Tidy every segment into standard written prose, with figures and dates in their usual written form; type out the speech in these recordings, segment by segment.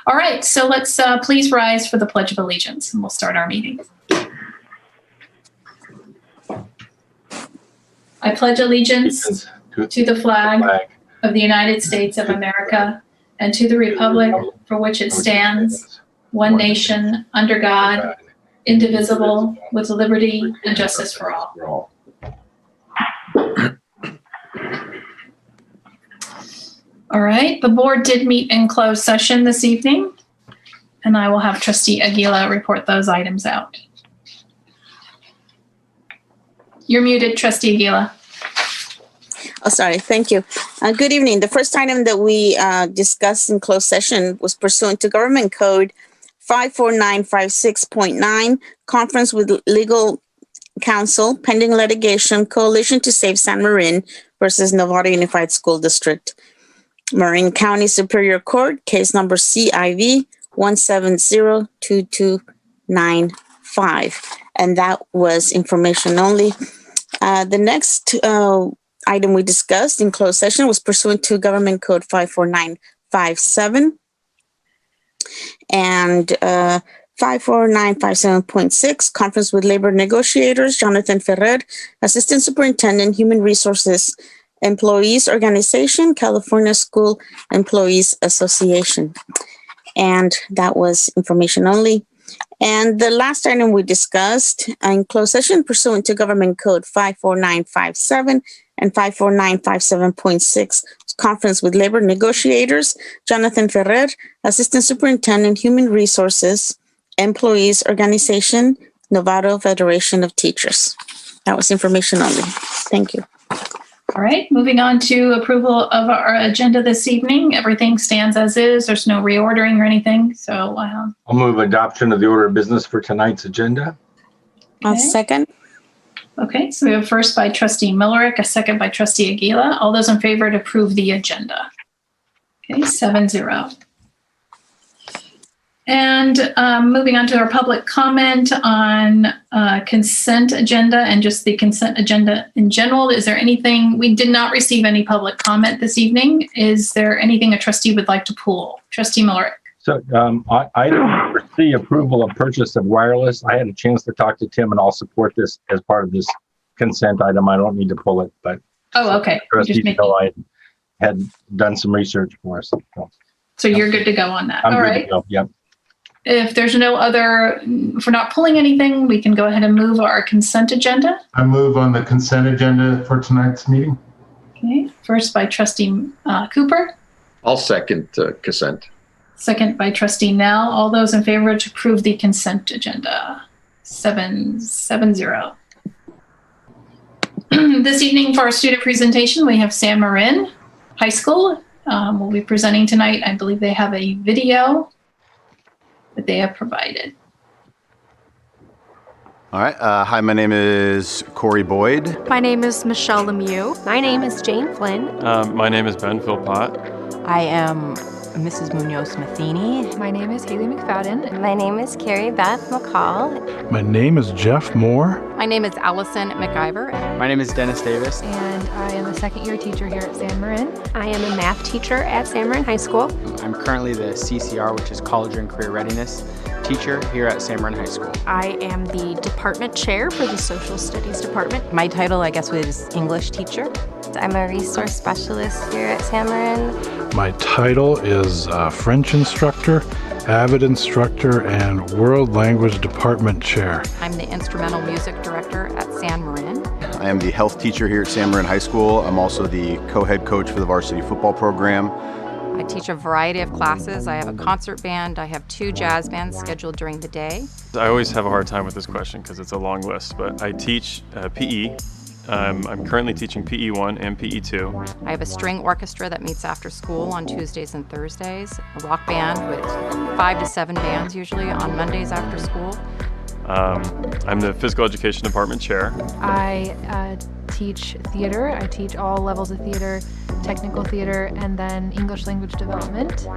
All right, so let's please rise for the Pledge of Allegiance, and we'll start our meeting. I pledge allegiance to the flag of the United States of America and to the republic for which it stands, one nation, under God, indivisible, with liberty and justice for all. All right, the board did meet in closed session this evening, and I will have Trustee Aguila report those items out. You're muted, Trustee Aguila. Oh, sorry. Thank you. Good evening. The first item that we discussed in closed session was pursuant to Government Code 54956.9, conference with legal counsel, pending litigation, Coalition to Save San Marin versus Nevada Unified School District. Marin County Superior Court, case number CIV 1702295. And that was information only. The next item we discussed in closed session was pursuant to Government Code 54957 and 54957.6, conference with labor negotiators, Jonathan Ferrer, Assistant Superintendent, Human Resources Employees Organization, California School Employees Association. And that was information only. And the last item we discussed in closed session pursuant to Government Code 54957 and 54957.6, conference with labor negotiators, Jonathan Ferrer, Assistant Superintendent, Human Resources Employees Organization, Nevada Federation of Teachers. That was information only. Thank you. All right, moving on to approval of our agenda this evening. Everything stands as is. There's no reordering or anything. So I'll move adoption of the order of business for tonight's agenda. I'll second. Okay, so we have first by Trustee Millerick, a second by Trustee Aguila. All those in favor to approve the agenda. Okay, 7-0. And moving on to our public comment on consent agenda and just the consent agenda in general. Is there anything, we did not receive any public comment this evening. Is there anything a trustee would like to pull? Trustee Millerick. So item C, approval of purchase of wireless. I had a chance to talk to Tim, and I'll support this as part of this consent item. I don't need to pull it, but okay. I had done some research for us. So you're good to go on that. I'm all good right. To go. Yep. If there's no other, if we're not pulling anything, we can go ahead and move our consent agenda. I move on the consent agenda for tonight's meeting. Okay. First by Trustee Cooper. I'll second consent. Second by Trustee Nell. All those in favor to approve the consent agenda. 7-0. This evening for our student presentation, we have San Marin High School. We'll be presenting tonight. I believe they have a video that they have provided. All right. Hi, my name is Corey Boyd. My name is Michelle Lemieux. My name is Jane Flynn. My name is Ben Philpott. I am Mrs. Munoz-Matheny. My name is Haley McFadden. My name is Carrie Beth McCall. My name is Jeff Moore. My name is Allison McIver. My name is Dennis Davis. And I am a second-year teacher here at San Marin. I am a math teacher at San Marin High School. I'm currently the CCR, which is College and Career Readiness teacher here at San Marin High School. I am the department chair for the Social Studies Department. My title, I guess, was English teacher. I'm a resource specialist here at San Marin. My title is French instructor, AVID instructor, and World Language Department chair. I'm the instrumental music director at San Marin. I am the health teacher here at San Marin High School. I'm also the co-head coach for the varsity football program. I teach a variety of classes. I have a concert band. I have 2 jazz bands scheduled during the day. I always have a hard time with this question because it's a long list, but I teach PE. I'm currently teaching PE1 and PE2. I have a string orchestra that meets after school on Tuesdays and Thursdays, a rock band with 5 to 7 bands usually on Mondays after school. I'm the physical education department chair. I teach theater. I teach all levels of theater, technical theater, and then English language development.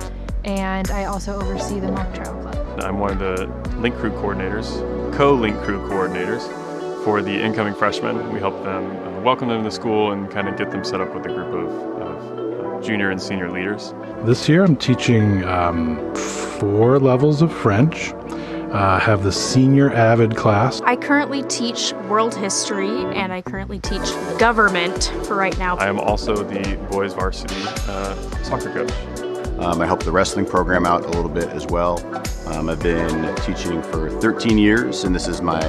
And I also oversee the mock trial club. I'm one of the link crew coordinators, co-link crew coordinators for the incoming freshmen. We help them welcome them to school and kind of get them set up with a group of junior and senior leaders. This year I'm teaching 4 levels of French. Have the senior AVID class. I currently teach world history and I currently teach government for right now. I am also the boys varsity soccer coach. I help the wrestling program out a little bit as well. I've been teaching for 13 years, and this is my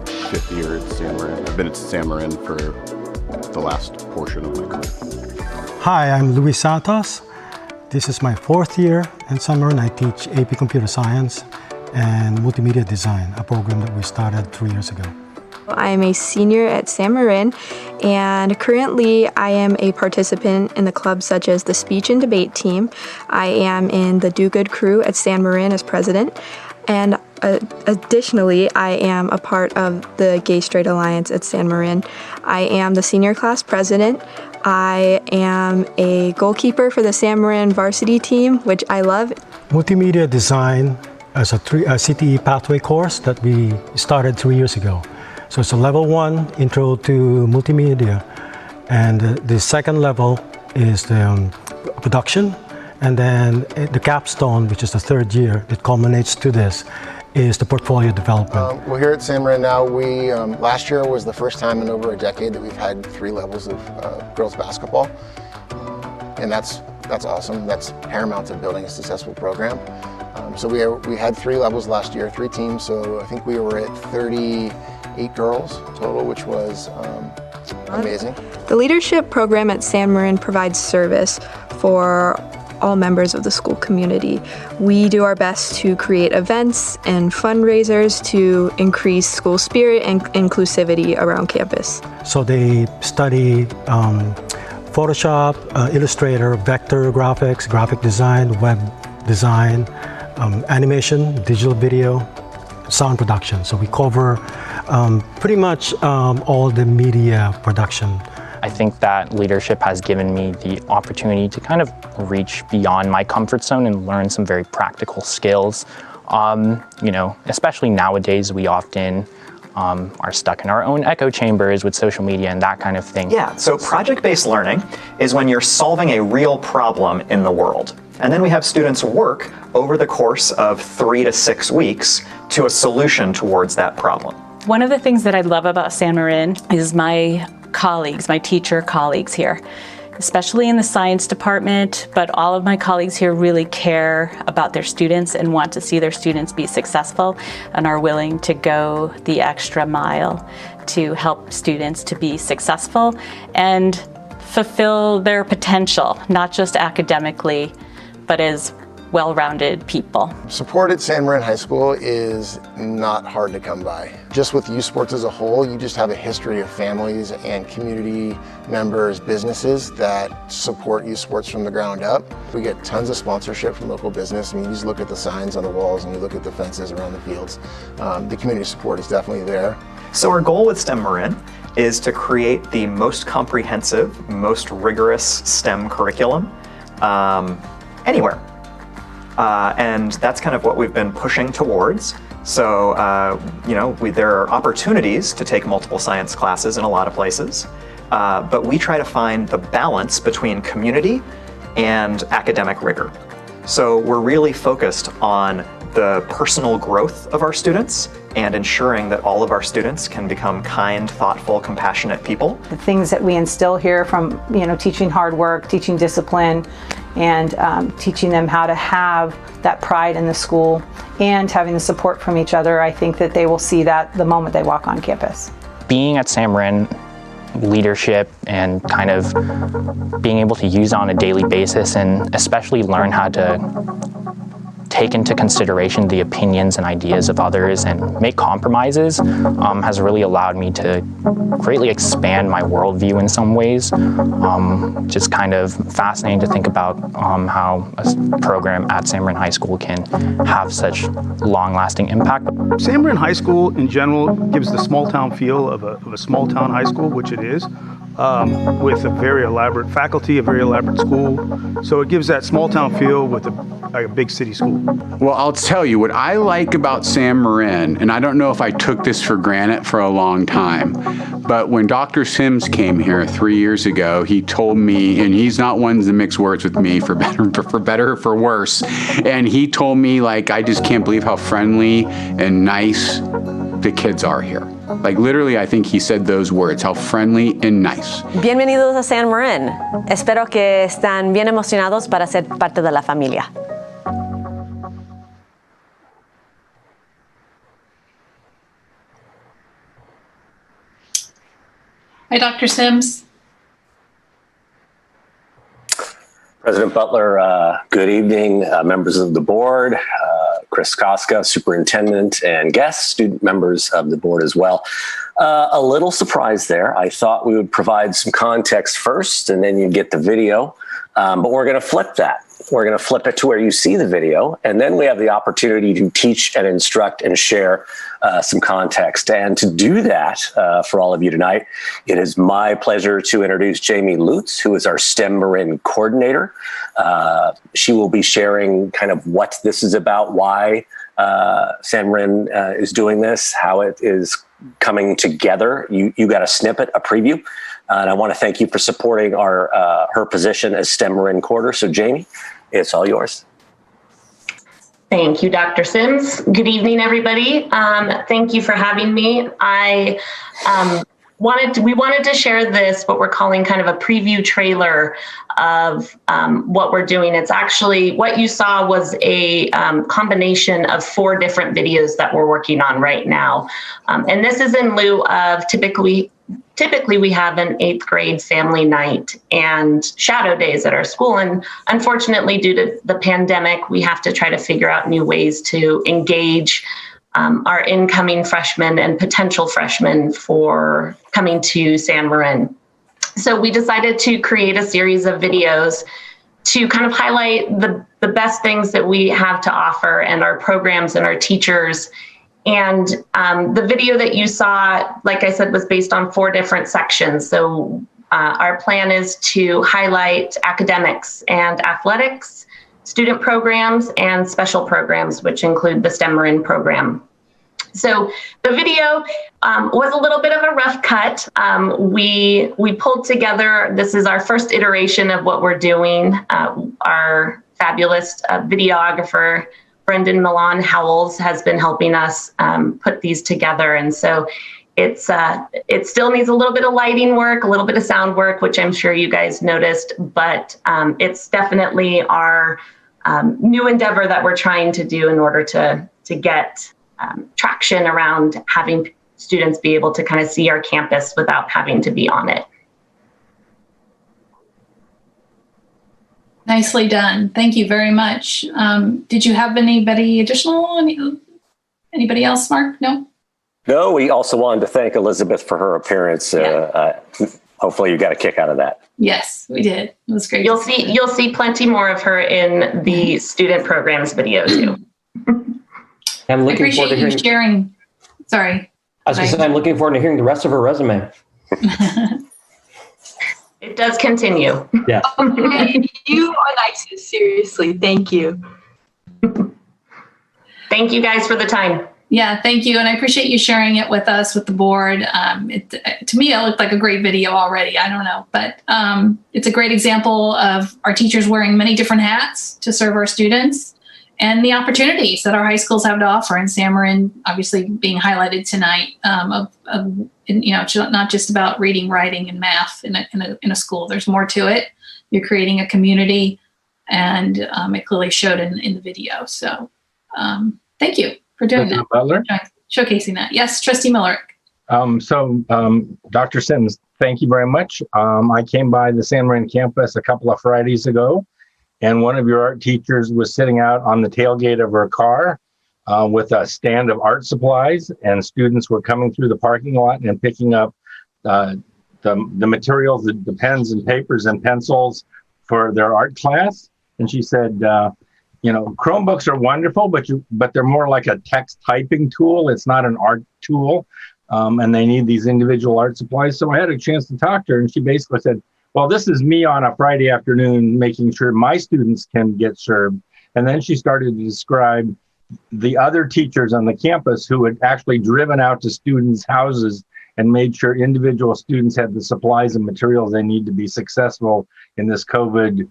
5th year at San Marin. I've been at San Marin for the last portion of my career. Hi, I'm Luis Santos. This is my 4th year in San Marin. I teach AP Computer Science and Multimedia Design, a program that we started 3 years ago. I am a senior at San Marin, and currently I am a participant in the clubs such as the speech and debate team. I am in the Do Good crew at San Marin as president, and additionally I am a part of the Gay Straight Alliance at San Marin. I am the senior class president. I am a goalkeeper for the San Marin varsity team, which I love. Multimedia Design is a CTE pathway course that we started 3 years ago. So it's a level 1 intro to multimedia, and the second level is the production, and then the capstone, which is the 3rd year that culminates to this, is the portfolio development. Well, here at San Marin now, we last year was the first time in over a decade that we've had 3 levels of girls basketball, and that's awesome. That's paramount to building a successful program. So we had 3 levels last year, 3 teams. So I think we were at 38 girls total, which was amazing. The leadership program at San Marin provides service for all members of the school community. We do our best to create events and fundraisers to increase school spirit and inclusivity around campus. So they study Photoshop, Illustrator, vector graphics, graphic design, web design, animation, digital video, sound production. So we cover pretty much all the media production. I think that leadership has given me the opportunity to kind of reach beyond my comfort zone and learn some very practical skills. You know, especially nowadays, we often are stuck in our own echo chambers with social media and that kind of thing. Yeah, so project-based learning is when you're solving a real problem in the world. And then we have students work over the course of 3 to 6 weeks to a solution towards that problem. One of the things that I love about San Marin is my colleagues, my teacher colleagues here, especially in the science department, but all of my colleagues here really care about their students and want to see their students be successful and are willing to go the extra mile to help students to be successful and fulfill their potential, not just academically, but as well-rounded people. Support at San Marin High School is not hard to come by. Just with youth sports as a whole, you just have a history of families and community members, businesses that support youth sports from the ground up. We get tons of sponsorship from local business. I mean, you just look at the signs on the walls and you look at the fences around the fields. The community support is definitely there. So our goal with STEM Marin is to create the most comprehensive, most rigorous STEM curriculum anywhere. And that's kind of what we've been pushing towards. So, you know, there are opportunities to take multiple science classes in a lot of places, but we try to find the balance between community and academic rigor. So we're really focused on the personal growth of our students and ensuring that all of our students can become kind, thoughtful, compassionate people. The things that we instill here from, you know, teaching hard work, teaching discipline, and teaching them how to have that pride in the school and having the support from each other, I think that they will see that the moment they walk on campus. Being at San Marin, leadership and kind of being able to use on a daily basis and especially learn how to take into consideration the opinions and ideas of others and make compromises has really allowed me to greatly expand my worldview in some ways. Just kind of fascinating to think about how a program at San Marin High School can have such long-lasting impact. San Marin High School in general gives the small town feel of a small town high school, which it is. with a very elaborate faculty, a very elaborate school. So it gives that small town feel with a big city school. Well, I'll tell you what I like about San Marin, and I don't know if I took this for granted for a long time, but when Dr. Sims came here 3 years ago, he told me, and he's not one to mix words with me for better or for worse, and he told me, like, I just can't believe how friendly and nice the kids are here. Like, literally, I think he said those words, how friendly and nice. Bienvenidos a San Marin. Espero que están bien emocionados para ser parte de la familia. Hi, Dr. Sims. President Butler, good evening, members of the board, Chris Koska, superintendent, and guests, student members of the board as well. A little surprise there. I thought we would provide some context first, and then you'd get the video, but we're going to flip that. We're going to flip it to where you see the video, and then we have the opportunity to teach and instruct and share some context. And to do that for all of you tonight, it is my pleasure to introduce Jamie Lutz, who is our STEM Marin coordinator. She will be sharing kind of what this is about, why San Marin is doing this, how it is coming together. You got a snippet, a preview. And I want to thank you for supporting her position as STEM Marin coordinator. So Jamie, it's all yours. Thank you, Dr. Sims. Good evening, everybody. Thank you for having me. We wanted to share this, what we're calling kind of a preview trailer of what we're doing. It's actually, what you saw was a combination of 4 different videos that we're working on right now. And this is in lieu of typically we have an 8th grade family night and shadow days at our school. And unfortunately, due to the pandemic, we have to try to figure out new ways to engage our incoming freshmen and potential freshmen for coming to San Marin. So we decided to create a series of videos to kind of highlight the best things that we have to offer and our programs and our teachers. And the video that you saw, like I said, was based on 4 different sections. So our plan is to highlight academics and athletics, student programs, and special programs, which include the STEM Marin program. So the video was a little bit of a rough cut. We pulled together, this is our first iteration of what we're doing. Our fabulous videographer, Brendan Milan Howells, has been helping us put these together. And so it still needs a little bit of lighting work, a little bit of sound work, which I'm sure you guys noticed, but it's definitely our new endeavor that we're trying to do in order to get traction around having students be able to kind of see our campus without having to be on it. Nicely done. Thank you very much. Did you have anybody additional? Anybody else, Mark? No? No, we also wanted to thank Elizabeth for her appearance. Hopefully you got a kick out of that. Yes, we did. It was great. You'll see plenty more of her in the student programs video too. I'm looking forward to hearing. Sharing. Sorry. I was going to say, I'm looking forward to hearing the rest of her resume. It does continue. Yeah. You are nice. Seriously. Thank you. Thank you guys for the time. Yeah, thank you. And I appreciate you sharing it with us, with the board. To me, it looked like a great video already. I don't know, but it's a great example of our teachers wearing many different hats to serve our students and the opportunities that our high schools have to offer. And San Marin obviously being highlighted tonight it's not just about reading, writing, and math in a school. There's more to it. You're creating a community, and it clearly showed in the video. So thank you for doing that. Butler? Showcasing that. Yes, Trustee Miller. Dr. Sims, thank you very much. I came by the San Marin campus a couple of Fridays ago, and one of your art teachers was sitting out on the tailgate of her car with a stand of art supplies, and students were coming through the parking lot and picking up the materials, the pens and papers and pencils for their art class. And she said, Chromebooks are wonderful, but they're more like a text typing tool. It's not an art tool. and they need these individual art supplies. So I had a chance to talk to her, and she basically said, well, this is me on a Friday afternoon making sure my students can get served. And then she started to describe the other teachers on the campus who had actually driven out to students' houses and made sure individual students had the supplies and materials they need to be successful in this COVID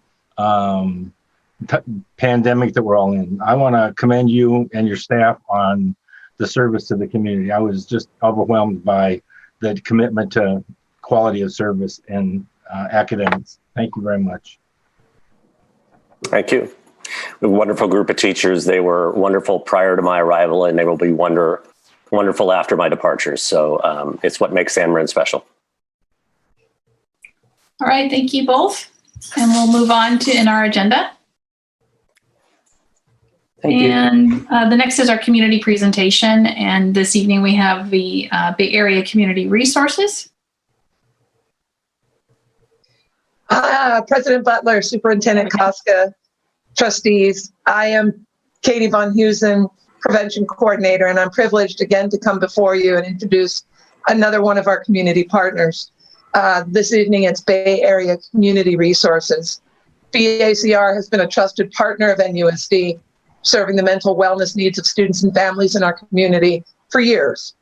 pandemic that we're all in. I want to commend you and your staff on the service to the community. I was just overwhelmed by the commitment to quality of service and academics. Thank you very much. Thank you. We have a wonderful group of teachers. They were wonderful prior to my arrival, and they will be wonderful after my departure. So it's what makes San Marin special. All right, thank you both. And we'll move on to in our agenda. Thank you. And the next is our community presentation. And this evening we have the Bay Area Community Resources. President Butler, Superintendent Koska, trustees. I am Katie Von Heusen, Prevention Coordinator, and I'm privileged again to come before you and introduce another one of our community partners. This evening it's Bay Area Community Resources. BACR has been a trusted partner of NUSD, serving the mental wellness needs of students and families in our community for years.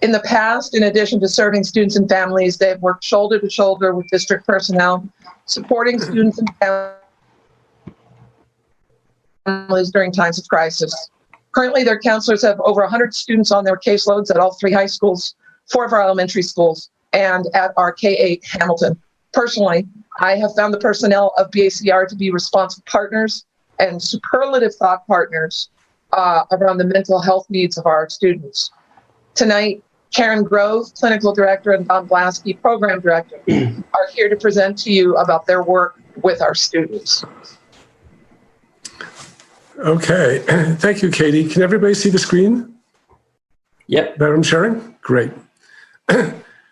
In the past, in addition to serving students and families, they've worked shoulder to shoulder with district personnel, supporting students and families during times of crisis. Currently, their counselors have over 100 students on their caseloads at all 3 high schools, 4 of our elementary schools, and at our K-8 Hamilton. Personally, I have found the personnel of BACR to be responsive partners and superlative thought partners around the mental health needs of our students. Tonight, Karen Grove, Clinical Director, and Don Blasky, Program Director, are here to present to you about their work with our students. Okay, thank you, Katie. Can everybody see the screen? Yep. That I'm sharing? Great.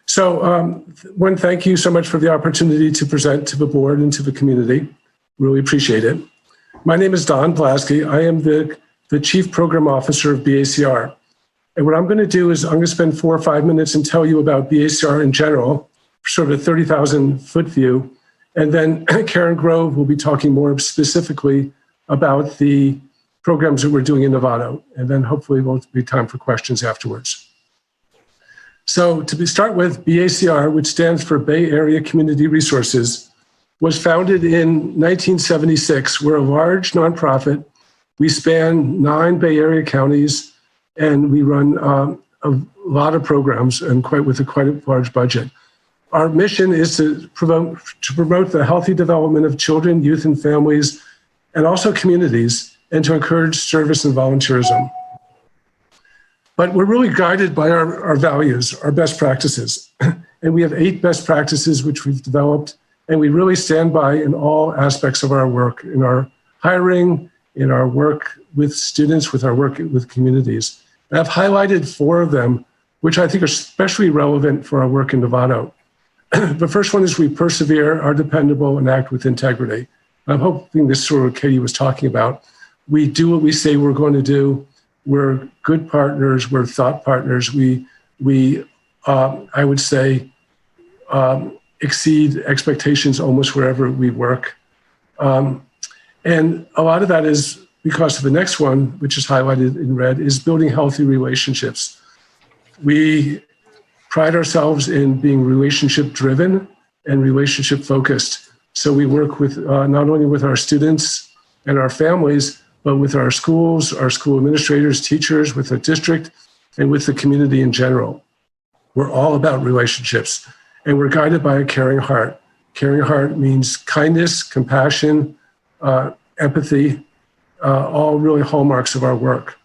So, one, thank you so much for the opportunity to present to the board and to the community. Really appreciate it. My name is Don Blasky. I am the Chief Program Officer of BACR. And what I'm going to do is I'm going to spend 4 or 5 minutes and tell you about BACR in general, sort of a 30,000-foot view. And then Karen Grove will be talking more specifically about the programs that we're doing in Novato. And then hopefully there'll be time for questions afterwards. So to start with, BACR, which stands for Bay Area Community Resources, was founded in 1976. We're a large nonprofit. We span 9 Bay Area counties, and we run a lot of programs and with a quite a large budget. Our mission is to promote the healthy development of children, youth, and families, and also communities, and to encourage service and volunteerism. But we're really guided by our values, our best practices. And we have 8 best practices which we've developed, and we really stand by in all aspects of our work, in our hiring, in our work with students, with our work with communities. And I've highlighted 4 of them, which I think are especially relevant for our work in Novato. The first one is we persevere, are dependable, and act with integrity. I'm hoping this is sort of what Katie was talking about. We do what we say we're going to do. We're good partners. We're thought partners. We I would say, exceed expectations almost wherever we work. And a lot of that is because of the next one, which is highlighted in red, is building healthy relationships. We pride ourselves in being relationship driven and relationship focused. So we work with not only with our students and our families, but with our schools, our school administrators, teachers, with the district, and with the community in general. We're all about relationships, and we're guided by a caring heart. Caring heart means kindness, compassion, empathy, all really hallmarks of our work.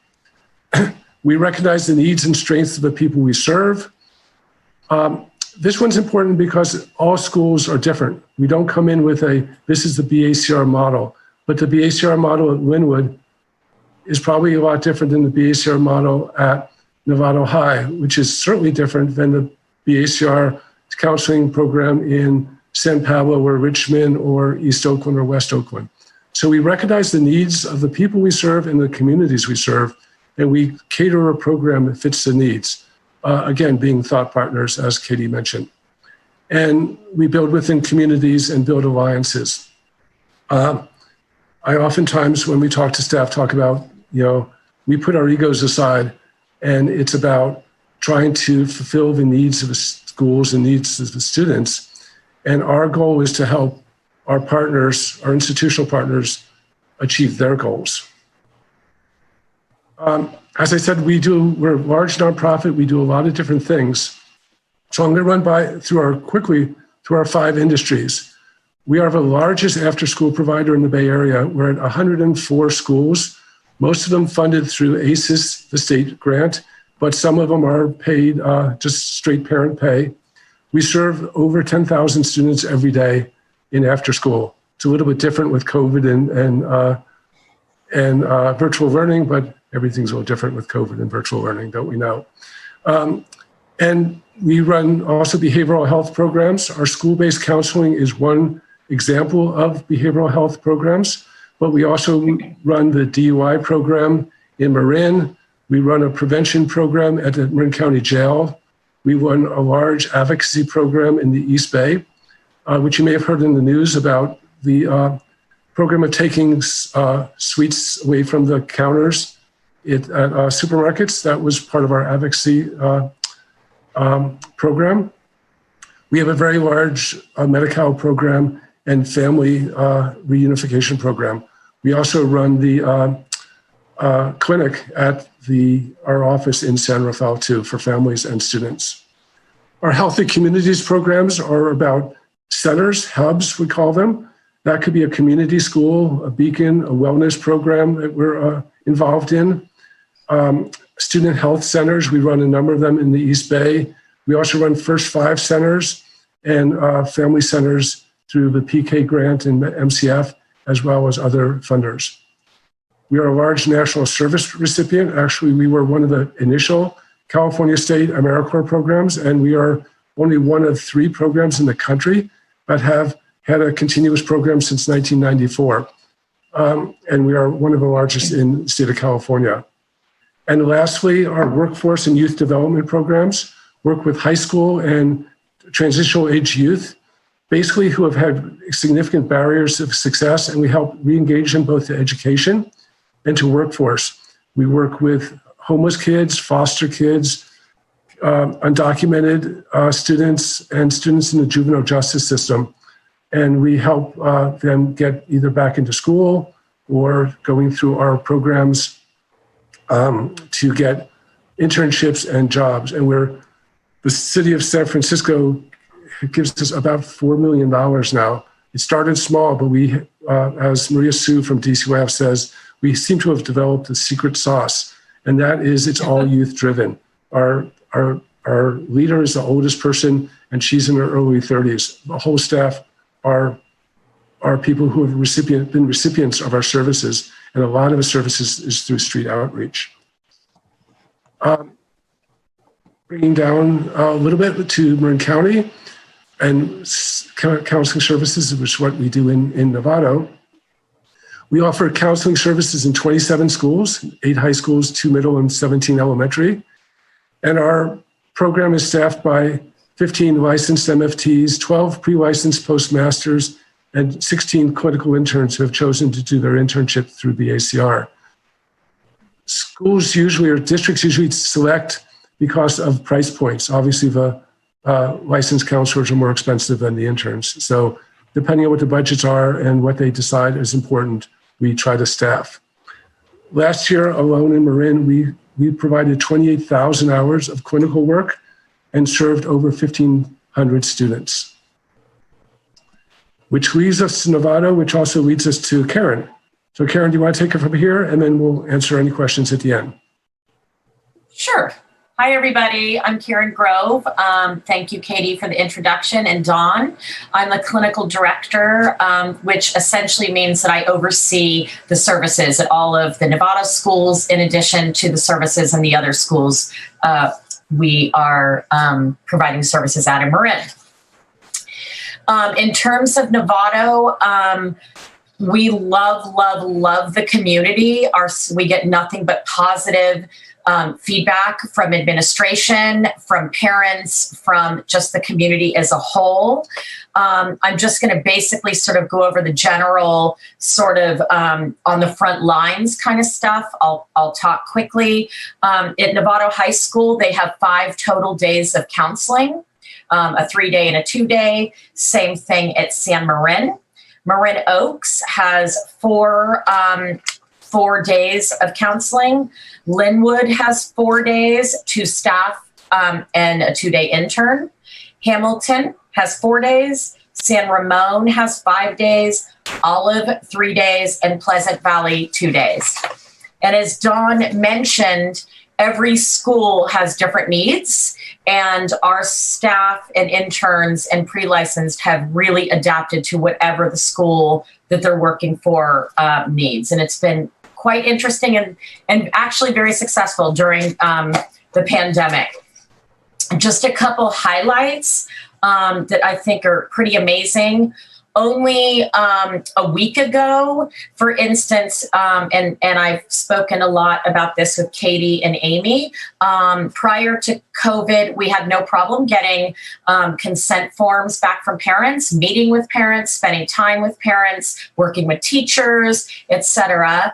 We recognize the needs and strengths of the people we serve. This one's important because all schools are different. We don't come in with this is the BACR model, but the BACR model at Linwood is probably a lot different than the BACR model at Novato High, which is certainly different than the BACR counseling program in San Pablo or Richmond or East Oakland or West Oakland. So we recognize the needs of the people we serve and the communities we serve, and we cater a program that fits the needs. again, being thought partners, as Katie mentioned. And we build within communities and build alliances. I oftentimes, when we talk to staff, talk about, we put our egos aside, and it's about trying to fulfill the needs of the schools and needs of the students. And our goal is to help our partners, our institutional partners, achieve their goals. As I said, we're a large nonprofit. We do a lot of different things. So I'm going to run through our 5 industries. We are the largest after-school provider in the Bay Area. We're at 104 schools, most of them funded through ACES, the state grant, but some of them are paid, just straight parent pay. We serve over 10,000 students every day in after-school. It's a little bit different with COVID and virtual learning, but everything's a little different with COVID and virtual learning, don't we know? And we run also behavioral health programs. Our school-based counseling is one example of behavioral health programs, but we also run the DUI program in Marin. We run a prevention program at the Marin County Jail. We run a large advocacy program in the East Bay, which you may have heard in the news about the program of taking sweets away from the counters at supermarkets. That was part of our advocacy program. We have a very large Medi-Cal program and family reunification program. We also run the clinic at our office in San Rafael too for families and students. Our Healthy Communities programs are about centers, hubs we call them. That could be a community school, a beacon, a wellness program that we're involved in. Student health centers, we run a number of them in the East Bay. We also run First 5 centers and family centers through the PK grant and MCF, as well as other funders. We are a large national service recipient. Actually, we were one of the initial California State AmeriCorps programs, and we are only one of 3 programs in the country that have had a continuous program since 1994. And we are one of the largest in the state of California. And lastly, our workforce and youth development programs work with high school and transitional age youth, basically who have had significant barriers of success, and we help re-engage them both to education and to workforce. We work with homeless kids, foster kids, undocumented students, and students in the juvenile justice system. And we help them get either back into school or going through our programs to get internships and jobs. And the city of San Francisco gives us about $4 million now. It started small, but we, as Maria Sue from DCYF says, we seem to have developed a secret sauce, and that is it's all youth driven. Our leader is the oldest person, and she's in her early 30s. The whole staff are people who have been recipients of our services, and a lot of the services is through street outreach. Bringing down a little bit to Marin County and counseling services, which is what we do in Novato. We offer counseling services in 27 schools, 8 high schools, 2 middle, and 17 elementary. And our program is staffed by 15 licensed MFTs, 12 pre-licensed postmasters, and 16 clinical interns who have chosen to do their internship through BACR. Schools usually, or districts usually select because of price points. Obviously, the licensed counselors are more expensive than the interns. So depending on what the budgets are and what they decide is important, we try to staff. Last year alone in Marin, we provided 28,000 hours of clinical work and served over 1,500 students. Which leads us to Novato, which also leads us to Karen. So Karen, do you want to take it from here? And then we'll answer any questions at the end. Sure. Hi, everybody. I'm Karen Grove. Thank you, Katie, for the introduction, and Dawn. I'm the clinical director, which essentially means that I oversee the services at all of the Nevada schools, in addition to the services in the other schools we are providing services at in Marin. In terms of Novato, We love, love, love the community. We get nothing but positive feedback from administration, from parents, from just the community as a whole. I'm just going to basically sort of go over the general sort of on the front lines kind of stuff. I'll talk quickly. At Novato High School, they have 5 total days of counseling, a 3-day and a 2-day. Same thing at San Marin. Marin Oaks has 4 days of counseling. Linwood has 4 days, 2 staff and a 2-day intern. Hamilton has 4 days. San Ramon has 5 days. Olive 3 days, and Pleasant Valley 2 days. And as Dawn mentioned, every school has different needs, and our staff and interns and pre-licensed have really adapted to whatever the school that they're working for needs. And it's been quite interesting and actually very successful during the pandemic. Just a couple highlights that I think are pretty amazing. Only a week ago, for instance, and I've spoken a lot about this with Katie and Amy, prior to COVID, we had no problem getting consent forms back from parents, meeting with parents, spending time with parents, working with teachers, etc.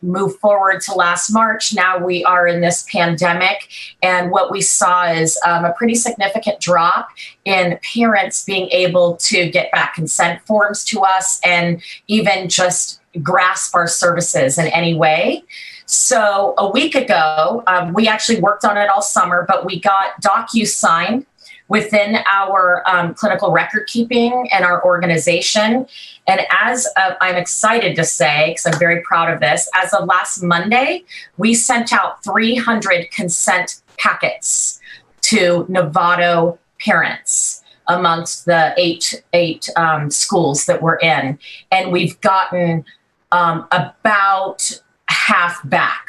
Move forward to last March. Now we are in this pandemic, and what we saw is a pretty significant drop in parents being able to get back consent forms to us and even just grasp our services in any way. So a week ago, we actually worked on it all summer, but we got DocuSign within our clinical record keeping and our organization. And as of, I'm excited to say, because I'm very proud of this, as of last Monday, we sent out 300 consent packets to Novato parents amongst the eight schools that we're in. And we've gotten about half back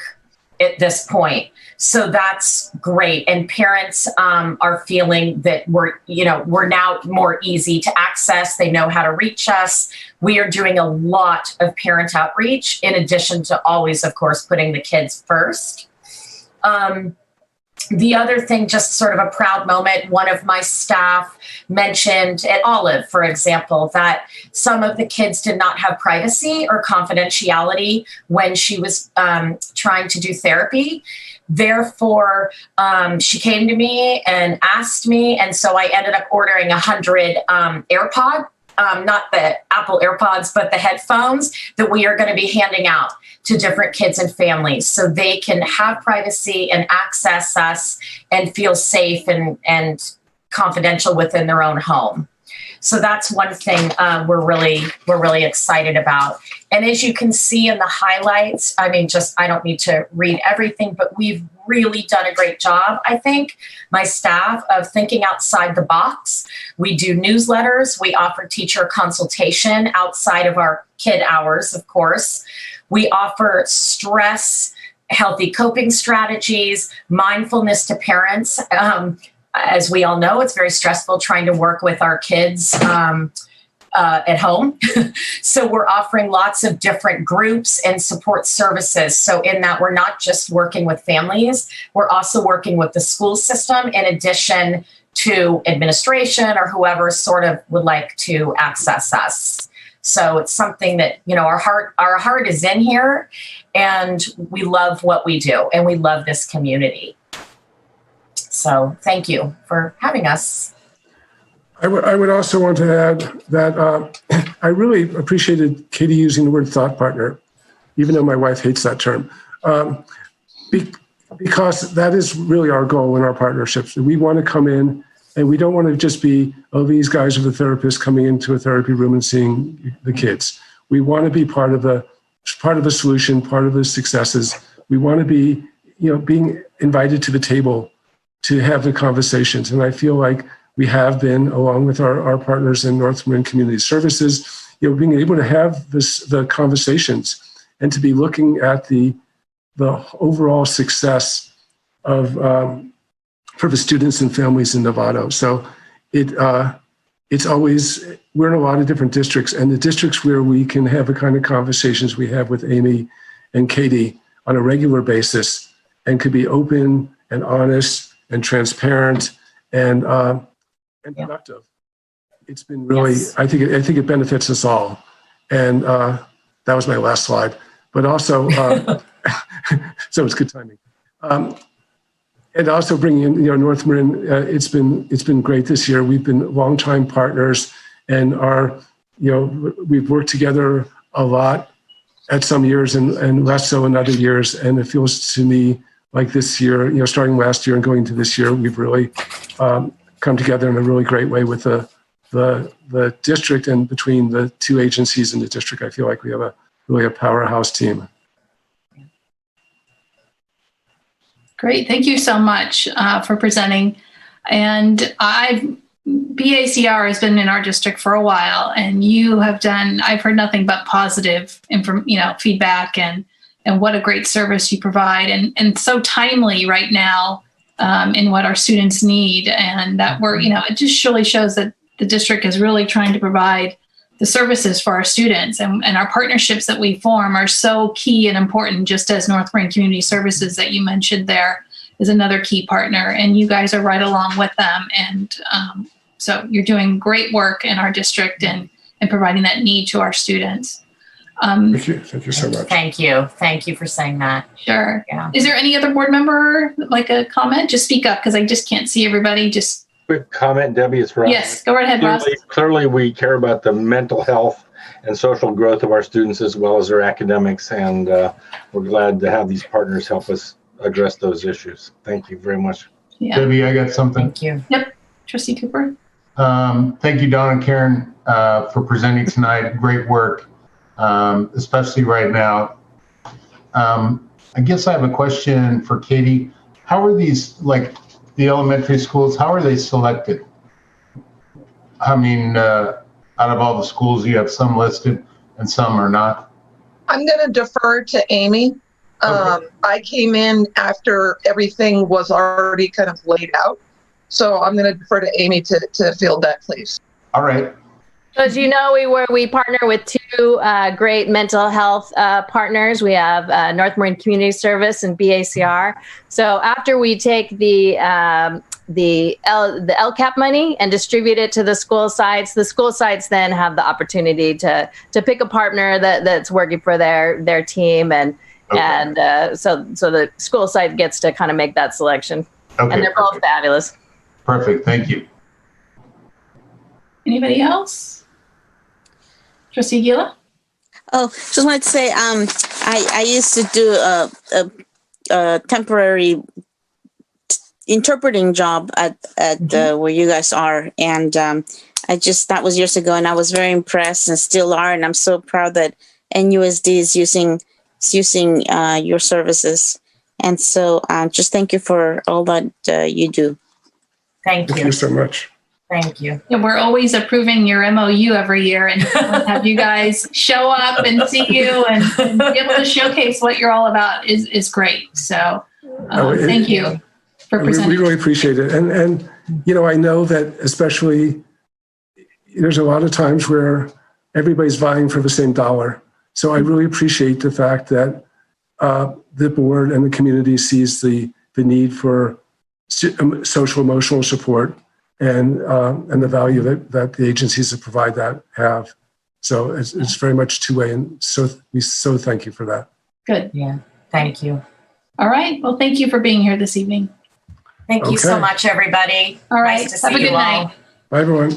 at this point. So that's great. And parents are feeling that we're now more easy to access. They know how to reach us. We are doing a lot of parent outreach in addition to always, of course, putting the kids first. The other thing, just sort of a proud moment, one of my staff mentioned at Olive, for example, that some of the kids did not have privacy or confidentiality when she was trying to do therapy. Therefore, she came to me and asked me, and so I ended up ordering 100 AirPod, not the Apple AirPods, but the headphones that we are going to be handing out to different kids and families so they can have privacy and access us and feel safe and confidential within their own home. So that's one thing we're really excited about. And as you can see in the highlights, I mean, I don't need to read everything, but we've really done a great job, I think, my staff, of thinking outside the box. We do newsletters. We offer teacher consultation outside of our kid hours, of course. We offer stress, healthy coping strategies, mindfulness to parents. As we all know, it's very stressful trying to work with our kids at home. So we're offering lots of different groups and support services. So in that, we're not just working with families, we're also working with the school system in addition to administration or whoever sort of would like to access us. So it's something that, our heart is in here, and we love what we do, and we love this community. So thank you for having us. I would also want to add that I really appreciated Katie using the word thought partner, even though my wife hates that term, because that is really our goal in our partnerships. We want to come in, and we don't want to just be, these guys are the therapists coming into a therapy room and seeing the kids. We want to be part of the solution, part of the successes. We want to be, being invited to the table to have the conversations. And I feel like we have been, along with our partners in North Marin Community Services, being able to have the conversations and to be looking at the overall success of for the students and families in Novato. So it's always, we're in a lot of different districts, and the districts where we can have the kind of conversations we have with Amy and Katie on a regular basis and could be open and honest and transparent and productive. It's been really, yes. I think it benefits us all. And that was my last slide. But also, so it's good timing. And also bringing in, North Marin, it's been great this year. We've been longtime partners, and we've worked together a lot at some years and less so in other years. And it feels to me like this year, starting last year and going to this year, we've really come together in a really great way with the district, and between the two agencies in the district. I feel like we have really a powerhouse team. Great. Thank you so much for presenting. And BACR has been in our district for a while, and you have done, I've heard nothing but positive feedback and what a great service you provide, and so timely right now in what our students need. And that it just surely shows that the district is really trying to provide the services for our students, and our partnerships that we form are so key and important, just as North Marin Community Services that you mentioned there is another key partner, and you guys are right along with them. And so you're doing great work in our district and providing that need to our students. Thank you so much. Thank you. Thank you for saying that. Sure. Yeah. Is there any other board member, like a comment? Just speak up, because I just can't see everybody. Just quick comment, Debbie, it's Ross. Yes, go right ahead, Ross. Clearly, we care about the mental health and social growth of our students as well as their academics, and we're glad to have these partners help us address those issues. Thank you very much. Yeah. Debbie, I got something. Thank you. Yep. Trustee Cooper. Thank you, Don and Karen, for presenting tonight. Great work, especially right now. I guess I have a question for Katie. How are these, like the elementary schools, how are they selected? I mean, out of all the schools, you have some listed and some are not. I'm going to defer to Amy. Okay. I came in after everything was already kind of laid out. So I'm going to defer to Amy to field that, please. All right. So as you know, we partner with two great mental health partners. We have North Marin Community Service and BACR. So after we take the LCAP money and distribute it to the school sites then have the opportunity to pick a partner that's working for their team, and okay. And so the school site gets to kind of make that selection. Okay, and they're both fabulous. Perfect. Thank you. Anybody else? Trustee Gila? Oh, just wanted to say, I used to do a temporary interpreting job at where you guys are, and that was years ago, and I was very impressed and still are, and I'm so proud that NUSD is using your services, and so just thank you for all that you do. Thank you. Thank you so much. Thank you. And we're always approving your MOU every year, and have you guys show up and see you and be able to showcase what you're all about is great. So thank you for presenting. We really appreciate it. And I know that especially there's a lot of times where everybody's vying for the same dollar. So I really appreciate the fact that the board and the community sees the need for social emotional support and the value that the agencies that provide that have. So it's very much two-way, and so we so thank you for that. Good. Yeah. Thank you. All right. Well, thank you for being here this evening. Thank you so much, everybody. All right. Nice to Have a see good you night. all. Bye, everyone.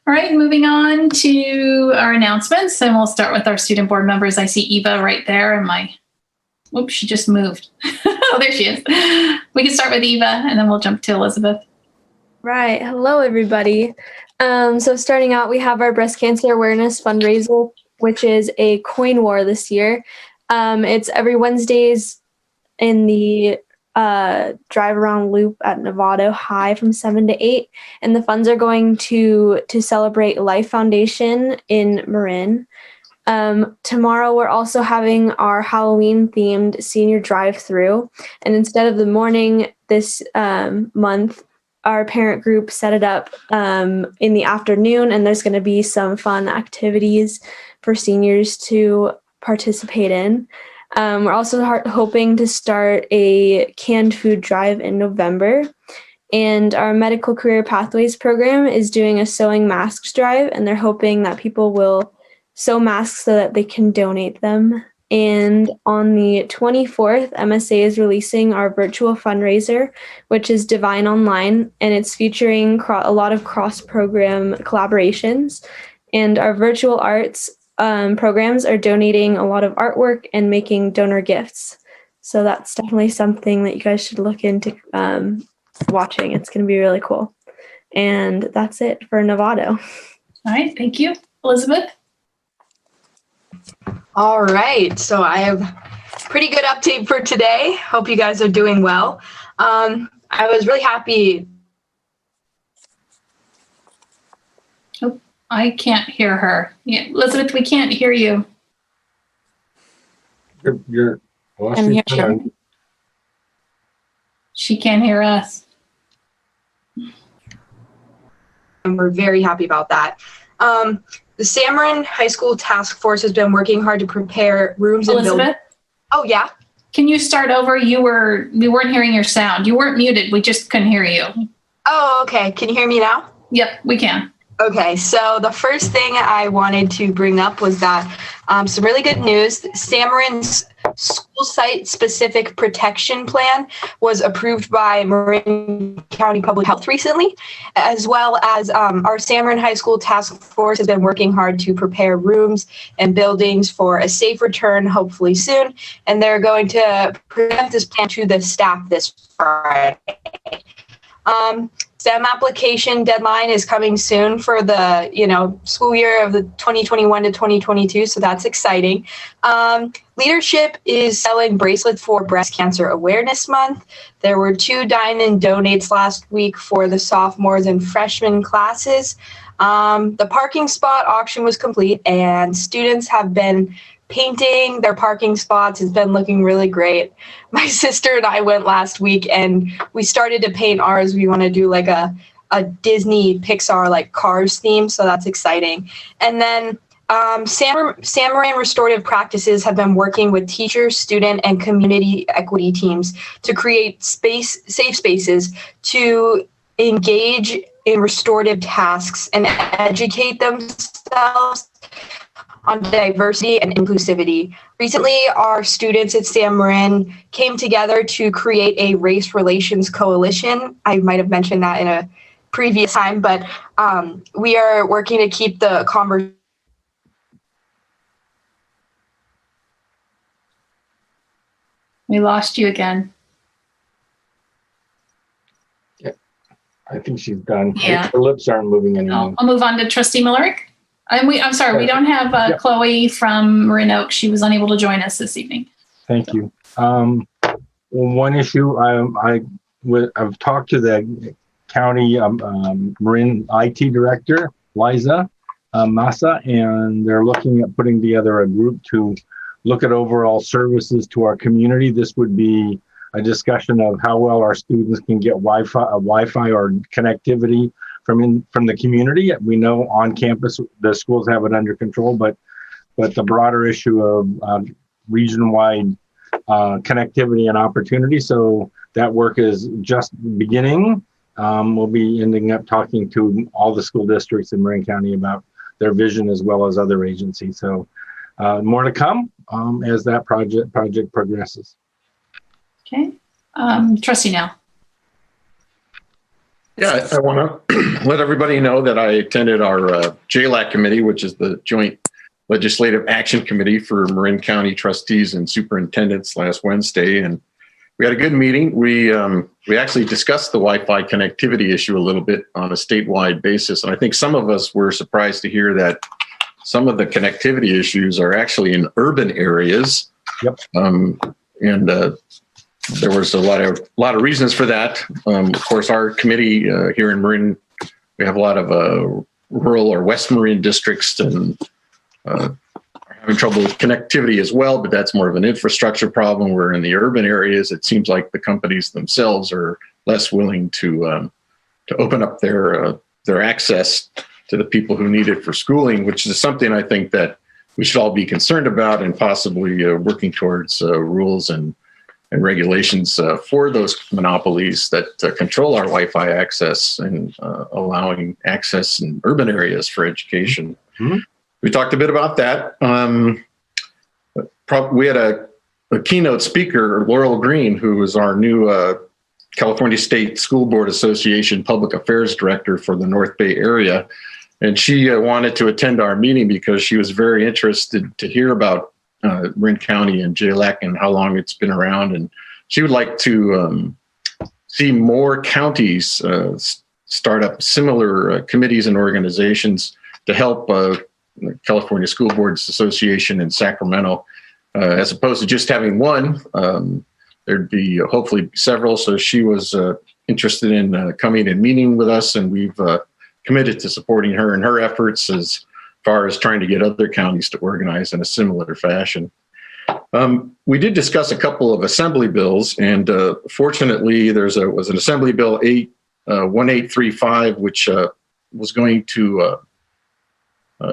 All right, moving on to our announcements, and we'll start with our student board members. I see Eva right there, and oops, she just moved. Oh, there she is. We can start with Eva, and then we'll jump to Elizabeth. Right. Hello, everybody. So starting out, we have our breast cancer awareness fundraiser, which is a coin war this year. It's every Wednesdays in the drive around loop at Novato High from 7 to 8. And the funds are going to celebrate Life Foundation in Marin. Tomorrow, we're also having our Halloween themed senior drive-through. And instead of the morning this month, our parent group set it up in the afternoon, and there's going to be some fun activities for seniors to participate in. We're also hoping to start a canned food drive in November. And our Medical Career Pathways program is doing a sewing masks drive, and they're hoping that people will sew masks so that they can donate them. And on the 24th, MSA is releasing our virtual fundraiser, which is Divine Online, and it's featuring a lot of cross-program collaborations. And our virtual arts programs are donating a lot of artwork and making donor gifts. So that's definitely something that you guys should look into watching. It's going to be really cool. And that's it for Novato. All right, thank you. Elizabeth? All right, so I have pretty good update for today. Hope you guys are doing well. I was really happy. Oh, I can't hear her. Yeah, Elizabeth, we can't hear you. You're She can't hear us. And we're very happy about that. The San Marin High School Task Force has been working hard to prepare rooms and buildings. Elizabeth? Oh, yeah? Can you start over? We weren't hearing your sound. You weren't muted. We just couldn't hear you. Oh, okay. Can you hear me now? Yep, we can. Okay, so the first thing I wanted to bring up was that some really good news. San Marin's school site specific protection plan was approved by Marin County Public Health recently, as well as our San Marin High School Task Force has been working hard to prepare rooms and buildings for a safe return, hopefully soon, and they're going to present this plan to the staff this Friday. STEM application deadline is coming soon for the school year of the 2021 to 2022, so that's exciting. Leadership is selling bracelets for Breast Cancer Awareness Month. There were 2 dine-in donates last week for the sophomores and freshman classes. The parking spot auction was complete, and students have been painting their parking spots. Has been looking really great. My sister and I went last week and we started to paint ours. We want to do like a Disney Pixar like Cars theme, so that's exciting. And then San Marin Restorative Practices have been working with teachers, student, and community equity teams to create safe spaces to engage in restorative tasks and educate themselves on diversity and inclusivity. Recently, our students at San Marin came together to create a race relations coalition. I might have mentioned that in a previous time, but we are working to keep the conversation. We lost you again. Yeah, I think she's done. Yeah. Her lips aren't moving anymore. I'll move on to Trustee Millerick. I'm sorry, we don't have Chloe from Marin Oak. She was unable to join us this evening. Thank you. One issue, I've talked to the county Marin IT director, Liza Massa, and they're looking at putting together a group to look at overall services to our community. This would be a discussion of how well our students can get Wi-Fi or connectivity from the community. We know on campus the schools have it under control, but the broader issue of region-wide connectivity and opportunity. So that work is just beginning. We'll be ending up talking to all the school districts in Marin County about their vision as well as other agencies. So more to come as that project progresses. Okay, Trustee Nell. Yeah, I want to let everybody know that I attended our JLAC committee, which is the Joint Legislative Action Committee for Marin County trustees and superintendents last Wednesday, and we had a good meeting. We actually discussed the Wi-Fi connectivity issue a little bit on a statewide basis, and I think some of us were surprised to hear that some of the connectivity issues are actually in urban areas. Yep. There was a lot of reasons for that. Of course, our committee here in Marin, we have a lot of rural or West Marin districts and are having trouble with connectivity as well, but that's more of an infrastructure problem. Where in the urban areas, it seems like the companies themselves are less willing to open up their access to the people who need it for schooling, which is something I think that we should all be concerned about, and possibly working towards rules and regulations for those monopolies that control our Wi-Fi access and allowing access in urban areas for education. Mm-hmm. We talked a bit about that. We had a keynote speaker, Laurel Green, who was our new California State School Board Association Public Affairs Director for the North Bay area. And she wanted to attend our meeting because she was very interested to hear about Marin County and JLAC and how long it's been around. And she would like to see more counties start up similar committees and organizations to help the California School Boards Association in Sacramento, as opposed to just having one. There'd be hopefully several. So she was interested in coming and meeting with us, and we've committed to supporting her in her efforts as far as trying to get other counties to organize in a similar fashion. We did discuss a couple of assembly bills, and fortunately was an Assembly Bill 1835, which was going to,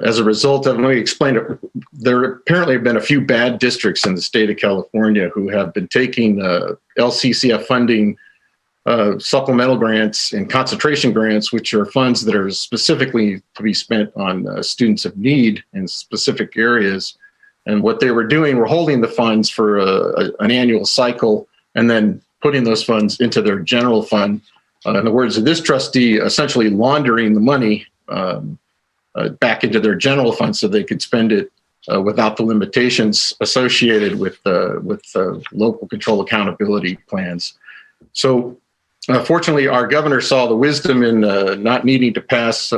as a result of, let me explain it, there apparently have been a few bad districts in the state of California who have been taking LCCF funding, supplemental grants and concentration grants, which are funds that are specifically to be spent on students of need in specific areas. And what they were doing were holding the funds for an annual cycle and then putting those funds into their general fund. In the words of this trustee, essentially laundering the money back into their general fund so they could spend it without the limitations associated with local control accountability plans. So fortunately, our governor saw the wisdom in not needing to pass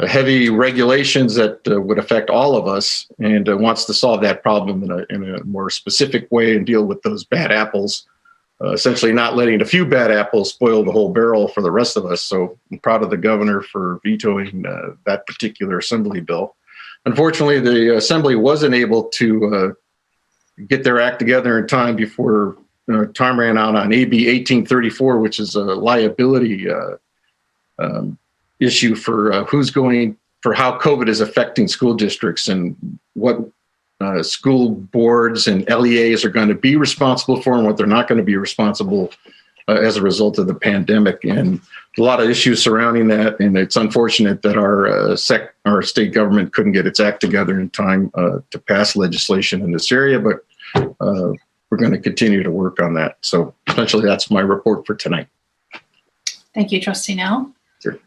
heavy regulations that would affect all of us, and wants to solve that problem in a more specific way and deal with those bad apples, essentially not letting a few bad apples spoil the whole barrel for the rest of us. So I'm proud of the governor for vetoing that particular assembly bill. Unfortunately, the assembly wasn't able to get their act together in time before time ran out on AB 1834, which is a liability issue for how COVID is affecting school districts and what school boards and LEAs are going to be responsible for and what they're not going to be responsible as a result of the pandemic. And a lot of issues surrounding that. And it's unfortunate that our state government couldn't get its act together in time to pass legislation in this area, but we're going to continue to work on that. So essentially that's my report for tonight. Thank you, Trustee Nell. Sure.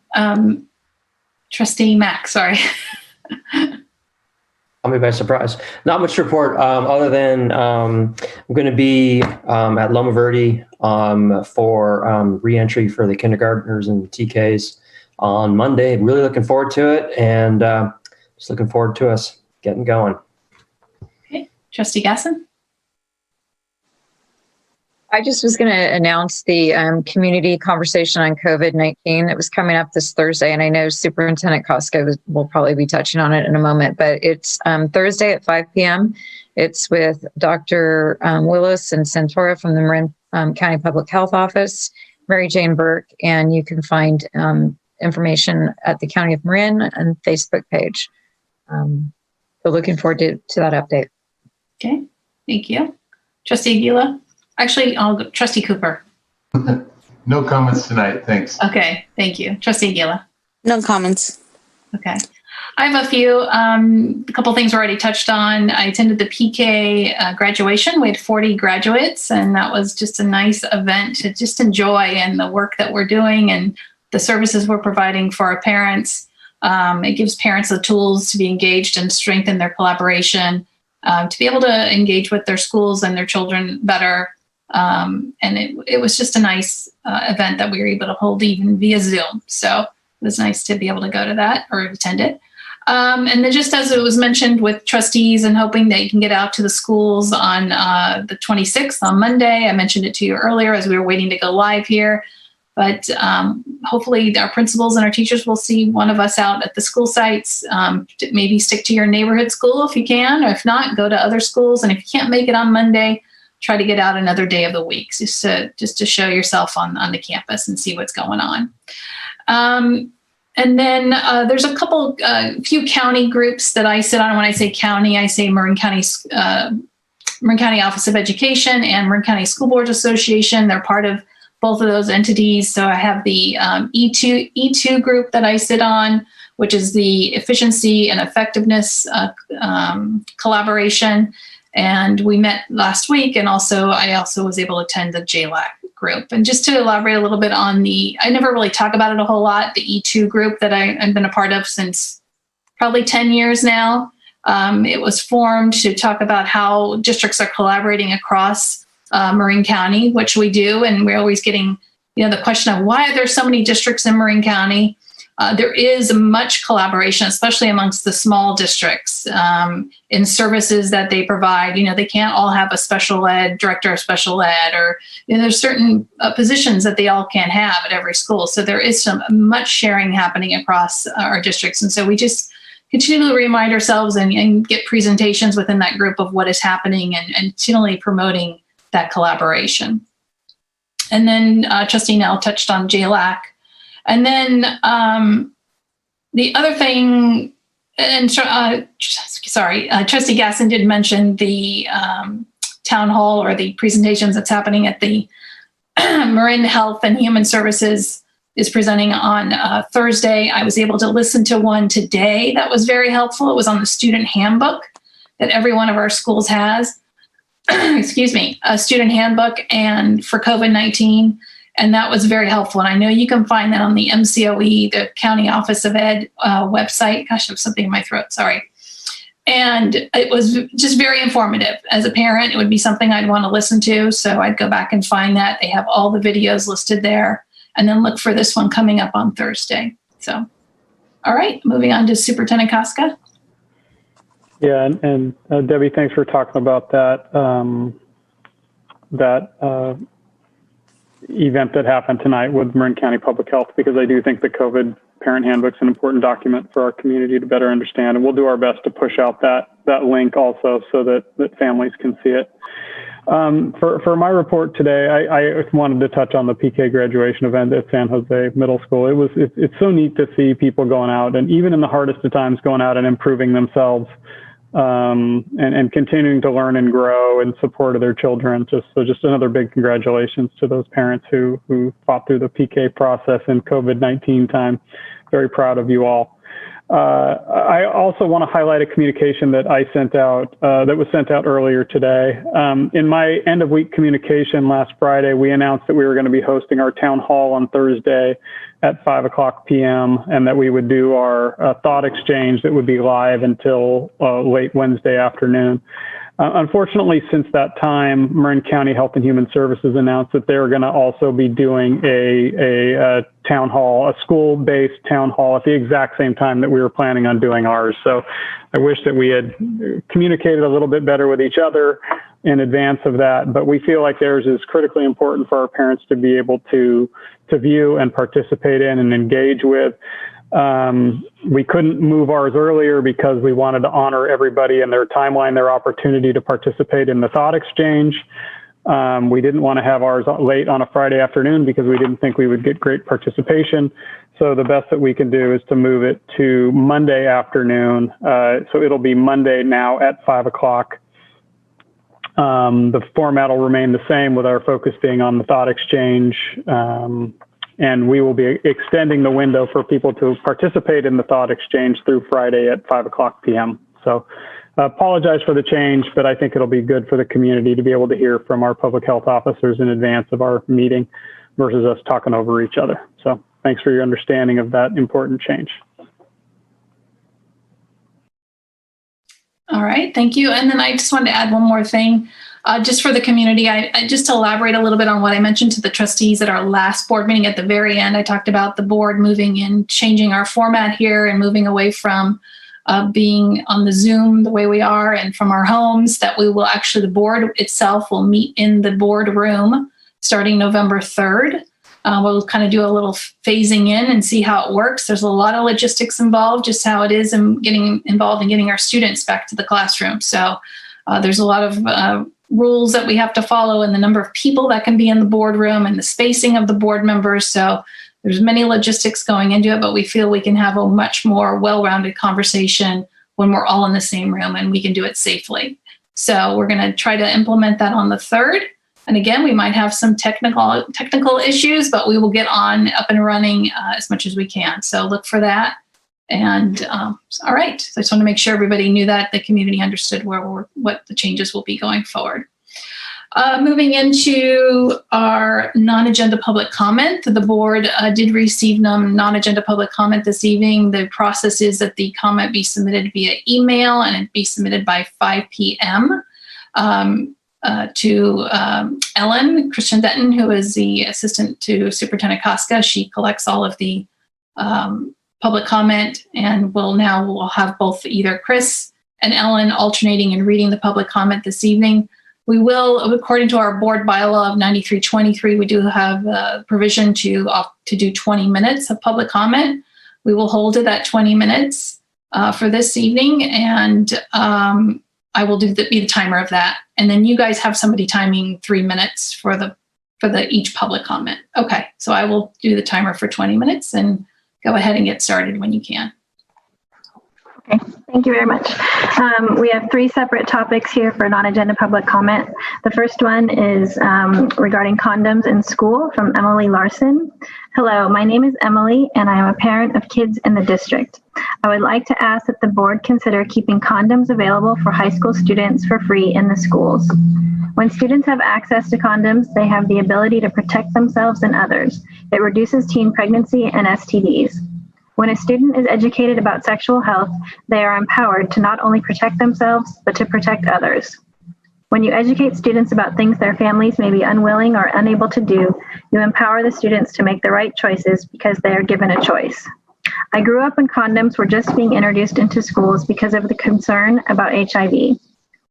Trustee Mack, sorry. Caught me by surprise. Not much to report other than I'm going to be at Loma Verde for re-entry for the kindergartners and TKs on Monday. Really looking forward to it, and just looking forward to us getting going. Okay, Trustee Gessen. I just was going to announce the community conversation on COVID-19 that was coming up this Thursday. And I know Superintendent Koska will probably be touching on it in a moment, but it's Thursday at 5 p.m. It's with Dr. Willis and Santora from the Marin County Public Health Office, Mary Jane Burke, and you can find information at the County of Marin and Facebook page. So looking forward to that update. Okay, thank you. Trustee Aguila? Actually, I'll go. Trustee Cooper. No comments tonight, thanks. Okay, thank you. Trustee Aguila. No comments. Okay. I have a few, a couple things already touched on. I attended the PK graduation. We had 40 graduates, and that was just a nice event to just enjoy, and the work that we're doing and the services we're providing for our parents. It gives parents the tools to be engaged and strengthen their collaboration, to be able to engage with their schools and their children better. And it was just a nice event that we were able to hold even via Zoom. So it was nice to be able to go to that or attend it. And then just as it was mentioned with trustees and hoping that you can get out to the schools on the 26th on Monday. I mentioned it to you earlier as we were waiting to go live here. But hopefully our principals and our teachers will see one of us out at the school sites. Maybe stick to your neighborhood school if you can, or if not, go to other schools. And if you can't make it on Monday, try to get out another day of the week just to show yourself on the campus and see what's going on. And then there's a few county groups that I sit on. When I say county, I say Marin County Office of Education and Marin County School Boards Association. They're part of both of those entities. So I have the E2 group that I sit on, which is the efficiency and effectiveness collaboration. And we met last week, and I also was able to attend the JLAC group. And just to elaborate a little bit on I never really talk about it a whole lot, the E2 group that I've been a part of since probably 10 years now. It was formed to talk about how districts are collaborating across Marin County, which we do. And we're always getting, the question of why are there so many districts in Marin County? There is much collaboration, especially amongst the small districts in services that they provide. They can't all have a special ed director of special ed, or there's certain positions that they all can't have at every school. So there is some much sharing happening across our districts. And so we just continually remind ourselves and get presentations within that group of what is happening and continually promoting that collaboration. And then Trustee Nell touched on JLAC. And then the other thing, and Trustee Gessen did mention the town hall or the presentations that's happening at the Marin Health and Human Services is presenting on Thursday. I was able to listen to one today that was very helpful. It was on the student handbook that every one of our schools has. Excuse me, a student handbook and for COVID-19. And that was very helpful. And I know you can find that on the MCOE, the County Office of Ed website. Gosh, I have something in my throat, sorry. And it was just very informative. As a parent, it would be something I'd want to listen to. So I'd go back and find that. They have all the videos listed there. And then look for this one coming up on Thursday. So, all right, moving on to Superintendent Koska. Yeah, and Debbie, thanks for talking about that event that happened tonight with Marin County Public Health, because I do think the COVID Parent Handbook is an important document for our community to better understand, and we'll do our best to push out that link also so that families can see it. For my report today, I wanted to touch on the PK graduation event at San Jose Middle School. It's so neat to see people going out, and even in the hardest of times, going out and improving themselves, and continuing to learn and grow in support of their children. Just another big congratulations to those parents who fought through the PK process in COVID-19 time. Very proud of you all. I also want to highlight a communication that I sent out, that was sent out earlier today. In my end of week communication last Friday, we announced that we were going to be hosting our town hall on Thursday at 5:00 p.m. and that we would do our thought exchange that would be live until late Wednesday afternoon. Unfortunately, since that time, Marin County Health and Human Services announced that they were going to also be doing a town hall, a school-based town hall at the exact same time that we were planning on doing ours. So I wish that we had communicated a little bit better with each other in advance of that, but we feel like theirs is critically important for our parents to be able to view and participate in and engage with. We couldn't move ours earlier because we wanted to honor everybody and their timeline, their opportunity to participate in the thought exchange. We didn't want to have ours late on a Friday afternoon because we didn't think we would get great participation. So the best that we can do is to move it to Monday afternoon. So it'll be Monday now at 5:00. The format will remain the same, with our focus being on the thought exchange. And we will be extending the window for people to participate in the thought exchange through Friday at 5:00 p.m. So apologize for the change, but I think it'll be good for the community to be able to hear from our public health officers in advance of our meeting versus us talking over each other. So thanks for your understanding of that important change. All right, thank you. And then I just wanted to add one more thing. Just for the community, I just to elaborate a little bit on what I mentioned to the trustees at our last board meeting at the very end. I talked about the board moving in, changing our format here and moving away from being on the Zoom the way we are and from our homes, that we will actually, the board itself will meet in the board room starting November 3rd. We'll kind of do a little phasing in and see how it works. There's a lot of logistics involved, just how it is in getting involved in getting our students back to the classroom. So there's a lot of rules that we have to follow and the number of people that can be in the boardroom and the spacing of the board members. So there's many logistics going into it, but we feel we can have a much more well-rounded conversation when we're all in the same room and we can do it safely. So we're going to try to implement that on the 3rd. And again, we might have some technical issues, but we will get on up and running as much as we can. So look for that. And all right, so I just want to make sure everybody knew that the community understood what the changes will be going forward. Moving into our non-agenda public comment, the board did receive non-agenda public comment this evening. The process is that the comment be submitted via email and it be submitted by 5 p.m. To Ellen Christian Denton, who is the assistant to Superintendent Koska. She collects all of the public comment, and we'll have both either Chris and Ellen alternating and reading the public comment this evening. We will, according to our board bylaw of 9323, we do have a provision to do 20 minutes of public comment. We will hold it at 20 minutes for this evening, and I will be the timer of that. And then you guys have somebody timing 3 minutes for the each public comment. Okay, so I will do the timer for 20 minutes and go ahead and get started when you can. Okay, thank you very much. We have 3 separate topics here for non-agenda public comment. The first one is regarding condoms in school from Emily Larson. Hello, my name is Emily and I am a parent of kids in the district. I would like to ask that the board consider keeping condoms available for high school students for free in the schools. When students have access to condoms, they have the ability to protect themselves and others. It reduces teen pregnancy and STDs. When a student is educated about sexual health, they are empowered to not only protect themselves, but to protect others. When you educate students about things their families may be unwilling or unable to do, you empower the students to make the right choices because they are given a choice. I grew up when condoms were just being introduced into schools because of the concern about HIV.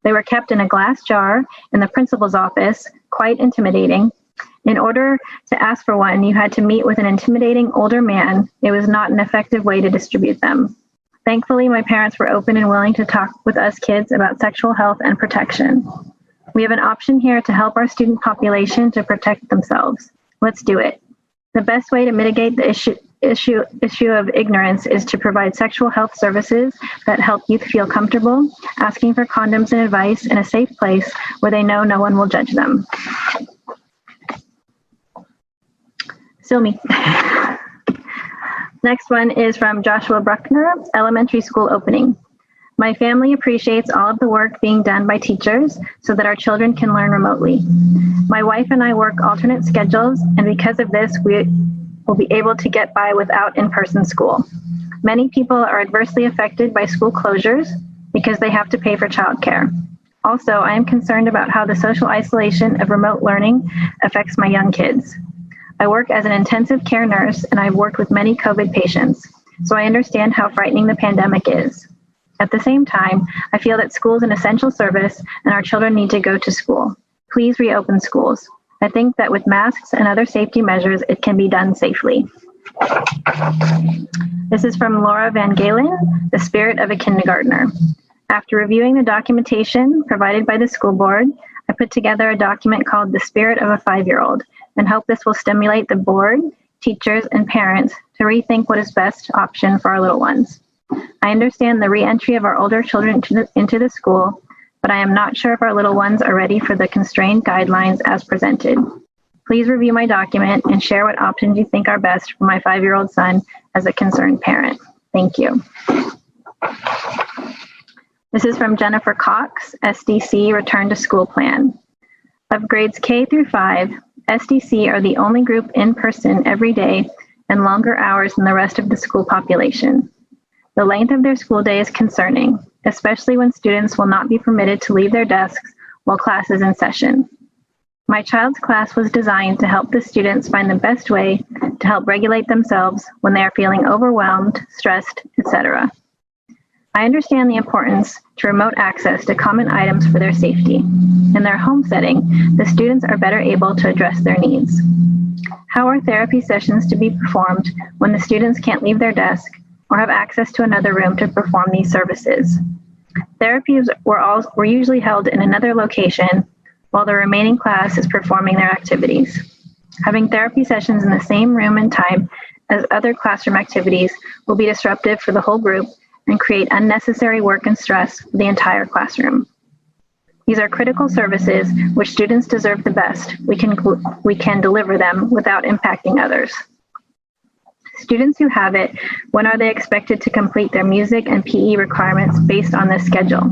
They were kept in a glass jar in the principal's office, quite intimidating. In order to ask for one, you had to meet with an intimidating older man. It was not an effective way to distribute them. Thankfully, my parents were open and willing to talk with us kids about sexual health and protection. We have an option here to help our student population to protect themselves. Let's do it. The best way to mitigate the issue of ignorance is to provide sexual health services that help youth feel comfortable asking for condoms and advice in a safe place where they know no one will judge them. Still me. Next one is from Joshua Bruckner, elementary school opening. My family appreciates all of the work being done by teachers so that our children can learn remotely. My wife and I work alternate schedules, and because of this, we will be able to get by without in-person school. Many people are adversely affected by school closures because they have to pay for childcare. Also, I am concerned about how the social isolation of remote learning affects my young kids. I work as an intensive care nurse and I've worked with many COVID patients, so I understand how frightening the pandemic is. At the same time, I feel that school is an essential service and our children need to go to school. Please reopen schools. I think that with masks and other safety measures, it can be done safely. This is from Laura Van Galen, The Spirit of a Kindergartner. After reviewing the documentation provided by the school board, I put together a document called The Spirit of a 5-Year-Old and hope this will stimulate the board, teachers, and parents to rethink what is best option for our little ones. I understand the re-entry of our older children into the school, but I am not sure if our little ones are ready for the constrained guidelines as presented. Please review my document and share what options you think are best for my 5-year-old son as a concerned parent. Thank you. This is from Jennifer Cox, SDC Return to School Plan. Of grades K through 5, SDC are the only group in person every day and longer hours than the rest of the school population. The length of their school day is concerning, especially when students will not be permitted to leave their desks while class is in session. My child's class was designed to help the students find the best way to help regulate themselves when they are feeling overwhelmed, stressed, etc. I understand the importance to remote access to common items for their safety. In their home setting, the students are better able to address their needs. How are therapy sessions to be performed when the students can't leave their desk or have access to another room to perform these services? Therapies were usually held in another location while the remaining class is performing their activities. Having therapy sessions in the same room and time as other classroom activities will be disruptive for the whole group and create unnecessary work and stress for the entire classroom. These are critical services which students deserve the best. We can deliver them without impacting others. Students who have it, when are they expected to complete their music and PE requirements based on this schedule?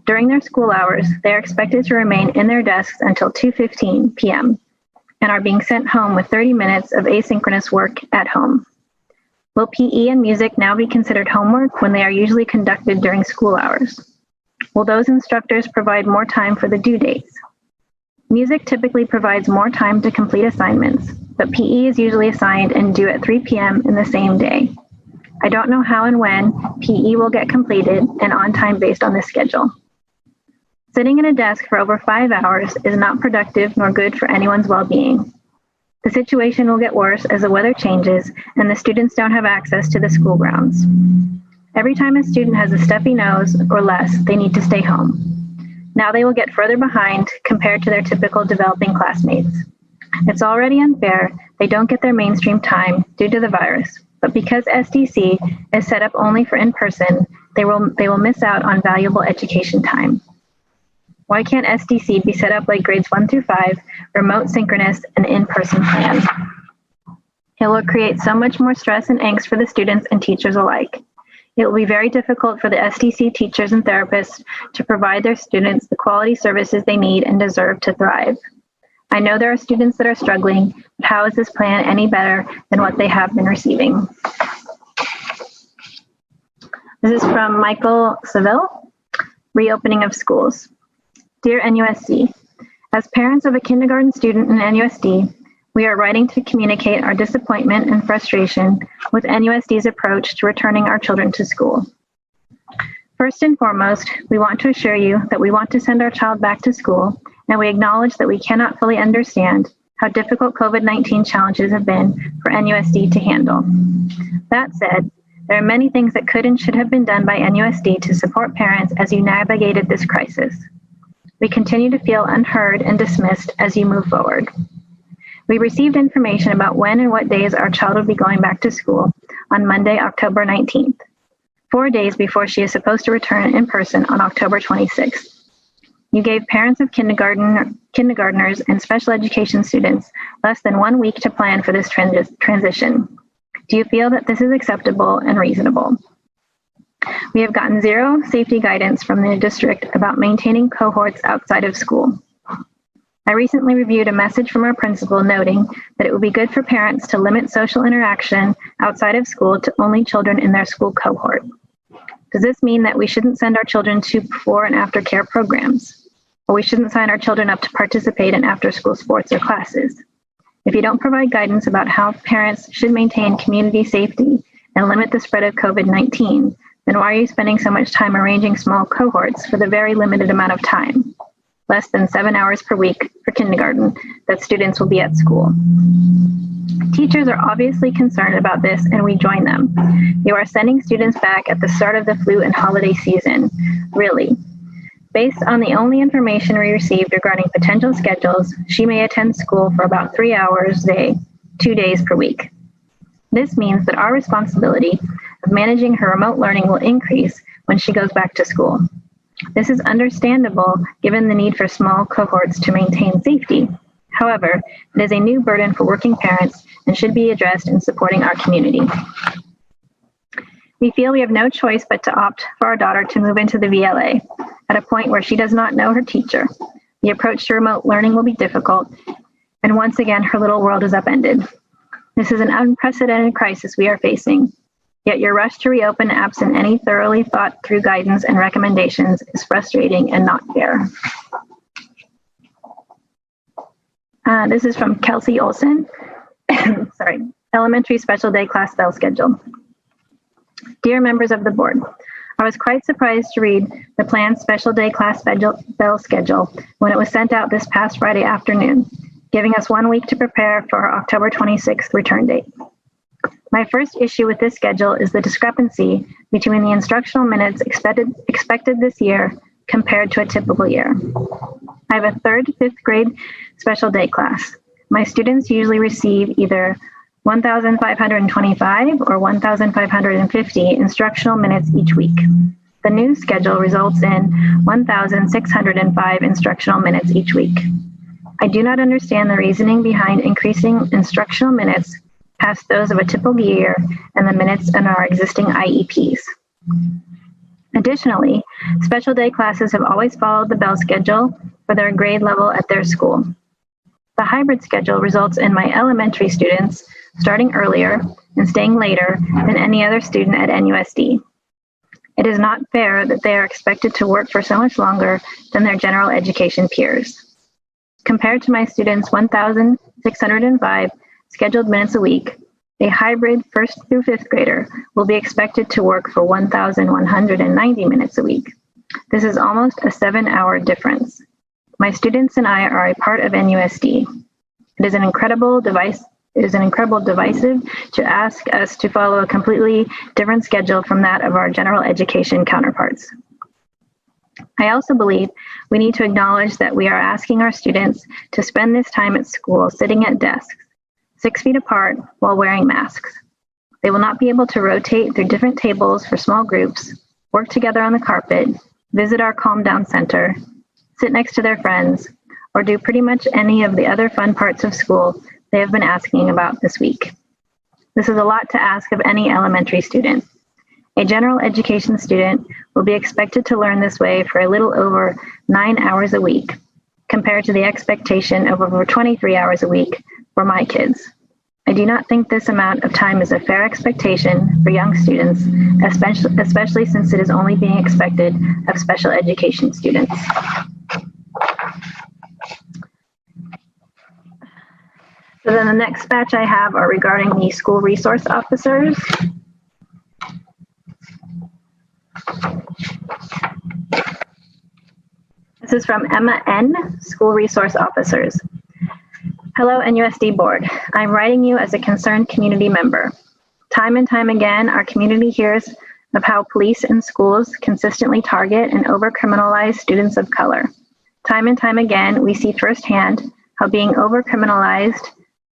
During their school hours, they are expected to remain in their desks until 2:15 p.m. and are being sent home with 30 minutes of asynchronous work at home. Will PE and music now be considered homework when they are usually conducted during school hours? Will those instructors provide more time for the due dates? Music typically provides more time to complete assignments, but PE is usually assigned and due at 3 p.m. in the same day. I don't know how and when PE will get completed and on time based on this schedule. Sitting at a desk for over 5 hours is not productive nor good for anyone's well-being. The situation will get worse as the weather changes and the students don't have access to the school grounds. Every time a student has a stuffy nose or less, they need to stay home. Now they will get further behind compared to their typical developing classmates. It's already unfair they don't get their mainstream time due to the virus, but because SDC is set up only for in-person, they will miss out on valuable education time. Why can't SDC be set up like grades 1 through 5, remote, synchronous, and in-person plans? It will create so much more stress and angst for the students and teachers alike. It will be very difficult for the SDC teachers and therapists to provide their students the quality services they need and deserve to thrive. I know there are students that are struggling, but how is this plan any better than what they have been receiving? This is from Michael Seville, Reopening of Schools. Dear NUSD, as parents of a kindergarten student in NUSD, we are writing to communicate our disappointment and frustration with NUSD's approach to returning our children to school. First and foremost, we want to assure you that we want to send our child back to school, and we acknowledge that we cannot fully understand how difficult COVID-19 challenges have been for NUSD to handle. That said, there are many things that could and should have been done by NUSD to support parents as you navigated this crisis. We continue to feel unheard and dismissed as you move forward. We received information about when and what days our child will be going back to school on Monday, October 19th, 4 days before she is supposed to return in person on October 26th. You gave parents of kindergartners and special education students less than 1 week to plan for this transition. Do you feel that this is acceptable and reasonable? We have gotten zero safety guidance from the district about maintaining cohorts outside of school. I recently reviewed a message from our principal noting that it would be good for parents to limit social interaction outside of school to only children in their school cohort. Does this mean that we shouldn't send our children to before and after care programs? Or we shouldn't sign our children up to participate in after-school sports or classes? If you don't provide guidance about how parents should maintain community safety and limit the spread of COVID-19, then why are you spending so much time arranging small cohorts for the very limited amount of time, less than 7 hours per week for kindergarten, that students will be at school? Teachers are obviously concerned about this, and we join them. You are sending students back at the start of the flu and holiday season. Really? Based on the only information we received regarding potential schedules, she may attend school for about 3 hours a day, 2 days per week. This means that our responsibility of managing her remote learning will increase when she goes back to school. This is understandable given the need for small cohorts to maintain safety. However, it is a new burden for working parents and should be addressed in supporting our community. We feel we have no choice but to opt for our daughter to move into the VLA at a point where she does not know her teacher. The approach to remote learning will be difficult, and once again, her little world is upended. This is an unprecedented crisis we are facing. Yet your rush to reopen absent any thoroughly thought through guidance and recommendations is frustrating and not fair. This is from Kelsey Olson. Sorry, Elementary Special Day Class Bell Schedule. Dear members of the board, I was quite surprised to read the planned Special Day Class Bell Schedule when it was sent out this past Friday afternoon, giving us 1 week to prepare for our October 26th return date. My first issue with this schedule is the discrepancy between the instructional minutes expected this year compared to a typical year. I have a 3rd to 5th grade special day class. My students usually receive either 1,525 or 1,550 instructional minutes each week. The new schedule results in 1,605 instructional minutes each week. I do not understand the reasoning behind increasing instructional minutes past those of a typical year and the minutes in our existing IEPs. Additionally, special day classes have always followed the bell schedule for their grade level at their school. The hybrid schedule results in my elementary students starting earlier and staying later than any other student at NUSD. It is not fair that they are expected to work for so much longer than their general education peers. Compared to my students' 1,605 scheduled minutes a week, a hybrid 1st through 5th grader will be expected to work for 1,190 minutes a week. This is almost a 7-hour difference. My students and I are a part of NUSD. It is an incredible divisive to ask us to follow a completely different schedule from that of our general education counterparts. I also believe we need to acknowledge that we are asking our students to spend this time at school sitting at desks, 6 feet apart while wearing masks. They will not be able to rotate through different tables for small groups, work together on the carpet, visit our calm down center, sit next to their friends, or do pretty much any of the other fun parts of school they have been asking about this week. This is a lot to ask of any elementary student. A general education student will be expected to learn this way for a little over 9 hours a week, compared to the expectation of over 23 hours a week for my kids. I do not think this amount of time is a fair expectation for young students, especially since it is only being expected of special education students. So then the next batch I have are regarding the school resource officers. This is from Emma N., School Resource Officers. Hello, NUSD Board. I'm writing you as a concerned community member. Time and time again, our community hears of how police and schools consistently target and over-criminalize students of color. Time and time again, we see firsthand how being over-criminalized,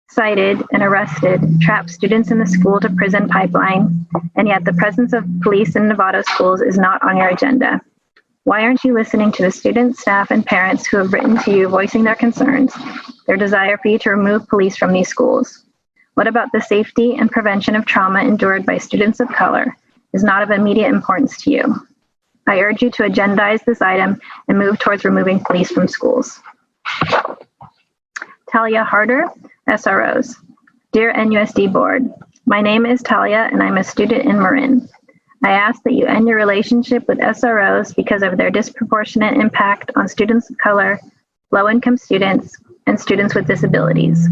cited, and arrested traps students in the school-to-prison pipeline, and yet the presence of police in Novato schools is not on your agenda. Why aren't you listening to the students, staff, and parents who have written to you voicing their concerns, their desire for you to remove police from these schools? What about the safety and prevention of trauma endured by students of color is not of immediate importance to you? I urge you to agendize this item and move towards removing police from schools. Talia Harder, SROs. Dear NUSD Board, my name is Talia and I'm a student in Marin. I ask that you end your relationship with SROs because of their disproportionate impact on students of color, low-income students, and students with disabilities.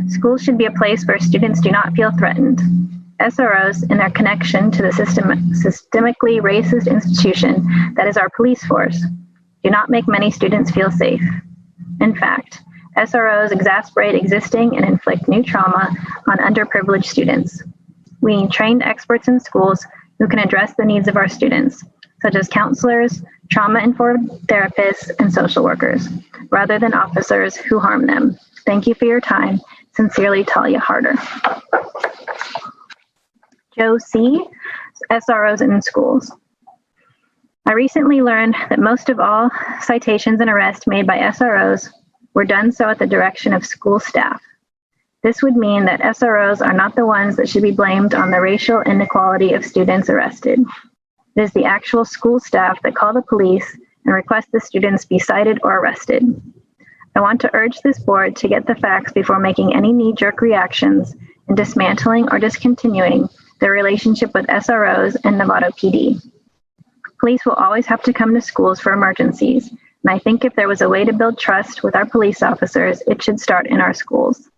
Schools should be a place where students do not feel threatened. SROs, in their connection to the systemically racist institution that is our police force, do not make many students feel safe. In fact, SROs exasperate existing and inflict new trauma on underprivileged students. We need trained experts in schools who can address the needs of our students, such as counselors, trauma-informed therapists, and social workers, rather than officers who harm them. Thank you for your time. Sincerely, Talia Harder. Joe C., SROs in schools. I recently learned that most of all citations and arrests made by SROs were done so at the direction of school staff. This would mean that SROs are not the ones that should be blamed on the racial inequality of students arrested. It is the actual school staff that call the police and request the students be cited or arrested. I want to urge this board to get the facts before making any knee-jerk reactions and dismantling or discontinuing their relationship with SROs and Novato PD. Police will always have to come to schools for emergencies, and I think if there was a way to build trust with our police officers, it should start in our schools.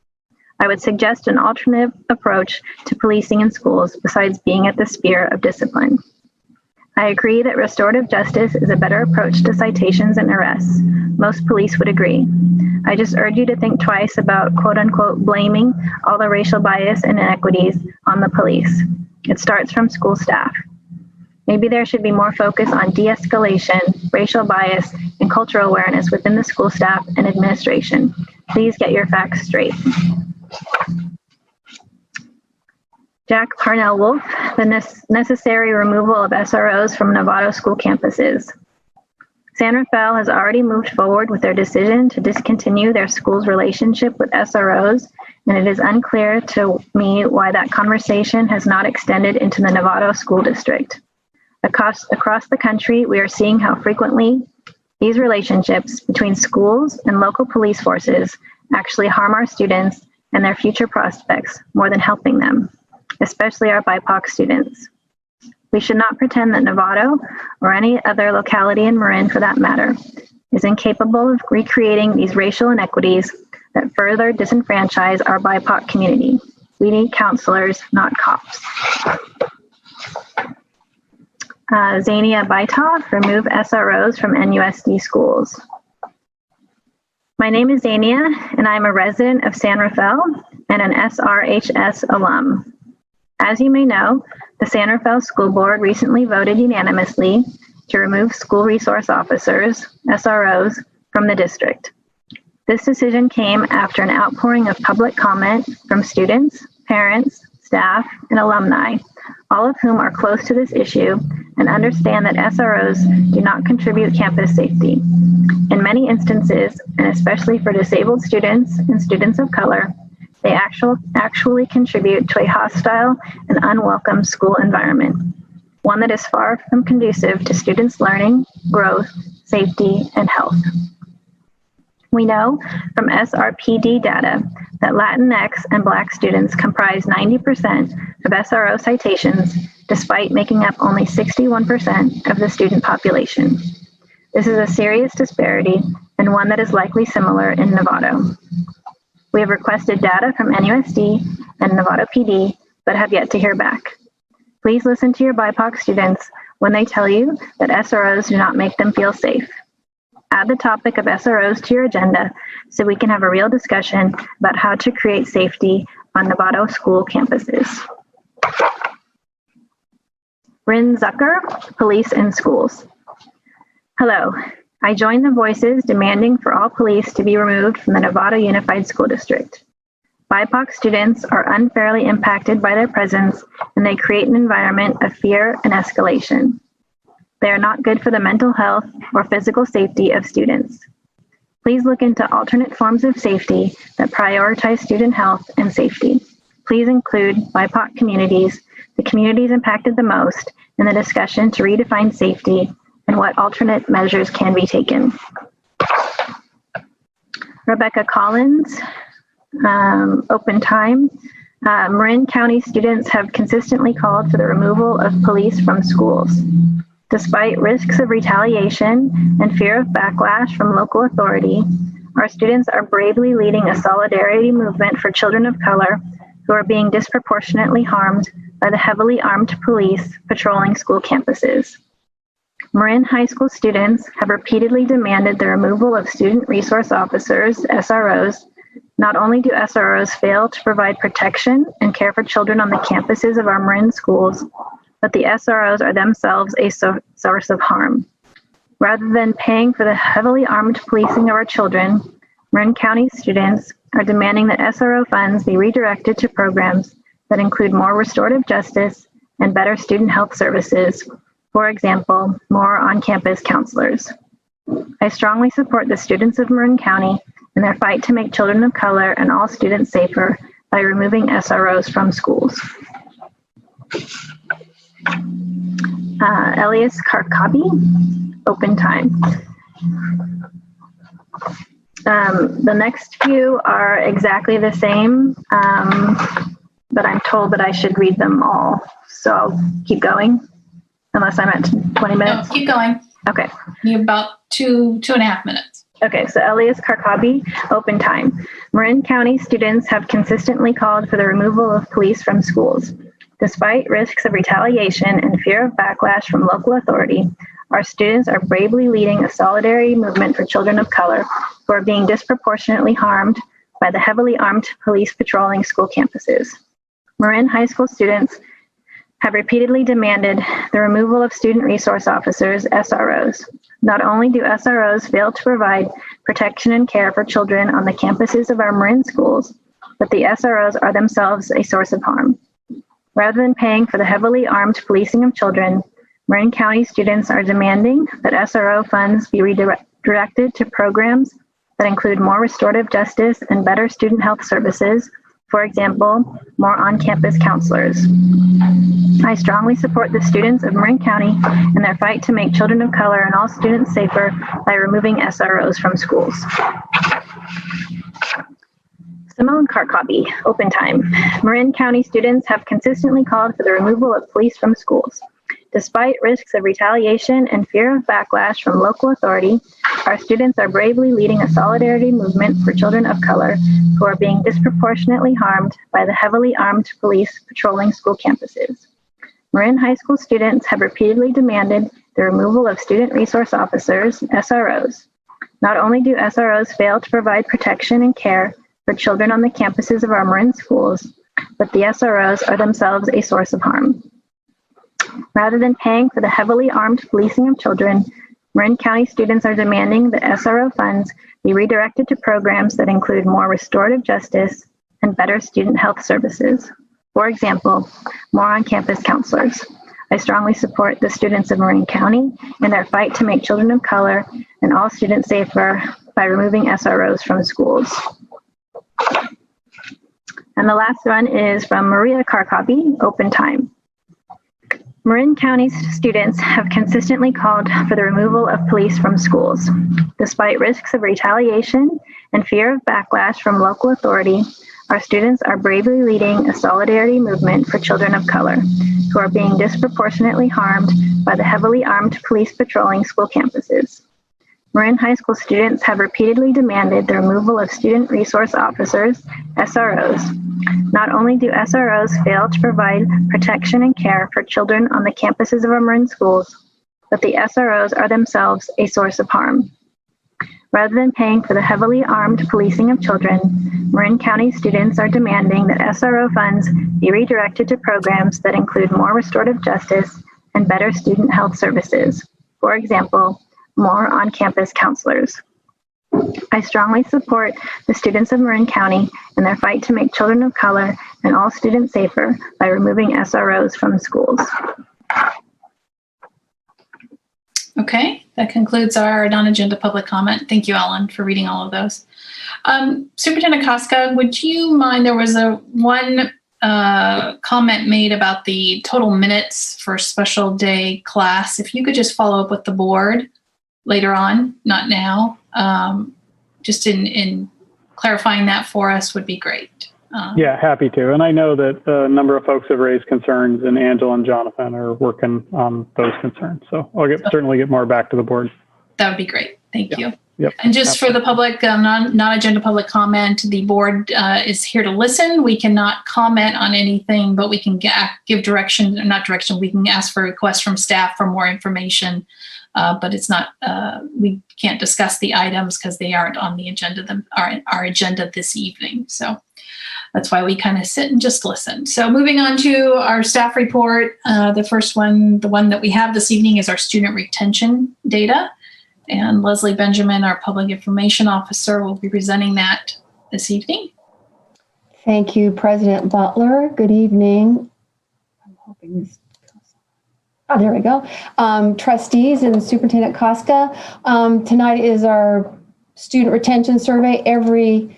I would suggest an alternative approach to policing in schools besides being at the spear of discipline. I agree that restorative justice is a better approach to citations and arrests. Most police would agree. I just urge you to think twice about quote unquote blaming all the racial bias and inequities on the police. It starts from school staff. Maybe there should be more focus on de-escalation, racial bias, and and cultural awareness within the school staff and administration. Please get your facts straight. Jack Parnell Wolf, the necessary removal of SROs from Novato school campuses. San Rafael has already moved forward with their decision to discontinue their school's relationship with SROs, and it is unclear to me why that conversation has not extended into the Novato school district. Across the country, we are seeing how frequently these relationships between schools and local police forces actually harm our students and their future prospects more than helping them, especially our BIPOC students. We should not pretend that Novato, or any other locality in Marin for that matter, is incapable of recreating these racial inequities that further disenfranchise our BIPOC community. We need counselors, not cops. Zania Baitov, remove SROs from NUSD schools. My name is Zania, and I'm a resident of San Rafael and an SRHS alum. As you may know, the San Rafael School Board recently voted unanimously to remove school resource officers, SROs, from the district. This decision came after an outpouring of public comment from students, parents, staff, and alumni, all of whom are close to this issue and understand that SROs do not contribute campus safety. In many instances, and especially for disabled students and students of color, they actually contribute to a hostile and unwelcome school environment, one that is far from conducive to students' learning, growth, safety, and health. We know from SRPD data that Latinx and Black students comprise 90% of SRO citations, despite making up only 61% of the student population. This is a serious disparity and one that is likely similar in Novato. We have requested data from NUSD and Novato PD, but have yet to hear back. Please listen to your BIPOC students when they tell you that SROs do not make them feel safe. Add the topic of SROs to your agenda so we can have a real discussion about how to create safety on Novato school campuses. Rin Zucker, Police in Schools. Hello. I join the voices demanding for all police to be removed from the Novato Unified School District. BIPOC students are unfairly impacted by their presence, and they create an environment of fear and escalation. They are not good for the mental health or physical safety of students. Please look into alternate forms of safety that prioritize student health and safety. Please include BIPOC communities, the communities impacted the most, in the discussion to redefine safety and what alternate measures can be taken. Rebecca Collins, open time. Marin County students have consistently called for the removal of police from schools. Despite risks of retaliation and fear of backlash from local authority, our students are bravely leading a solidarity movement for children of color who are being disproportionately harmed by the heavily armed police patrolling school campuses. Marin High School students have repeatedly demanded the removal of student resource officers, SROs. Not only do SROs fail to provide protection and care for children on the campuses of our Marin schools, but the SROs are themselves a source of harm. Rather than paying for the heavily armed policing of our children, Marin County students are demanding that SRO funds be redirected to programs that include more restorative justice and better student health services. For example, more on-campus counselors. I strongly support the students of Marin County in their fight to make children of color and all students safer by removing SROs from schools. Elias Karkabi, open time. The next few are exactly the same, but I'm told that I should read them all. So I'll keep going. Unless I'm at 20 minutes? No, keep going. Okay. You have about two and a half minutes. Okay, so Elias Karkabi, open time. Marin County students have consistently called for the removal of police from schools. Despite risks of retaliation and fear of backlash from local authority, our students are bravely leading a solidarity movement for children of color who are being disproportionately harmed by the heavily armed police patrolling school campuses. Marin High School students have repeatedly demanded the removal of student resource officers, SROs. Not only do SROs fail to provide protection and care for children on the campuses of our Marin schools, but the SROs are themselves a source of harm. Rather than paying for the heavily armed policing of children, Marin County students are demanding that SRO funds be redirected to programs that include more restorative justice and better student health services. For example, more on-campus counselors. I strongly support the students of Marin County in their fight to make children of color and all students safer by removing SROs from schools. Simone Carcopy, open time. Marin County students have consistently called for the removal of police from schools. Despite risks of retaliation and fear of backlash from local authority, our students are bravely leading a solidarity movement for children of color who are being disproportionately harmed by the heavily armed police patrolling school campuses. Marin High School students have repeatedly demanded the removal of student resource officers, SROs. Not only do SROs fail to provide protection and care for children on the campuses of our Marin schools, but the SROs are themselves a source of harm. Rather than paying for the heavily armed policing of children, Marin County students are demanding that SRO funds be redirected to programs that include more restorative justice and better student health services. For example, more on-campus counselors. I strongly support the students of Marin County in their fight to make children of color and all students safer by removing SROs from schools. And the last one is from Maria Carcopy, open time. Marin County students have consistently called for the removal of police from schools. Despite risks of retaliation and fear of backlash from local authority, our students are bravely leading a solidarity movement for children of color who are being disproportionately harmed by the heavily armed police patrolling school campuses. Marin High School students have repeatedly demanded the removal of student resource officers, SROs. Not only do SROs fail to provide protection and care for children on the campuses of our Marin schools, but the SROs are themselves a source of harm. Rather than paying for the heavily armed policing of children, Marin County students are demanding that SRO funds be redirected to programs that include more restorative justice and better student health services. For example, more on-campus counselors. I strongly support the students of Marin County in their fight to make children of color and all students safer by removing SROs from schools. Okay, that concludes our non-agenda public comment. Thank you, Ellen, for reading all of those. Superintendent Koska, would you mind, there was one comment made about the total minutes for special day class. If you could just follow up with the board later on, not now, just in clarifying that for us would be great. Yeah, happy to. And I know that a number of folks have raised concerns, and Angela and Jonathan are working on those concerns. So I'll certainly get more back to the board. That would be great. Thank you. Yep. And just for the public, non-agenda public comment, the board is here to listen. We cannot comment on anything, but we can give direction, or not direction, we can ask for requests from staff for more information. But it's not, we can't discuss the items because they aren't on the agenda, our agenda this evening. So that's why we kind of sit and just listen. So moving on to our staff report, the first one, the one that we have this evening, is our student retention data. And Leslie Benjamin, our public information officer, will be presenting that this evening. Thank you, President Butler. Good evening. I'm hoping this. Oh, there we go. Trustees and Superintendent Koska. Tonight is our student retention survey. Every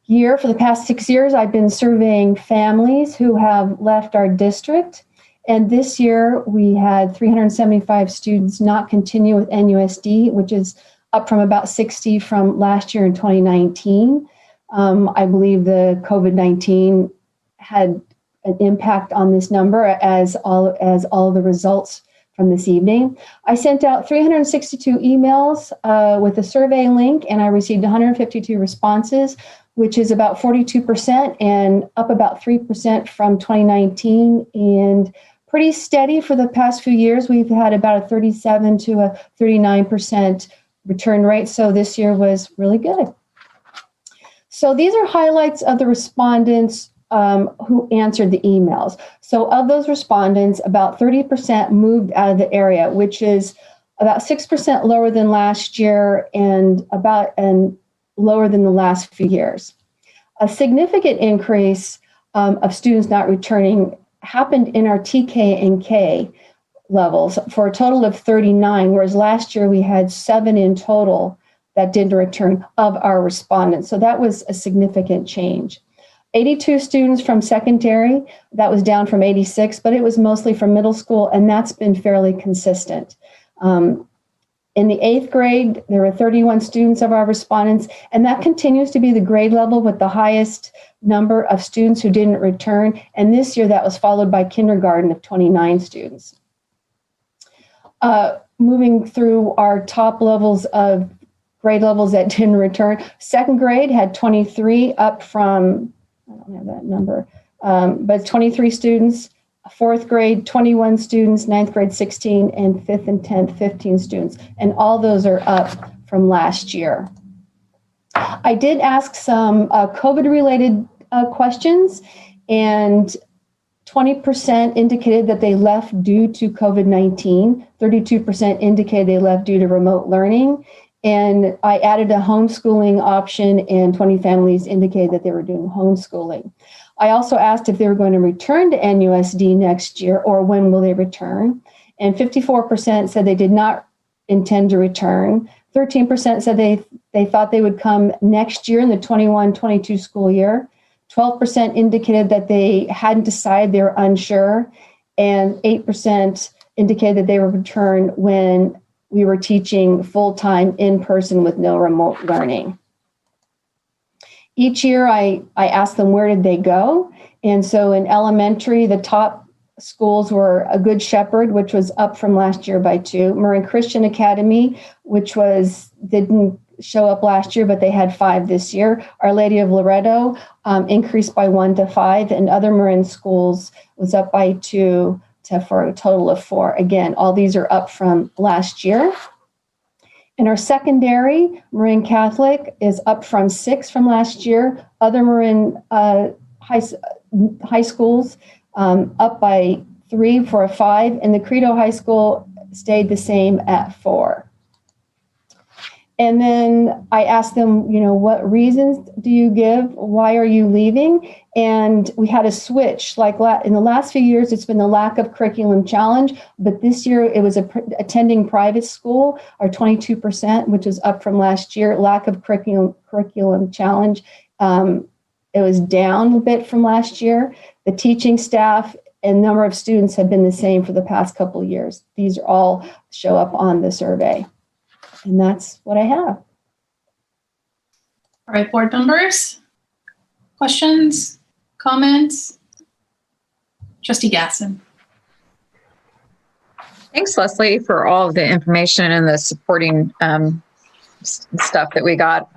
year for the past 6 years, I've been surveying families who have left our district. And this year we had 375 students not continue with NUSD, which is up from about 60 from last year in 2019. I believe the COVID-19 had an impact on this number as all of the results from this evening. I sent out 362 emails with a survey link, and I received 152 responses, which is about 42% and up about 3% from 2019, and pretty steady for the past few years. We've had about a 37 to a 39% return rate, so this year was really good. So these are highlights of the respondents who answered the emails. So of those respondents, about 30% moved out of the area, which is about 6% lower than last year and lower than the last few years. A significant increase of students not returning happened in our TK and K levels for a total of 39, whereas last year we had 7 in total that didn't return of our respondents. So that was a significant change. 82 students from secondary, that was down from 86, but it was mostly from middle school, and that's been fairly consistent. In the 8th grade, there were 31 students of our respondents, and that continues to be the grade level with the highest number of students who didn't return. And this year, that was followed by kindergarten of 29 students. Moving through our top levels of grade levels that didn't return, 2nd grade had 23, up from, I don't have that number, but 23 students. 4th grade, 21 students, 9th grade, 16, and 5th and 10th, 15 students. And all those are up from last year. I did ask some COVID-related questions, and 20% indicated that they left due to COVID-19. 32% indicated they left due to remote learning. And I added a homeschooling option, and 20 families indicated that they were doing homeschooling. I also asked if they were going to return to NUSD next year, or when will they return. And 54% said they did not intend to return. 13% said they thought they would come next year in the 21-22 school year. 12% indicated that they hadn't decided, they were unsure. And 8% indicated that they would return when we were teaching full-time in person with no remote learning. Each year I asked them where did they go. And so in elementary, the top schools were A Good Shepherd, which was up from last year by 2. Marin Christian Academy, which didn't show up last year, but they had 5 this year. Our Lady of Loretto increased by 1 to 5, and other Marin schools was up by 2 for a total of 4. Again, all these are up from last year. In our secondary, Marin Catholic is up from 6 from last year. Other Marin high schools up by 3 for a 5, and the Credo High School stayed the same at 4. And then I asked them, what reasons do you give? Why are you leaving? And we had a switch. Like in the last few years, it's been the lack of curriculum challenge, but this year it was attending private school, or 22%, which is up from last year. Lack of curriculum challenge, it was down a bit from last year. The teaching staff and number of students have been the same for the past couple of years. These all show up on the survey. And that's what I have. All right, board members, questions, comments? Trustee Gessen. Thanks, Leslie, for all of the information and the supporting stuff that we got.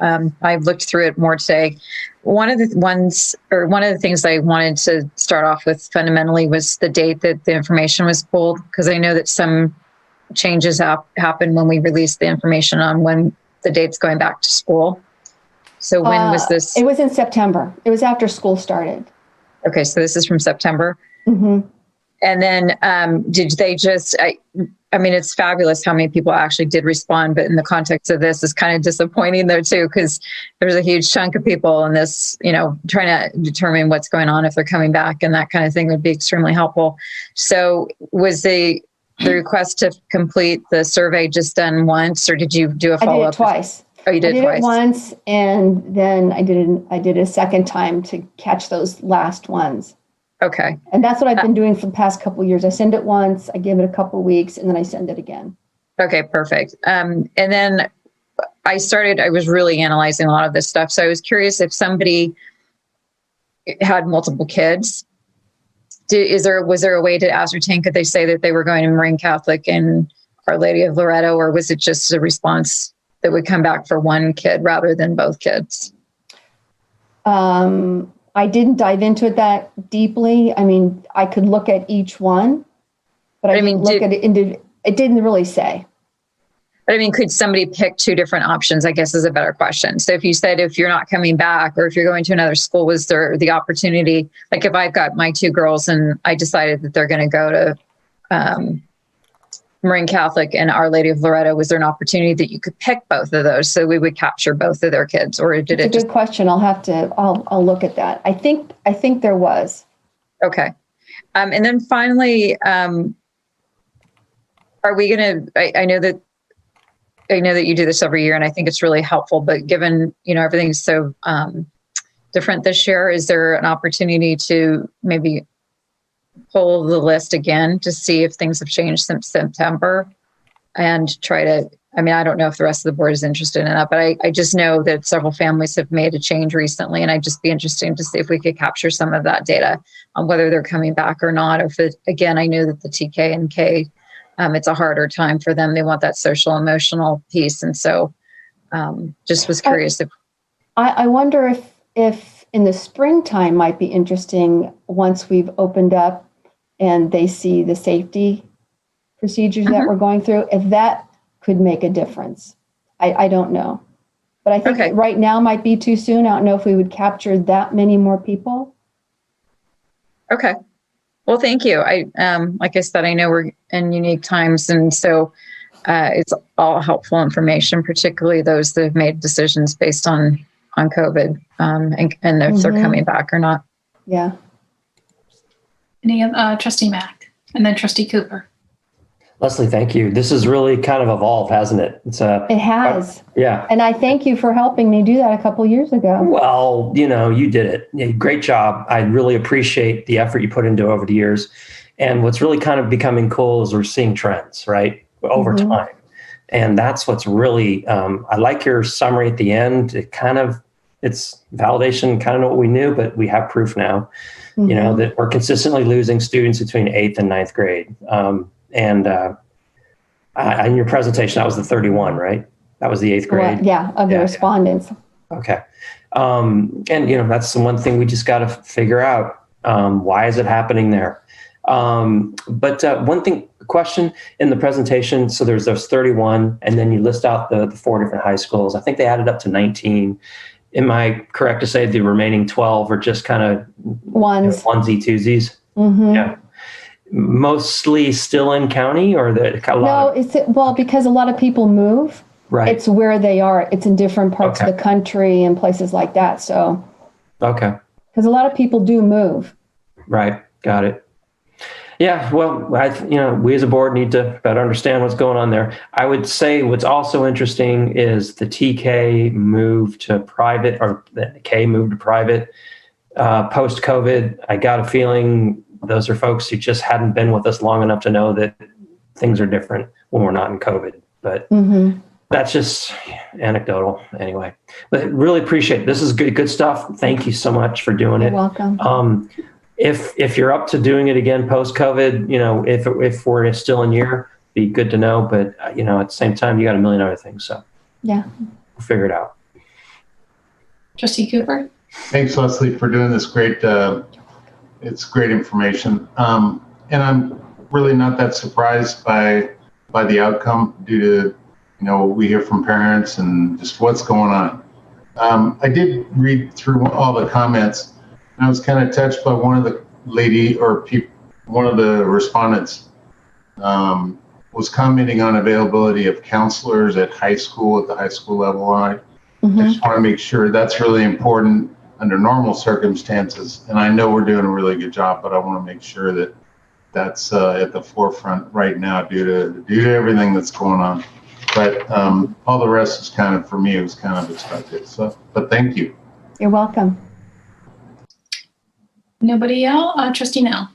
I've looked through it more today. One of the things I wanted to start off with fundamentally was the date that the information was pulled, because I know that some changes happen when we release the information on when the date's going back to school. So when was this? It was in September. It was after school started. Okay, so this is from September. Mm-hmm. And then did they just, I mean, it's fabulous how many people actually did respond, but in the context of this, it's kind of disappointing though too, because there's a huge chunk of people in this, trying to determine what's going on, if they're coming back, and that kind of thing would be extremely helpful. So was the request to complete the survey just done once, or did you do a follow-up? I did it twice. Oh, you did I did twice? It once, and then I did a second time to catch those last ones. Okay. And that's what I've been doing for the past couple of years. I send it once, I give it a couple of weeks, and then I send it again. Okay, perfect. And then I was really analyzing a lot of this stuff. So I was curious if somebody had multiple kids. Was there a way to ascertain, could they say that they were going to Marin Catholic and Our Lady of Loretto, or was it just a response that would come back for one kid rather than both kids? I didn't dive into it that deeply. I mean, I could look at each one, but I didn't look at it. It didn't really say. But I mean, could somebody pick 2 different options, I guess is a better question. So if you said, if you're not coming back, or if you're going to another school, was there the opportunity, like if I've got my 2 girls and I decided that they're going to go to Marin Catholic and Our Lady of Loretto, was there an opportunity that you could pick both of those so we would capture both of their kids, or did It's a good question. I'll look at that. I think there was. Okay. And then finally, are we going to, I know that you do this every year and I think it's really helpful, but given, everything's so different this year, is there an opportunity to maybe pull the list again to see if things have changed since September and try to, I don't know if the rest of the board is interested in that, but I just know that several families have made a change recently, and I'd just be interested to see if we could capture some of that data on whether they're coming back or not. Or if it, again, I know that the TK and K, it's a harder time for them. They want that social emotional piece. And so just was curious. I wonder if in the springtime might be interesting once we've opened up and they see the safety procedures that we're going through, if that could make a difference. I don't know. But I think right now might be too soon. I don't know if we would capture that many more people. Okay. Well, thank you. Like I said, I know we're in unique times, and so it's all helpful information, particularly those that have made decisions based on COVID and if they're coming back or not. Yeah. Any Trustee Mack, and then Trustee Cooper. Leslie, thank you. This has really kind of evolved, hasn't it? It has. Yeah. And I thank you for helping me do that a couple years ago. Well, you did it. Yeah, great job. I really appreciate the effort you put into over the years. And what's really kind of becoming cool is we're seeing trends, right, over time. And that's what's really, I like your summary at the end. It's validation, kind of know what we knew, but we have proof now, that we're consistently losing students between 8th and 9th grade. In your presentation, that was the 31, right? That was the 8th grade. Well, of the respondents. Okay. And that's the one thing we just got to figure out. Why is it happening there? But one question in the presentation, so there's those 31, and then you list out the 4 different high schools. I think they added up to 19. Am I correct to say the remaining 12 are just kind of onesie twosies? Yeah. Mostly still in county, or because a lot of people move. Right. It's where they are. It's in different parts of the country and places like that. So. Okay. Because a lot of people do move. Right. Got it. Yeah. Well, we as a board need to better understand what's going on there. I would say what's also interesting is the TK moved to private, or the K moved to private post-COVID. I got a feeling those are folks who just hadn't been with us long enough to know that things are different when we're not in COVID. But that's just anecdotal anyway. But really appreciate it. This is good stuff. Thank you so much for doing it. You're welcome. If you're up to doing it again post-COVID, if we're still in year, be good to know. But at the same time, you got a million other things. So yeah, we'll figure it out. Trustee Cooper. Thanks, Leslie, for doing this great. It's great information, and I'm really not that surprised by the outcome due to what we hear from parents and just what's going on. I did read through all the comments, and I was kind of touched by one of the one of the respondents was commenting on availability of counselors at the high school level. I just want to make sure that's really important under normal circumstances. And I know we're doing a really good job, but I want to make sure that that's at the forefront right now due to everything that's going on. But all the rest is kind of, for me, it was kind of expected. So, but thank you. You're welcome. Nobody else? Trustee Nell.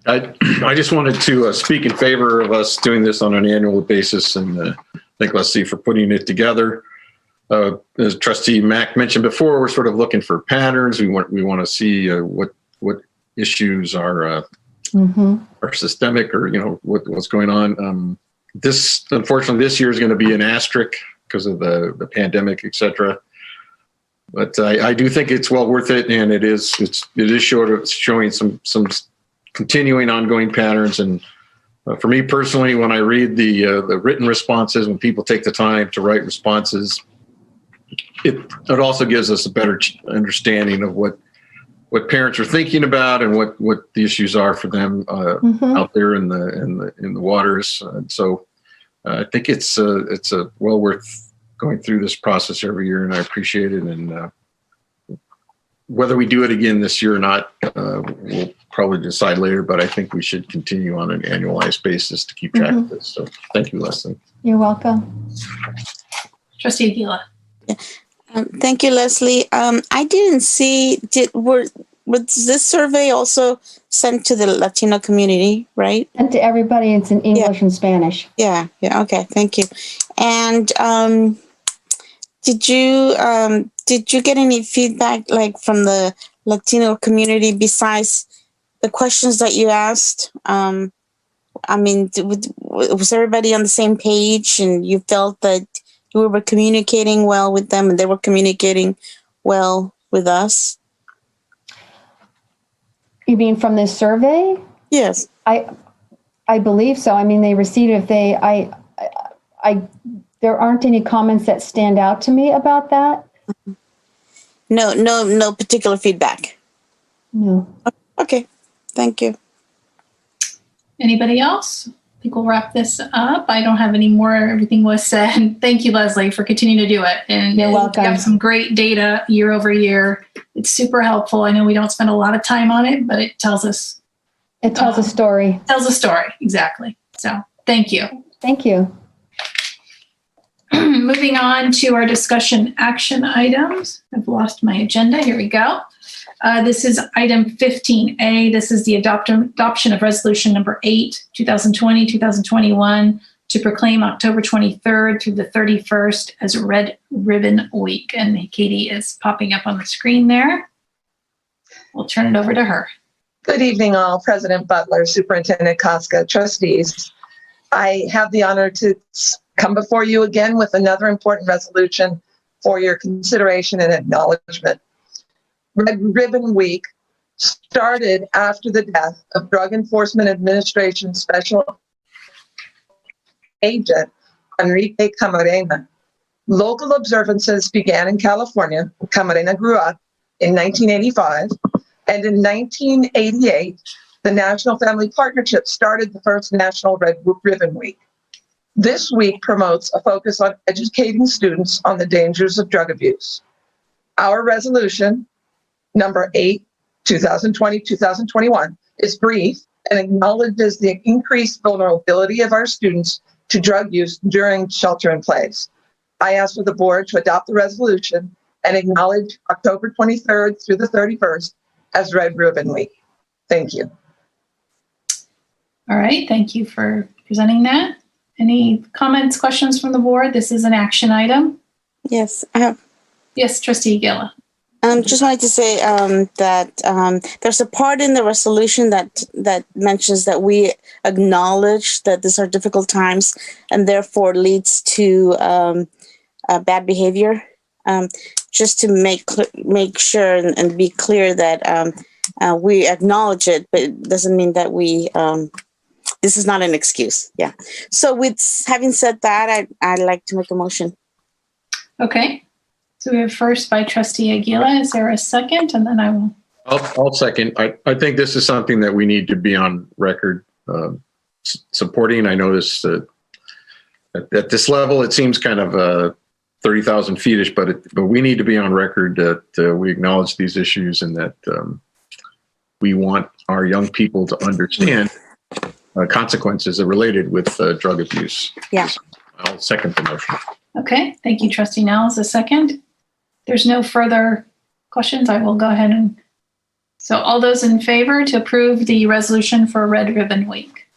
I just wanted to speak in favor of us doing this on an annual basis, and thank Leslie for putting it together. As Trustee Mack mentioned before, we're sort of looking for patterns. We want to see what issues are systemic, or what's going on. Unfortunately, this year is going to be an asterisk because of the pandemic, etc. But I do think it's well worth it, and it is showing some continuing ongoing patterns. And for me personally, when I read the written responses, when people take the time to write responses, it also gives us a better understanding of what what parents are thinking about and what the issues are for them out there in the waters. And so I think it's a well worth going through this process every year, and I appreciate it. And whether we do it again this year or not, we'll probably decide later, but I think we should continue on an annualized basis to keep track of this. So thank you, Leslie. You're welcome. Trustee Aguila. Thank you, Leslie. I didn't see, was this survey also sent to the Latino community, right? And to everybody, it's in English and Spanish. Yeah. Okay. Thank you. And did you get any feedback like from the Latino community besides the questions that you asked? I mean, was everybody on the same page, and you felt that we were communicating well with them and they were communicating well with us? You mean from this survey? Yes. I believe so. I mean, they received it. There aren't any comments that stand out to me about that. No particular feedback. No. Okay. Thank you. Anybody else? I think we'll wrap this up. I don't have any more. Everything was said. Thank you, Leslie, for continuing to do it. And you're welcome. You have some great data year over year. It's super helpful. I know we don't spend a lot of time on it, but it tells us. It tells a story. Tells a story, exactly. So thank you. Thank you. Moving on to our discussion action items. I've lost my agenda. Here we go. This is item 15A. This is the adoption of resolution number 8, 2020-2021 to proclaim October 23rd through the 31st as Red Ribbon Week. And Katie is popping up on the screen there. We'll turn it over to her. Good evening, all. President Butler, Superintendent Koska, trustees. I have the honor to come before you again with another important resolution for your consideration and acknowledgement. Red Ribbon Week started after the death of Drug Enforcement Administration Special Agent Enrique Camarena. Local observances began in California. Camarena grew up in 1985, and in 1988, the National Family Partnership started the first National Red Ribbon Week. This week promotes a focus on educating students on the dangers of drug abuse. Our resolution, number 8, 2020-2021, is brief and acknowledges the increased vulnerability of our students to drug use during shelter in place. I ask for the board to adopt the resolution and acknowledge October 23rd through the 31st as Red Ribbon Week. Thank you. All right, thank you for presenting that. Any comments, questions from the board? This is an action item. Yes, I have. Yes, Trustee Gilla. Just wanted to say that there's a part in the resolution that mentions that we acknowledge that these are difficult times and therefore leads to bad behavior. Just to make sure and be clear that we acknowledge it, but it doesn't mean that we. This is not an excuse. Yeah. So with having said that, I'd like to make a motion. Okay. So we have first by Trustee Aguila. Is there a second? And then I will. I'll second. I think this is something that we need to be on record supporting. I know this at this level, it seems kind of 30,000 feetish, but we need to be on record that we acknowledge these issues and that we want our young people to understand consequences related with drug abuse. Yeah. I'll second the motion. Okay. Thank you, Trustee Nels. A second. There's no further questions. I will go ahead and. So all those in favor to approve the resolution for Red Ribbon Week.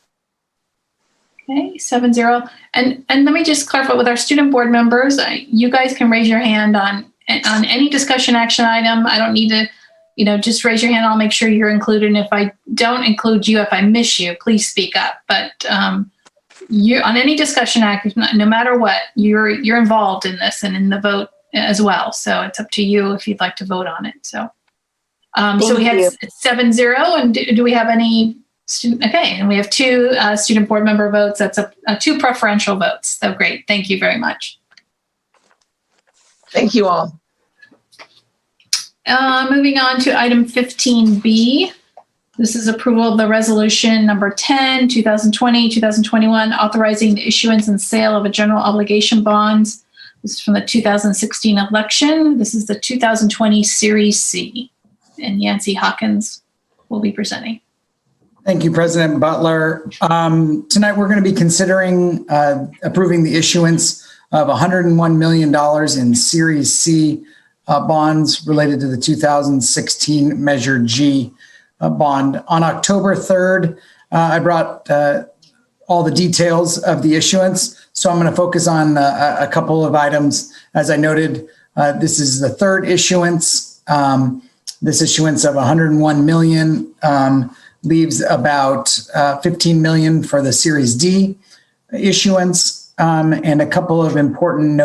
Okay, 7-0. And let me just clarify with our student board members, you guys can raise your hand on any discussion action item. I don't need to, just raise your hand. I'll make sure you're included. And if I don't include you, if I miss you, please speak up. But you on any discussion action, no matter what, you're involved in this and in the vote as well. So it's up to you if you'd like to vote on it. So, so we had 7-0. And do we have any student? Okay, and we have 2 student board member votes. That's 2 preferential votes. So great. Thank you very much. Thank you all. Moving on to item 15B. This is approval of the resolution number 10, 2020-2021, authorizing the issuance and sale of a general obligation bonds. This is from the 2016 election. This is the 2020 Series C. And Yancey Hawkins will be presenting. Thank you, President Butler. Tonight we're going to be considering approving the issuance of $101 million in Series C bonds related to the 2016 Measure G bond. On October 3rd, I brought all the details of the issuance, so I'm going to focus on a couple of items. As I noted, this is the third issuance. This issuance of $101 million leaves about 15 million for the Series D issuance, and a couple of important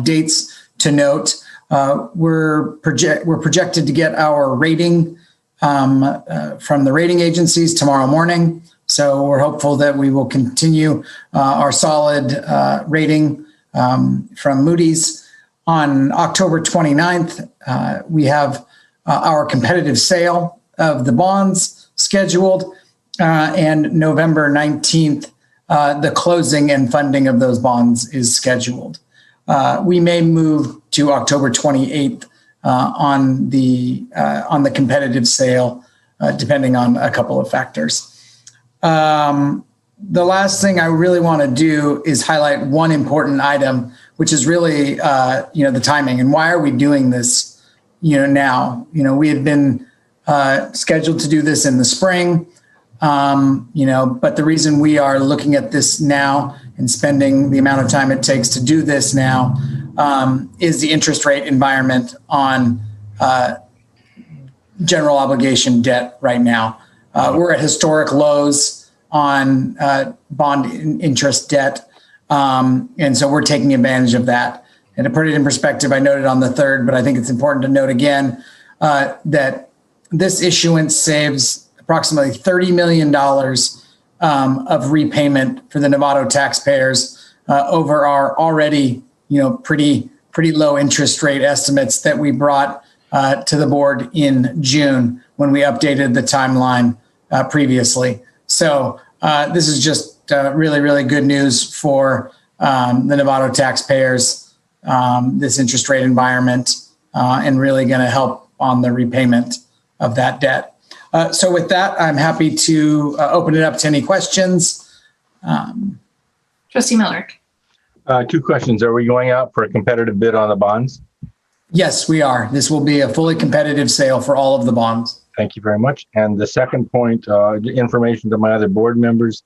dates to note. We're projected to get our rating from the rating agencies tomorrow morning. So we're hopeful that we will continue our solid rating from Moody's. On October 29th, we have our competitive sale of the bonds scheduled, and November 19th, the closing and funding of those bonds is scheduled. We may move to October 28th on the competitive sale, depending on a couple of factors. The last thing I really want to do is highlight one important item, which is really, the timing and why are we doing this, now? We had been scheduled to do this in the spring, but the reason we are looking at this now and spending the amount of time it takes to do this now is the interest rate environment on general obligation debt right now. We're at historic lows on bond interest debt, and so we're taking advantage of that. And to put it in perspective, I noted on the 3rd, but I think it's important to note again that this issuance saves approximately $30 million of repayment for the Novato taxpayers over our already, pretty low interest rate estimates that we brought to the board in June when we updated the timeline previously. So this is just really, really good news for the Novato taxpayers, this interest rate environment, and really going to help on the repayment of that debt. So with that, I'm happy to open it up to any questions. Trustee Miller. 2 questions. Are we going out for a competitive bid on the bonds? Yes, we are. This will be a fully competitive sale for all of the bonds. Thank you very much. And the second point, information to my other board members,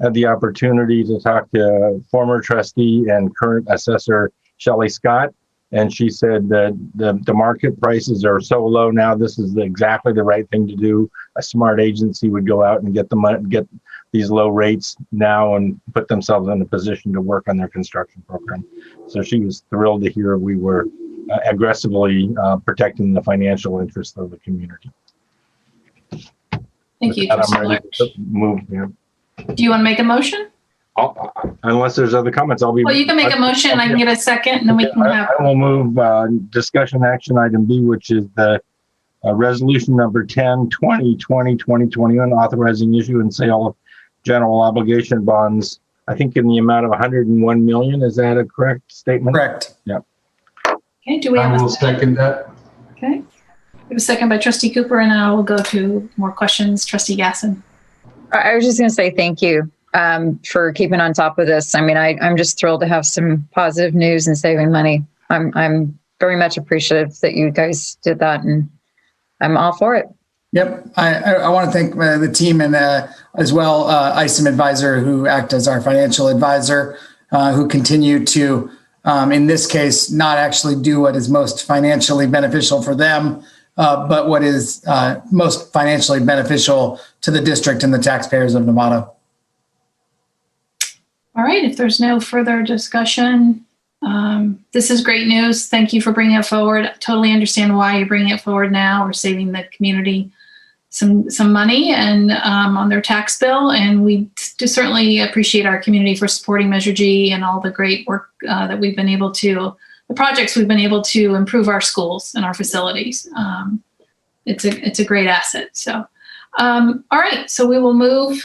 had the opportunity to talk to former trustee and current assessor Shelley Scott, and she said that the market prices are so low now. This is exactly the right thing to do. A smart agency would go out and get the money, get these low rates now, and put themselves in a position to work on their construction program. So she was thrilled to hear we were aggressively protecting the financial interests of the community. Thank you, Trustee Miller. Move. Yeah. Do you want to make a motion? Unless there's other comments, I'll be. Well, you can make a motion. I can get a second, and then we can have. I will move discussion action item B, which is the resolution number 10, 2021, authorizing issue and sale of general obligation bonds. I think in the amount of 101 million. Is that a correct statement? Correct. Yeah. Okay. Do we have I will second that. Okay. We have a second by Trustee Cooper, and now we'll go to more questions. Trustee Gessen. I was just going to say thank you for keeping on top of this. I mean, I'm just thrilled to have some positive news and saving money. I'm very much appreciative that you guys did that, and I'm all for it. Yep. I want to thank the team and as well ISM advisor who act as our financial advisor, who continue to, in this case, not actually do what is most financially beneficial for them, but what is most financially beneficial to the district and the taxpayers of Novato. All right. If there's no further discussion, this is great news. Thank you for bringing it forward. Totally understand why you're bringing it forward now. We're saving the community some money and on their tax bill, and we do certainly appreciate our community for supporting Measure G and all the great work that we've been able to projects we've been able to improve our schools and our facilities. It's a great asset. So, all right. So we will move.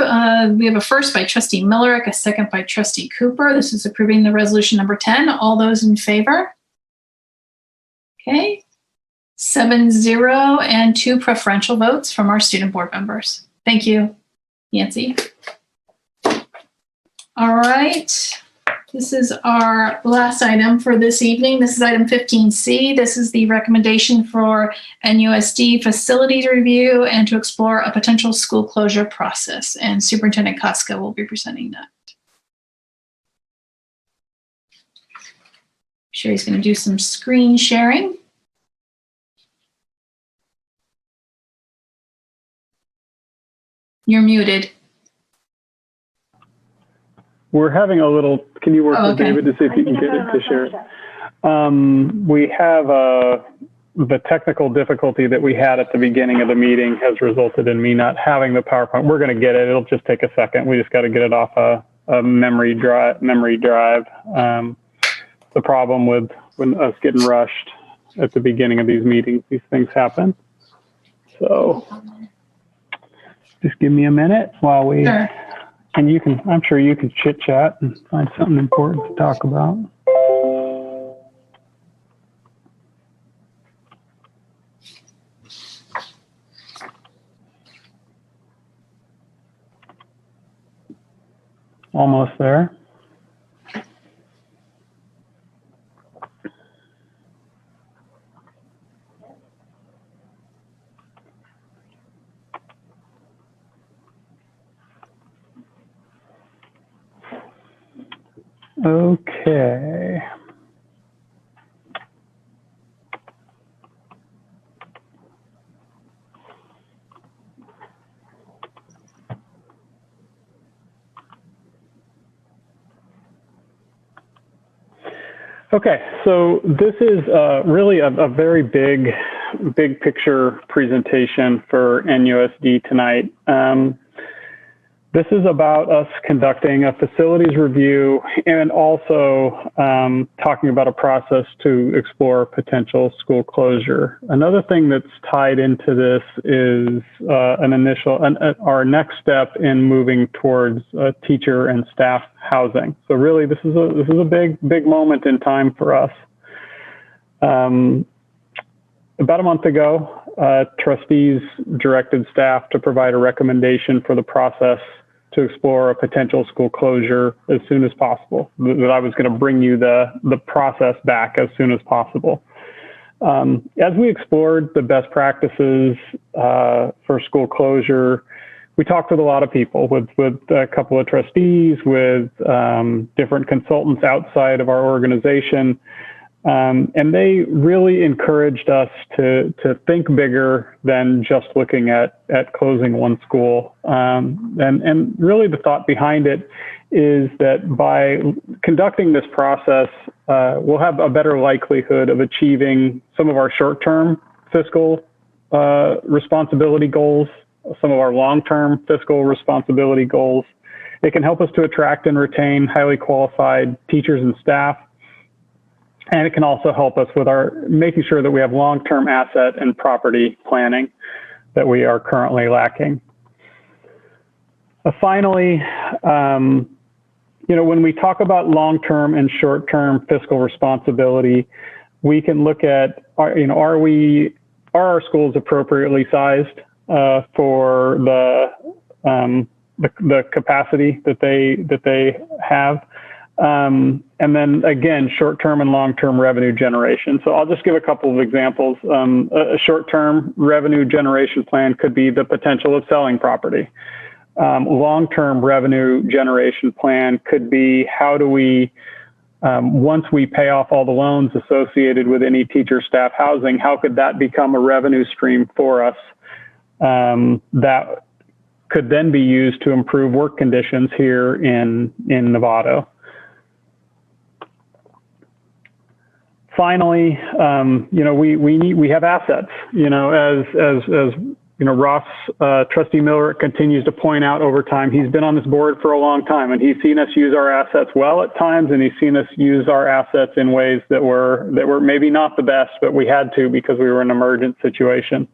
We have a first by Trustee Millerick, a second by Trustee Cooper. This is approving the resolution number 10. All those in favor? Okay. 7-0 and 2 preferential votes from our student board members. Thank you, Nancy. All right. This is our last item for this evening. This is item 15C. This is the recommendation for NUSD facilities review and to explore a potential school closure process. And Superintendent Koska will be presenting that. I'm sure he's going to do some screen sharing. You're muted. We're having a little, can you work with okay. David to see if you can get it to share? We have the technical difficulty that we had at the beginning of the meeting has resulted in me not having the PowerPoint. We're going to get it. It'll just take a second. We just got to get it off a memory drive. The problem with us getting rushed at the beginning of these meetings, these things happen. So just give me a minute while we, Sure. and you can, I'm sure you can chit chat and find something important to talk about. Almost there. Okay. Okay, so this is really a very big picture presentation for NUSD tonight. This is about us conducting a facilities review and also talking about a process to explore potential school closure. Another thing that's tied into this is our next step in moving towards teacher and staff housing. So really, this is a big moment in time for us. About a month ago, trustees directed staff to provide a recommendation for the process to explore a potential school closure as soon as possible, that I was going to bring you the process back as soon as possible. As we explored the best practices for school closure, we talked with a lot of people, with a couple of trustees, with different consultants outside of our organization. And they really encouraged us to think bigger than just looking at closing one school. And really the thought behind it is that by conducting this process, we'll have a better likelihood of achieving some of our short-term fiscal responsibility goals, some of our long-term fiscal responsibility goals. It can help us to attract and retain highly qualified teachers and staff. And it can also help us with making sure that we have long-term asset and property planning that we are currently lacking. Finally, when we talk about long-term and short-term fiscal responsibility, we can look at, are our schools appropriately sized for the capacity that they have? And then again, short-term and long-term revenue generation. So I'll just give a couple of examples. A short-term revenue generation plan could be the potential of selling property. Long-term revenue generation plan could be, how do we, once we pay off all the loans associated with any teacher staff housing, how could that become a revenue stream for us that could then be used to improve work conditions here in Novato? Finally, we have assets. As Ross, Trustee Miller continues to point out over time, he's been on this board for a long time, and he's seen us use our assets well at times, and he's seen us use our assets in ways that were maybe not the best, but we had to because we were in an emergent situation.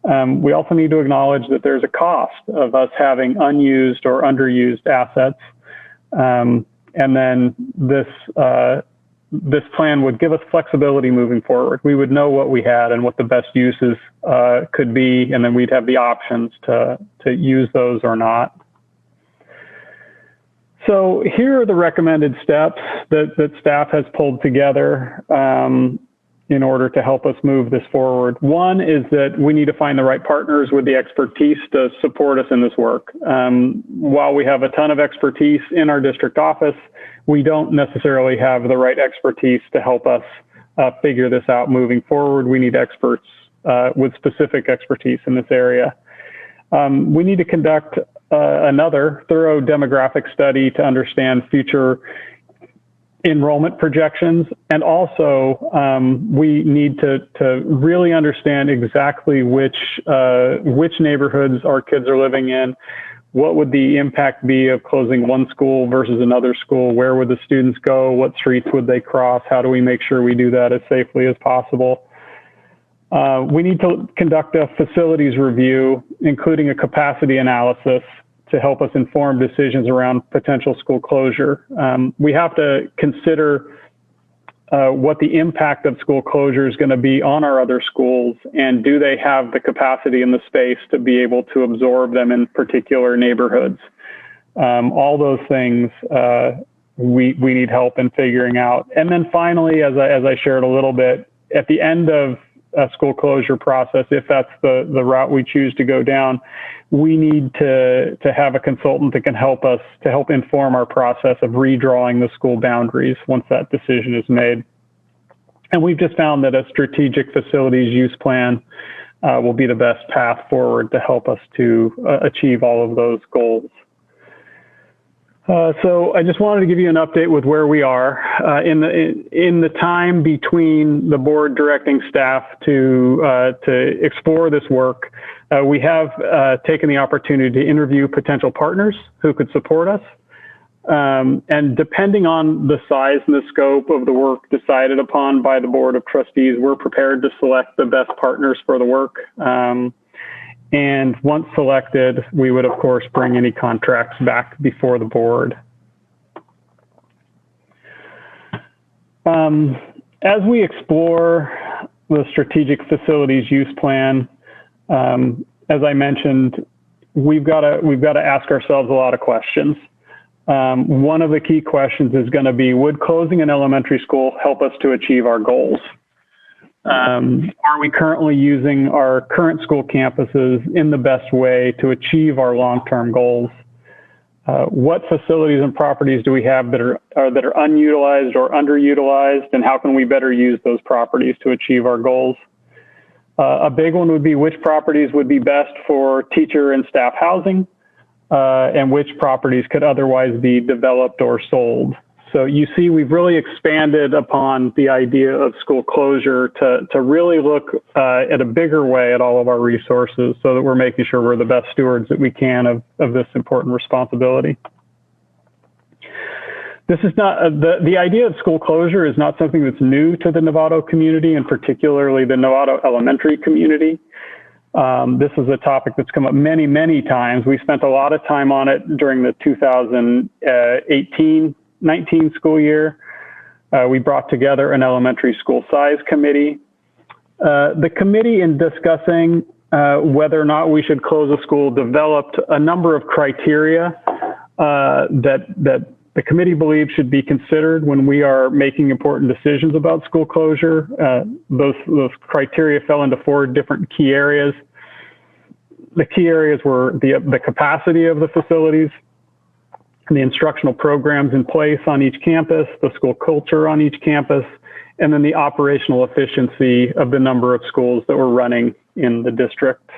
We also need to acknowledge that there's a cost of us having unused or underused assets. And then this plan would give us flexibility moving forward. We would know what we had and what the best uses could be, and then we'd have the options to use those or not. So here are the recommended steps that staff has pulled together in order to help us move this forward. One is that we need to find the right partners with the expertise to support us in this work. While we have a ton of expertise in our district office, we don't necessarily have the right expertise to help us figure this out moving forward. We need experts with specific expertise in this area. We need to conduct another thorough demographic study to understand future enrollment projections. And also, we need to really understand exactly which neighborhoods our kids are living in. What would the impact be of closing one school versus another school? Where would the students go? What streets would they cross? How do we make sure we do that as safely as possible? We need to conduct a facilities review, including a capacity analysis to help us inform decisions around potential school closure. We have to consider what the impact of school closure is going to be on our other schools, and do they have the capacity and the space to be able to absorb them in particular neighborhoods. All those things we need help in figuring out. And then finally, as I shared a little bit, at the end of a school closure process, if that's the route we choose to go down, we need to have a consultant that can help us to help inform our process of redrawing the school boundaries once that decision is made. And we've just found that a strategic facilities use plan will be the best path forward to help us to achieve all of those goals. So I just wanted to give you an update with where we are in the time between the board directing staff to explore this work. We have taken the opportunity to interview potential partners who could support us. And depending on the size and the scope of the work decided upon by the Board of Trustees, we're prepared to select the best partners for the work. And once selected, we would, of course, bring any contracts back before the board. As we explore the strategic facilities use plan, as I mentioned, we've got to ask ourselves a lot of questions. One of the key questions is going to be, would closing an elementary school help us to achieve our goals? Are we currently using our current school campuses in the best way to achieve our long-term goals? What facilities and properties do we have that are unutilized or underutilized, and how can we better use those properties to achieve our goals? A big one would be which properties would be best for teacher and staff housing, and which properties could otherwise be developed or sold. So you see, we've really expanded upon the idea of school closure to really look at a bigger way at all of our resources, so that we're making sure we're the best stewards that we can of this important responsibility. This is not, the idea of school closure is not something that's new to the Novato community, and particularly the Novato elementary community. This is a topic that's come up many, many times. We spent a lot of time on it during the 2018-19 school year. We brought together an elementary school size committee. The committee, in discussing whether or not we should close a school, developed a number of criteria that the committee believes should be considered when we are making important decisions about school closure. Those criteria fell into 4 different key areas. The key areas were the capacity of the facilities, the instructional programs in place on each campus, the school culture on each campus, and then the operational efficiency of the number of schools that were running in the district.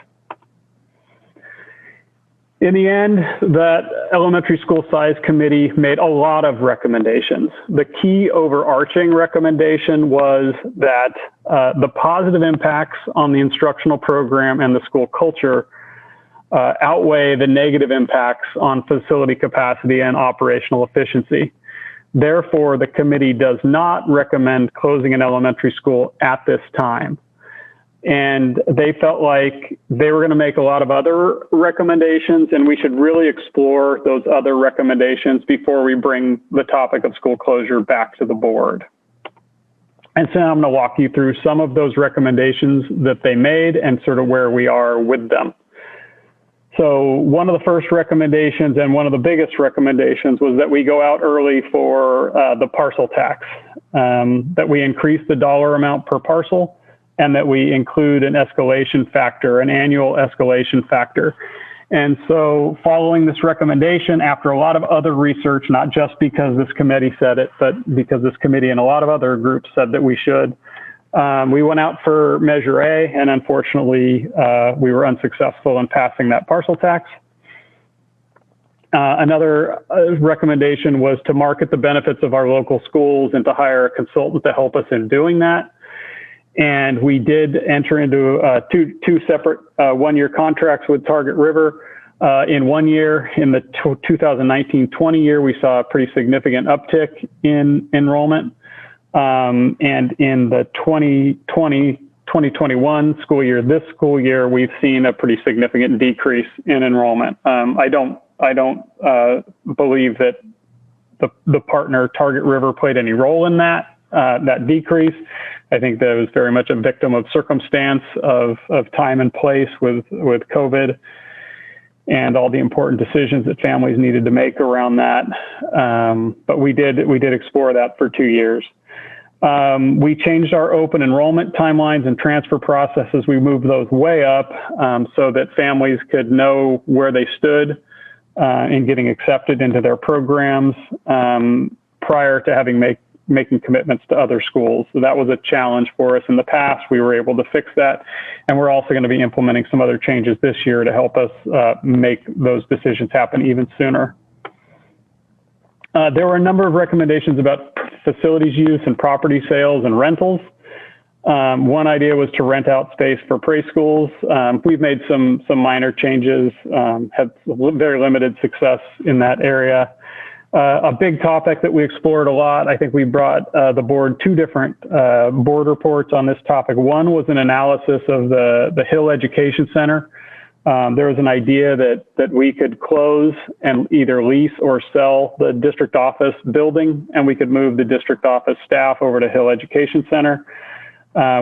In the end, that elementary school size committee made a lot of recommendations. The key overarching recommendation was that the positive impacts on the instructional program and the school culture outweigh the negative impacts on facility capacity and operational efficiency. Therefore, the committee does not recommend closing an elementary school at this time. And they felt like they were going to make a lot of other recommendations, and we should really explore those other recommendations before we bring the topic of school closure back to the board. And so I'm going to walk you through some of those recommendations that they made and sort of where we are with them. So one of the first recommendations and one of the biggest recommendations was that we go out early for the parcel tax, that we increase the dollar amount per parcel, and that we include an escalation factor, an annual escalation factor. And so following this recommendation, after a lot of other research, not just because this committee said it, but because this committee and a lot of other groups said that we should, we went out for Measure A, and unfortunately, we were unsuccessful in passing that parcel tax. Another recommendation was to market the benefits of our local schools and to hire a consultant to help us in doing that. And we did enter into two separate one-year contracts with Target River. In 1 year, in the 2019-20 year, we saw a pretty significant uptick in enrollment. And in the 2020-2021 school year, this school year, we've seen a pretty significant decrease in enrollment. I don't believe that the partner Target River played any role in that decrease. I think that it was very much a victim of circumstance, of time and place with COVID and all the important decisions that families needed to make around that. But we did explore that for 2 years. We changed our open enrollment timelines and transfer processes. We moved those way up so that families could know where they stood in getting accepted into their programs prior to making commitments to other schools. So that was a challenge for us in the past. We were able to fix that. And we're also going to be implementing some other changes this year to help us make those decisions happen even sooner. There were a number of recommendations about facilities use and property sales and rentals. One idea was to rent out space for preschools. We've made some minor changes, had very limited success in that area. A big topic that we explored a lot, I think we brought the board 2 different board reports on this topic. One was an analysis of the Hill Education Center. There was an idea that we could close and either lease or sell the district office building, and we could move the district office staff over to Hill Education Center.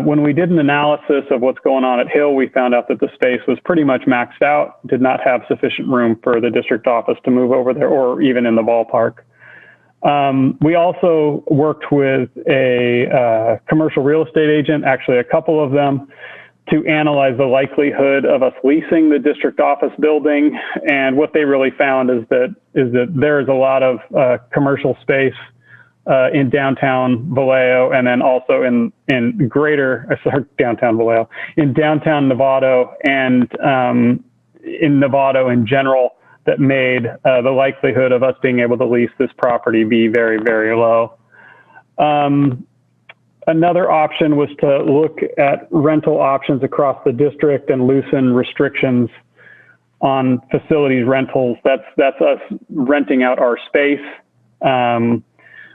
When we did an analysis of what's going on at Hill, we found out that the space was pretty much maxed out, did not have sufficient room for the district office to move over there or even in the ballpark. We also worked with a commercial real estate agent, actually a couple of them, to analyze the likelihood of us leasing the district office building. And what they really found is that there is a lot of commercial space in downtown Vallejo, and then also in downtown Vallejo, in downtown Novato, and in Novato in general, that made the likelihood of us being able to lease this property be very, very low. Another option was to look at rental options across the district and loosen restrictions on facilities rentals. That's us renting out our space.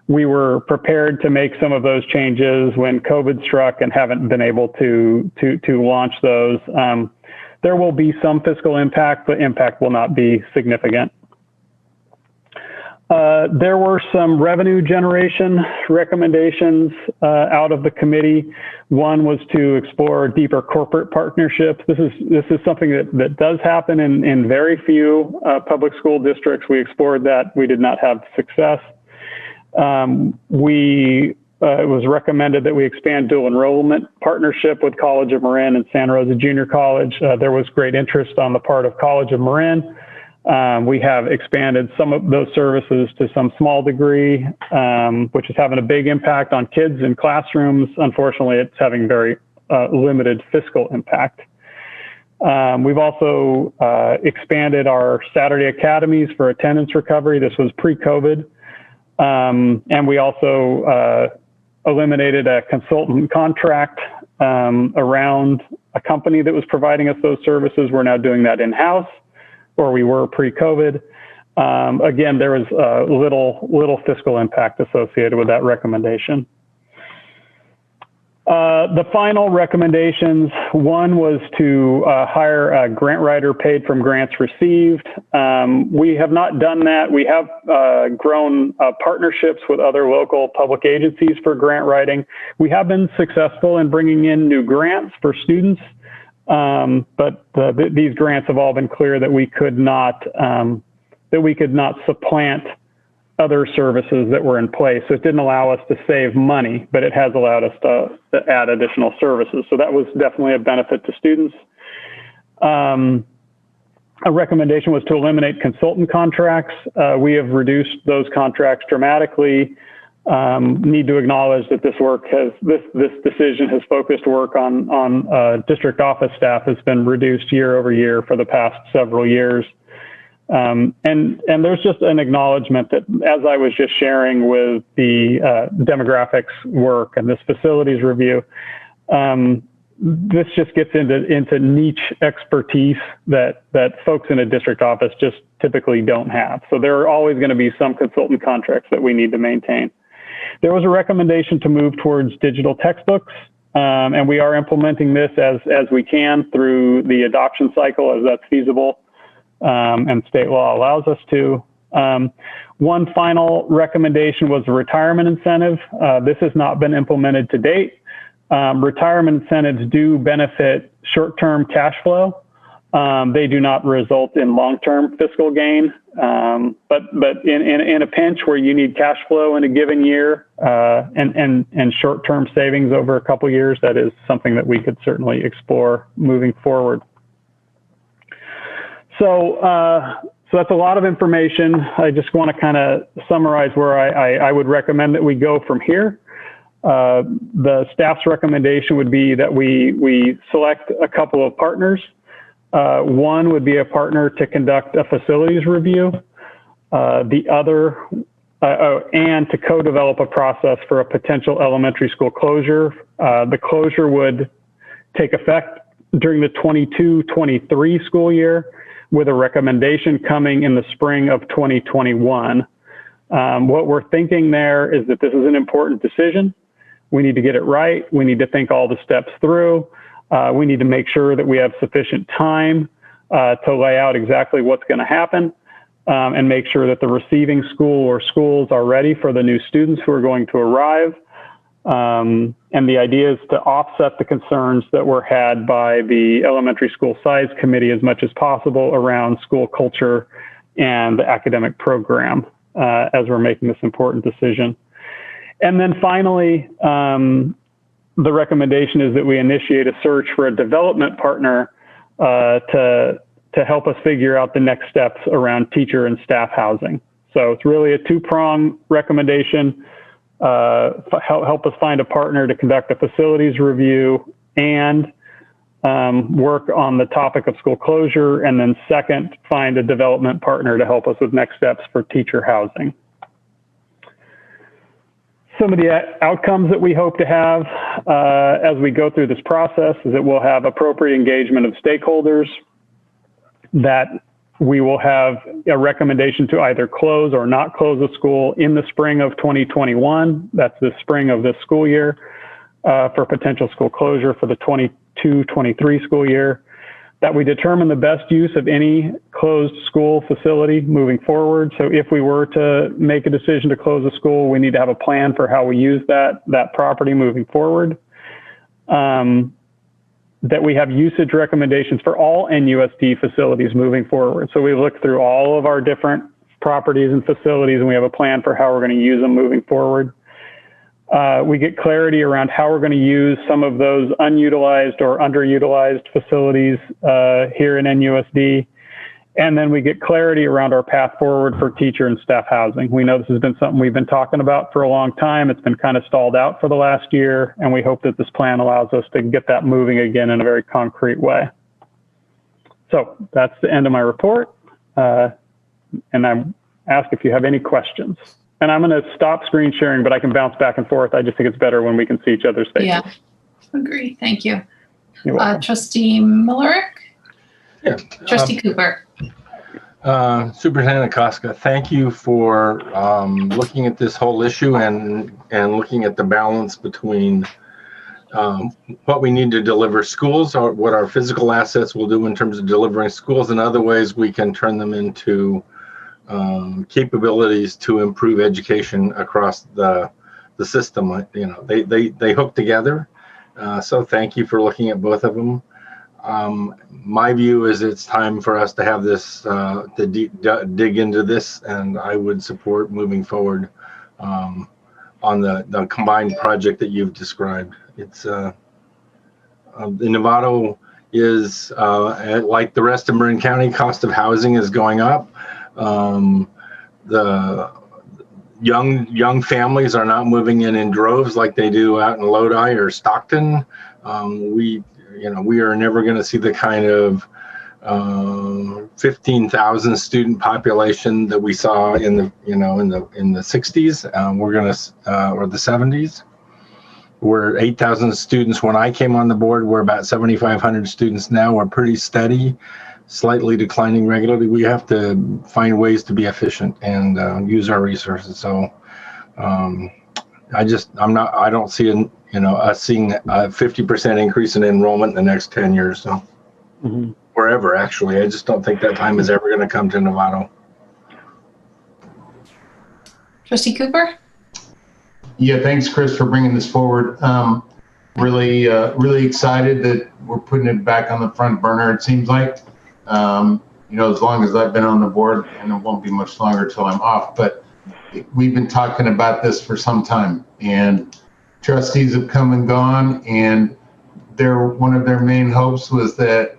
We were prepared to make some of those changes when COVID struck and haven't been able to launch those. There will be some fiscal impact, but impact will not be significant. There were some revenue generation recommendations out of the committee. One was to explore deeper corporate partnerships. This is something that does happen in very few public school districts. We explored that. We did not have success. It was recommended that we expand dual enrollment partnership with College of Marin and Santa Rosa Junior College. There was great interest on the part of College of Marin. We have expanded some of those services to some small degree, which is having a big impact on kids in classrooms. Unfortunately, it's having very limited fiscal impact. We've also expanded our Saturday academies for attendance recovery. This was pre-COVID. And we also eliminated a consultant contract around a company that was providing us those services. We're now doing that in-house, or we were pre-COVID. Again, there was little fiscal impact associated with that recommendation. The final recommendations, one was to hire a grant writer paid from grants received. We have not done that. We have grown partnerships with other local public agencies for grant writing. We have been successful in bringing in new grants for students, but these grants have all been clear that we could not supplant other services that were in place. So it didn't allow us to save money, but it has allowed us to add additional services. So that was definitely a benefit to students. A recommendation was to eliminate consultant contracts. We have reduced those contracts dramatically. Need to acknowledge that this decision has focused work on district office staff has been reduced year over year for the past several years. And there's just an acknowledgement that, as I was just sharing with the demographics work and this facilities review, this just gets into niche expertise that folks in a district office just typically don't have. So there are always going to be some consultant contracts that we need to maintain. There was a recommendation to move towards digital textbooks, and we are implementing this as we can through the adoption cycle as that's feasible. And state law allows us to. One final recommendation was a retirement incentive. This has not been implemented to date. Retirement incentives do benefit short-term cash flow. They do not result in long-term fiscal gain. But in a pinch where you need cash flow in a given year and short-term savings over a couple years, that is something that we could certainly explore moving forward. So that's a lot of information. I just want to kind of summarize where I would recommend that we go from here. The staff's recommendation would be that we select a couple of partners. One would be a partner to conduct a facilities review. The other, and to co-develop a process for a potential elementary school closure. The closure would take effect during the 22-23 school year, with a recommendation coming in the spring of 2021. What we're thinking there is that this is an important decision. We need to get it right. We need to think all the steps through. We need to make sure that we have sufficient time to lay out exactly what's going to happen and make sure that the receiving school or schools are ready for the new students who are going to arrive. And the idea is to offset the concerns that were had by the elementary school size committee as much as possible around school culture and the academic program as we're making this important decision. And then finally, the recommendation is that we initiate a search for a development partner to help us figure out the next steps around teacher and staff housing. So it's really a two-pronged recommendation. Help us find a partner to conduct a facilities review and work on the topic of school closure. And then second, find a development partner to help us with next steps for teacher housing. Some of the outcomes that we hope to have as we go through this process is that we'll have appropriate engagement of stakeholders, that we will have a recommendation to either close or not close a school in the spring of 2021. That's the spring of this school year for potential school closure for the 22-23 school year. That we determine the best use of any closed school facility moving forward. So if we were to make a decision to close a school, we need to have a plan for how we use that property moving forward. That we have usage recommendations for all NUSD facilities moving forward. So we look through all of our different properties and facilities, and we have a plan for how we're going to use them moving forward. We get clarity around how we're going to use some of those unutilized or underutilized facilities here in NUSD. And then we get clarity around our path forward for teacher and staff housing. We know this has been something we've been talking about for a long time. It's been kind of stalled out for the last year, and we hope that this plan allows us to get that moving again in a very concrete way. So that's the end of my report. And I ask if you have any questions. And I'm going to stop screen sharing, but I can bounce back and forth. I just think it's better when we can see each other's faces. Yeah, agree. Thank you. You're welcome. Trustee Millerick? Yeah. Trustee Cooper? Superintendent Koska, thank you for looking at this whole issue and looking at the balance between what we need to deliver schools, or what our physical assets will do in terms of delivering schools, and other ways we can turn them into capabilities to improve education across the system. You know, they hook together. So thank you for looking at both of them. My view is it's time for us to have this, to dig into this, and I would support moving forward on the combined project that you've described. It's the Novato is like the rest of Marin County, cost of housing is going up. The young families are not moving in droves like they do out in Lodi or Stockton. We are never going to see the kind of 15,000 student population that we saw in the 60s. We're going to or the 70s. We're 8,000 students when I came on the board. We're about 7,500 students now. We're pretty steady, slightly declining regularly. We have to find ways to be efficient and use our resources. So I don't see us seeing a 50% increase in enrollment in the next 10 years. So forever, actually. I just don't think that time is ever going to come to Novato. Trustee Cooper? Yeah, thanks, Chris, for bringing this forward. Really excited that we're putting it back on the front burner, it seems like. As long as I've been on the board, and it won't be much longer till I'm off, but we've been talking about this for some time, and trustees have come and gone, and one of their main hopes was that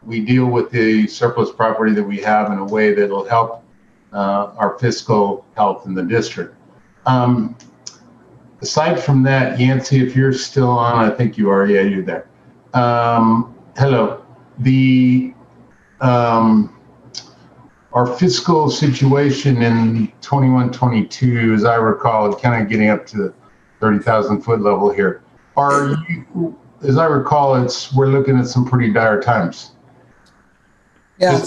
we deal with the surplus property that we have in a way that will help our fiscal health in the district. Aside from that, Yancey, if you're still on, I think you are. Yeah, you're there. Hello. Our fiscal situation in 21-22, as I recall, kind of getting up to the 30,000 foot level here. As I recall, we're looking at some pretty dire times. Yeah,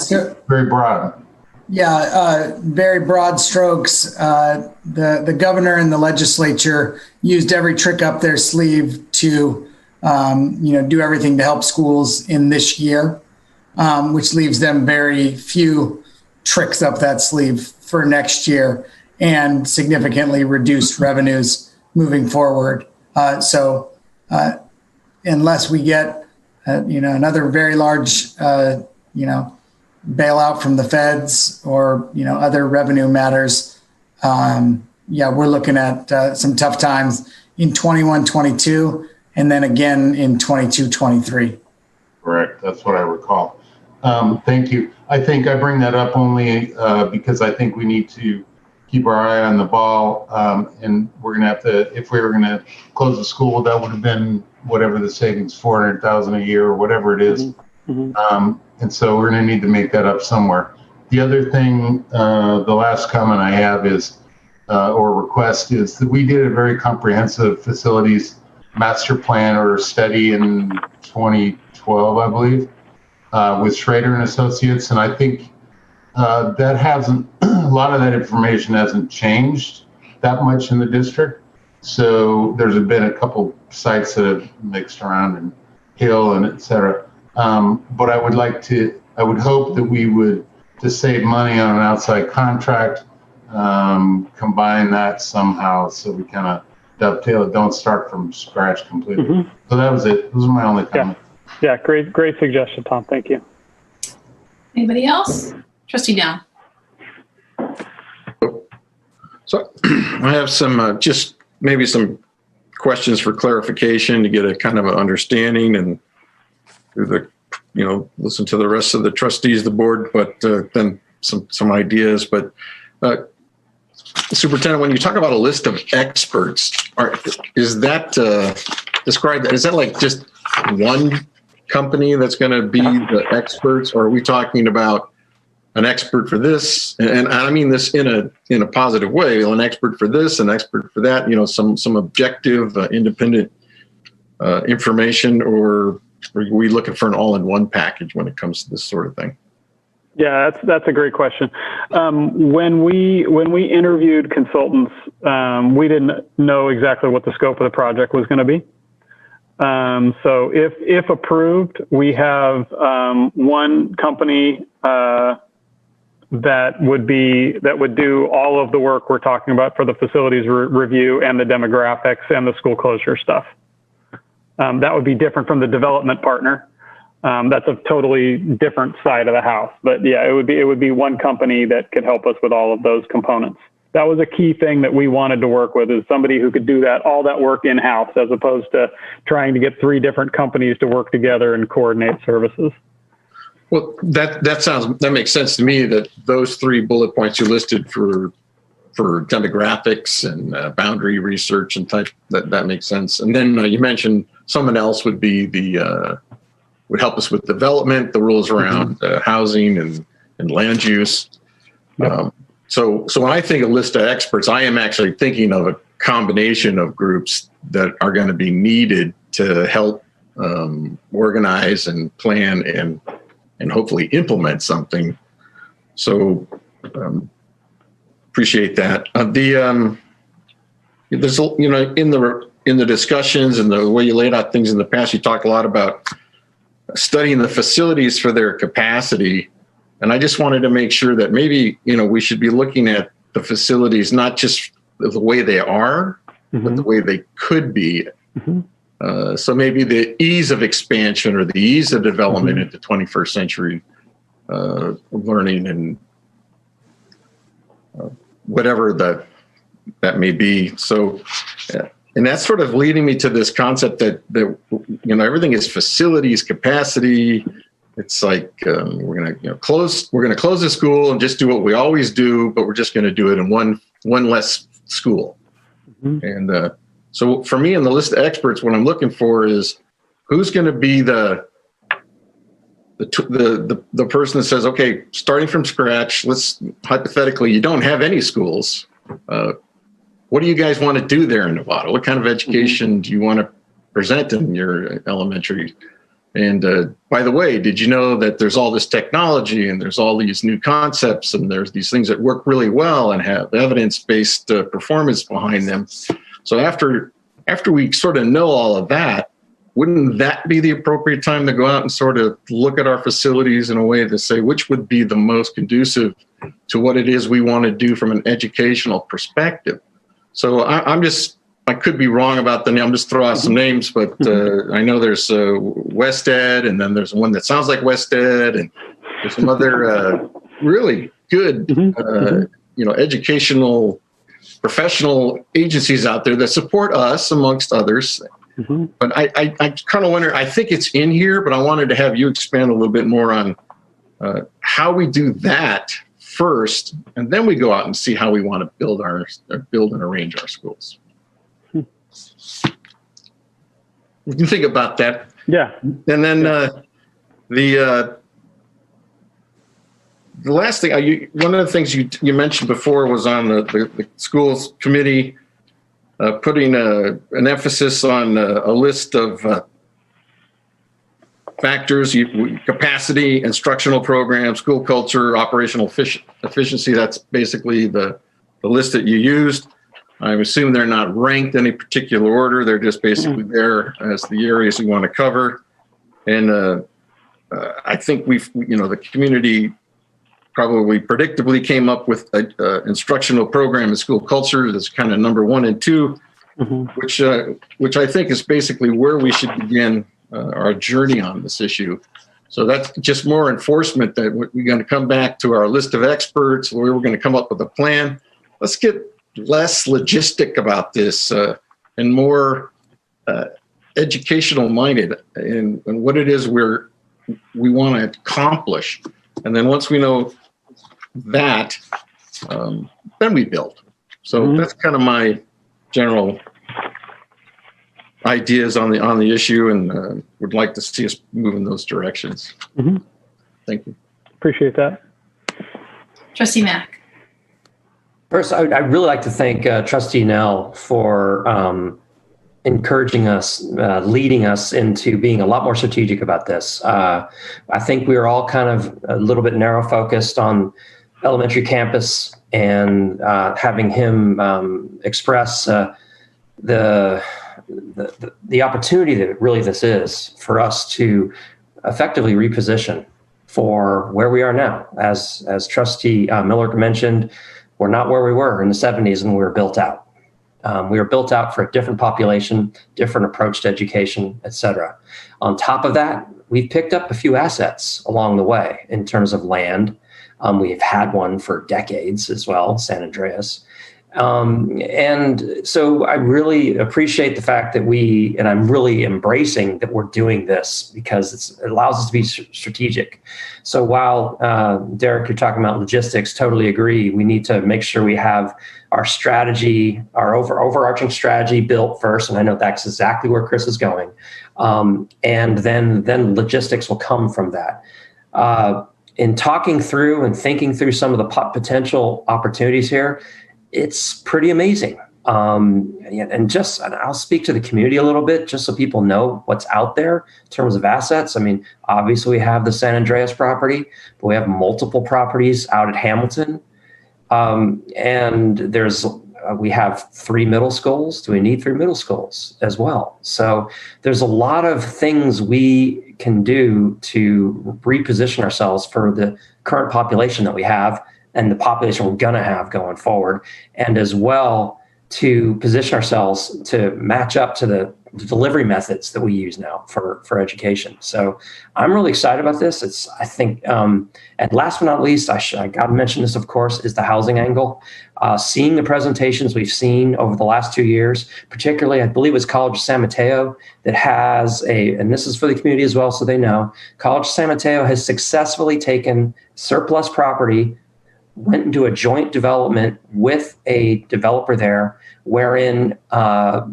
very broad. Yeah, very broad strokes. The governor and the legislature used every trick up their sleeve to, do everything to help schools in this year, which leaves them very few tricks up that sleeve for next year and significantly reduced revenues moving forward. So unless we get, another very large, bailout from the feds or, other revenue matters, we're looking at some tough times in 21-22 and then again in 22-23. Correct. That's what I recall. Thank you. I think I bring that up only because I think we need to keep our eye on the ball, and we're going to have to, if we were going to close the school, that would have been whatever the savings, $400,000 a year or whatever it is. And so we're going to need to make that up somewhere. The other thing, the last comment I have is, or request, is that we did a very comprehensive facilities master plan or study in 2012, I believe, with Schrader and Associates. And I think that hasn't, a lot of that information hasn't changed that much in the district. So there's been a couple sites that have mixed around in Hill and et cetera. But I would hope that we would, to save money on an outside contract, combine that somehow so we kind of dovetail it, don't start from scratch completely. So that was it. Those are my only comments. Yeah, great suggestion, Tom. Thank you. Anybody else? Trustee Down. So I have some, just maybe some questions for clarification to get a kind of an understanding and listen to the rest of the trustees of the board, but then some ideas. But Superintendent, when you talk about a list of experts, is that described? Is that like just one company that's going to be the experts, or are we talking about an expert for this? And I mean this in a positive way, an expert for this, an expert for that, some objective, independent information, or are we looking for an all-in-one package when it comes to this sort of thing? Yeah, that's a great question. When we interviewed consultants, we didn't know exactly what the scope of the project was going to be. So if approved, we have one company that would do all of the work we're talking about for the facilities review and the demographics and the school closure stuff. That would be different from the development partner. That's a totally different side of the house. But yeah, it would be one company that could help us with all of those components. That was a key thing that we wanted to work with, is somebody who could do all that work in-house, as opposed to trying to get 3 different companies to work together and coordinate services. Well, that makes sense to me, that those 3 bullet points you listed for demographics and boundary research and type, that makes sense. And then you mentioned someone else would be would help us with development, the rules around housing and land use. Yep. So when I think of list of experts, I am actually thinking of a combination of groups that are going to be needed to help organize and plan and hopefully implement something. So appreciate that. There's in the discussions and the way you laid out things in the past, you talked a lot about studying the facilities for their capacity. And I just wanted to make sure that maybe, we should be looking at the facilities, not just the way they are, but the way they could be. So maybe the ease of expansion or the ease of development into 21st century learning and whatever that may be. So, and that's sort of leading me to this concept that everything is facilities, capacity. It's like we're going to close the school and just do what we always do, but we're just going to do it in one less school. And so for me, in the list of experts, what I'm looking for is who's going to be the person that says, okay, starting from scratch, let's hypothetically, you don't have any schools. What do you guys want to do there in Nevada? What kind of education do you want to present in your elementary? And by the way, did you know that there's all this technology and there's all these new concepts and there's these things that work really well and have evidence-based performance behind them? So after we sort of know all of that, wouldn't that be the appropriate time to go out and sort of look at our facilities in a way to say which would be the most conducive to what it is we want to do from an educational perspective? So I could be wrong about the name. I'm just throwing out some names, but I know there's West Ed, and then there's one that sounds like West Ed, and there's some other really good, educational, professional agencies out there that support us, amongst others. But I kind of wonder, I think it's in here, but I wanted to have you expand a little bit more on how we do that first, and then we go out and see how we want to build and arrange our schools. You can think about that. Yeah. And then the last thing, one of the things you mentioned before was on the schools committee putting an emphasis on a list of factors: capacity, instructional programs, school culture, operational efficiency. That's basically the list that you used. I assume they're not ranked in any particular order. They're just basically there as the areas we want to cover. And I think the community probably predictably came up with an instructional program in school culture that's kind of number 1 and 2, which I think is basically where we should begin our journey on this issue. So that's just more enforcement that we're going to come back to our list of experts, where we're going to come up with a plan. Let's get less logistic about this and more educational minded in what it is we want to accomplish. And then once we know that, then we build. So that's kind of my general ideas on the issue, and would like to see us move in those directions. Mm-hmm. Thank you. Appreciate that. Trustee Mack. First, I'd really like to thank Trustee Nell for encouraging us, leading us into being a lot more strategic about this. I think we were all kind of a little bit narrow focused on elementary campus, and having him express the opportunity that really this is for us to effectively reposition for where we are now. As Trustee Miller mentioned, we're not where we were in the 70s when we were built out. We were built out for a different population, different approach to education, et cetera. On top of that, we've picked up a few assets along the way in terms of land. We've had one for decades as well, San Andreas. And so I really appreciate the fact that and I'm really embracing that we're doing this because it allows us to be strategic. So while, Derek, you're talking about logistics, totally agree. We need to make sure we have our strategy, our overarching strategy built first. And I know that's exactly where Chris is going. And then logistics will come from that. In talking through and thinking through some of the potential opportunities here, it's pretty amazing. And I'll speak to the community a little bit just so people know what's out there in terms of assets. I mean, obviously we have the San Andreas property, but we have multiple properties out at Hamilton. And we have 3 middle schools. Do we need 3 middle schools as well? So there's a lot of things we can do to reposition ourselves for the current population that we have and the population we're going to have going forward, and as well to position ourselves to match up to the delivery methods that we use now for education. So I'm really excited about this. I think, and last but not least, I got to mention this, of course, is the housing angle. Seeing the presentations we've seen over the last 2 years, particularly, I believe it was College of San Mateo that has and this is for the community as well, so they know, College of San Mateo has successfully taken surplus property, went into a joint development with a developer there, wherein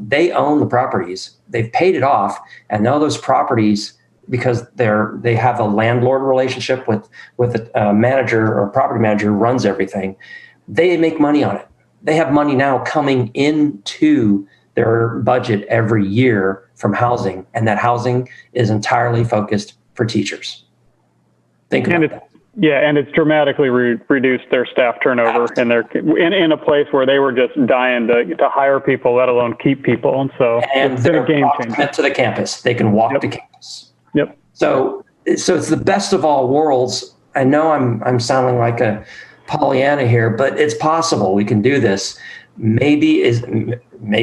they own the properties, they've paid it off, and now those properties, because they have a landlord relationship with a manager or property manager who runs everything, they make money on it. They have money now coming into their budget every year from housing, and that housing is entirely focused for teachers. Think about that. Yeah, and it's dramatically reduced their staff turnover, and they're in a place where they were just dying to hire people, let alone keep people. And so it's been a game changer. To the campus, they can walk to campus. Yep. So it's the best of all worlds. I know I'm sounding like a Pollyanna here, but it's possible we can do this. Maybe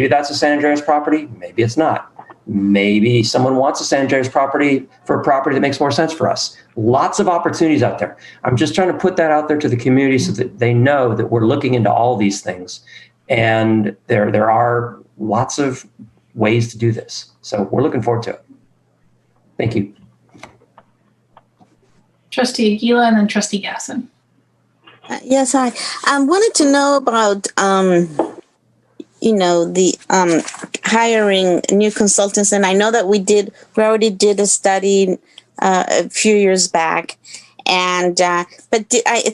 that's a San Andreas property. Maybe it's not. Maybe someone wants a San Andreas property for a property that makes more sense for us. Lots of opportunities out there. I'm just trying to put that out there to the community so that they know that we're looking into all these things. And there are lots of ways to do this. So we're looking forward to it. Thank you. Trustee Aguila and then Trustee Gessen. Yes, I wanted to know about, the hiring new consultants. And I know that we already did a study a few years back. And, I